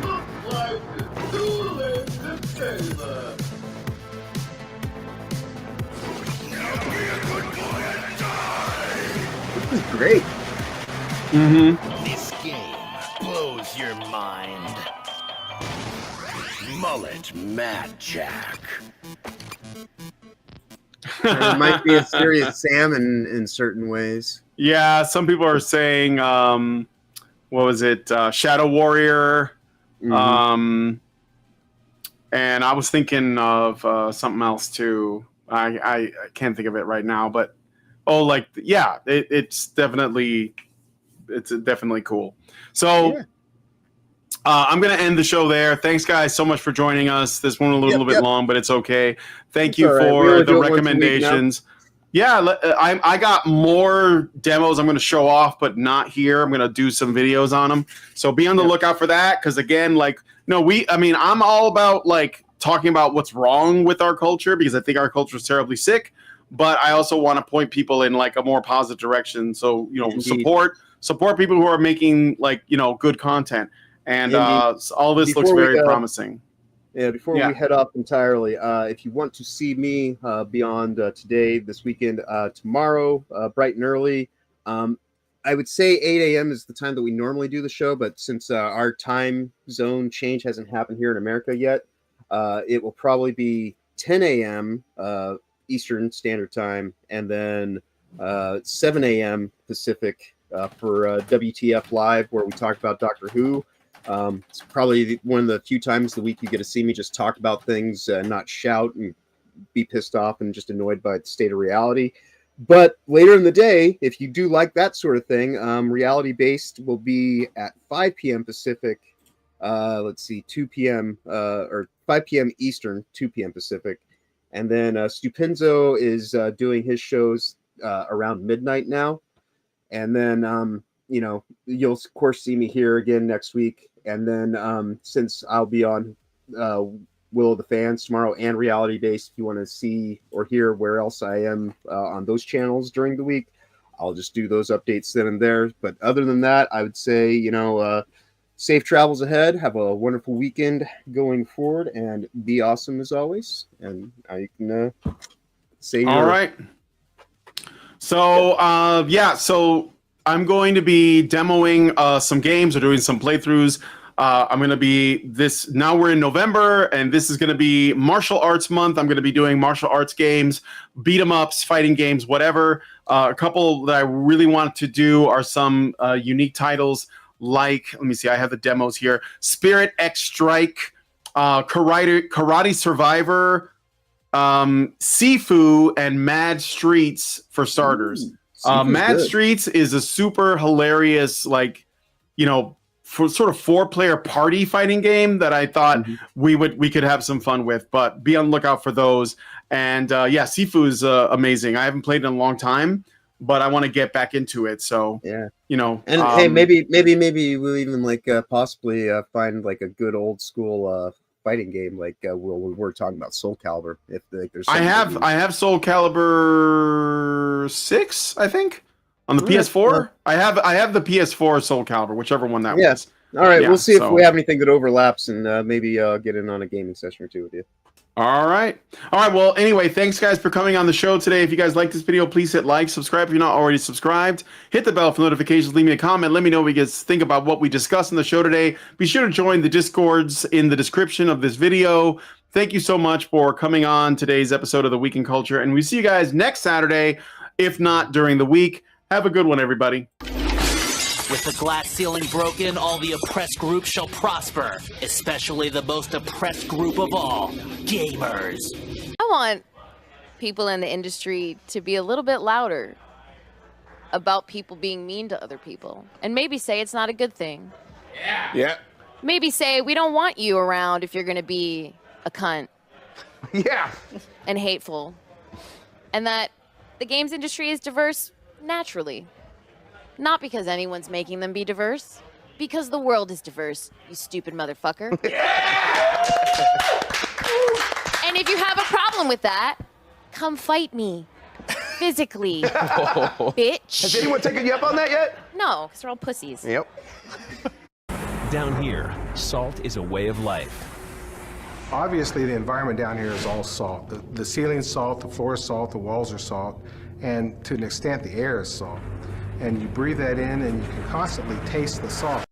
looks like it's too late to favor. Now be a good boy and die. This is great. Mm-hmm. This game blows your mind. mullet, Mad Jack. It might be a serious Sam in certain ways. Yeah, some people are saying, what was it, Shadow Warrior, and I was thinking of something else too. I can't think of it right now, but it's definitely cool. So. Yeah. I'm going to end the show there. Thanks, guys, so much for joining us. This one a little bit long, but it's okay. Thank you for the recommendations. Yeah, I got more demos I'm going to show off, but not here. I'm going to do some videos on them. So be on the lookout for that. Because again, I'm all about talking about what's wrong with our culture, because I think our culture is terribly sick. But I also want to point people in a more positive direction. So support people who are making good content. And all this looks very promising. Yeah, before we head off entirely, if you want to see me beyond today, this weekend, tomorrow, bright and early, I would say 8 a.m. is the time that we normally do the show, but since our time zone change hasn't happened here in America yet, it will probably be 10 a.m. Eastern Standard Time, and then 7 a.m. Pacific for WTF Live, where we talk about Doctor Who. It's probably one of the few times the week you get to see me just talk about things and not shout and be pissed off and just annoyed by the state of reality. But later in the day, if you do like that sort of thing, Reality Based will be at 5 p.m. Pacific. 2 p.m. Or 5 p.m. Eastern, 2 p.m. Pacific. And then Stupenzo is doing his shows around midnight now. And then, you'll of course see me here again next week. And then since I'll be on Will of the Fans tomorrow and Reality Based, if you want to see or hear where else I am on those channels during the week, I'll just do those updates then and there. But other than that, I would say, safe travels ahead. Have a wonderful weekend going forward, and be awesome as always. And I can say all right. So, so I'm going to be demoing some games or doing some playthroughs. I'm going to be now we're in November, and this is going to be martial arts month. I'm going to be doing martial arts games, beat 'em ups, fighting games, whatever. A couple that I really want to do are some unique titles let me see, I have the demos here. Spirit X Strike, Karate Survivor, Sifu, and Mad Streets for starters. Mad Streets is a super hilarious, for sort of 4-player party fighting game that I thought we could have some fun with. But be on the lookout for those. And Sifu is amazing. I haven't played in a long time, but I want to get back into it. So and hey, maybe we'll even possibly find a good old school fighting game we were talking about Soul Calibur. If there's I have Soul Calibur 6, I think, on the PS4. I have the PS4 Soul Calibur, whichever one that was. All right, we'll see if we have anything that overlaps, and maybe get in on a gaming session or two with you. All right. Well, anyway, thanks guys for coming on the show today. If you guys like this video, please hit like, subscribe if you're not already subscribed, hit the bell for notifications, leave me a comment, let me know what you guys think about what we discussed in the show today. Be sure to join the Discords in the description of this video. Thank you so much for coming on today's episode of The Week in Culture, and we see you guys next Saturday, if not during the week. Have a good one, everybody. With the glass ceiling broken, all the oppressed groups shall prosper, especially the most oppressed group of all, gamers. I want people in the industry to be a little bit louder about people being mean to other people, and maybe say it's not a good thing. Yeah. Maybe say we don't want you around if you're going to be a cunt. Yeah. And hateful. And that the games industry is diverse naturally. Not because anyone's making them be diverse. Because the world is diverse, you stupid motherfucker. And if you have a problem with that, come fight me. Physically. Bitch. Has anyone taken you up on that yet? No, because they're all pussies. Yep. Down here, salt is a way of life. Obviously, the environment down here is all salt. The ceiling's salt, the floor is salt, the walls are salt, and to an extent, the air is salt. And you breathe that in, and you can constantly taste the salt.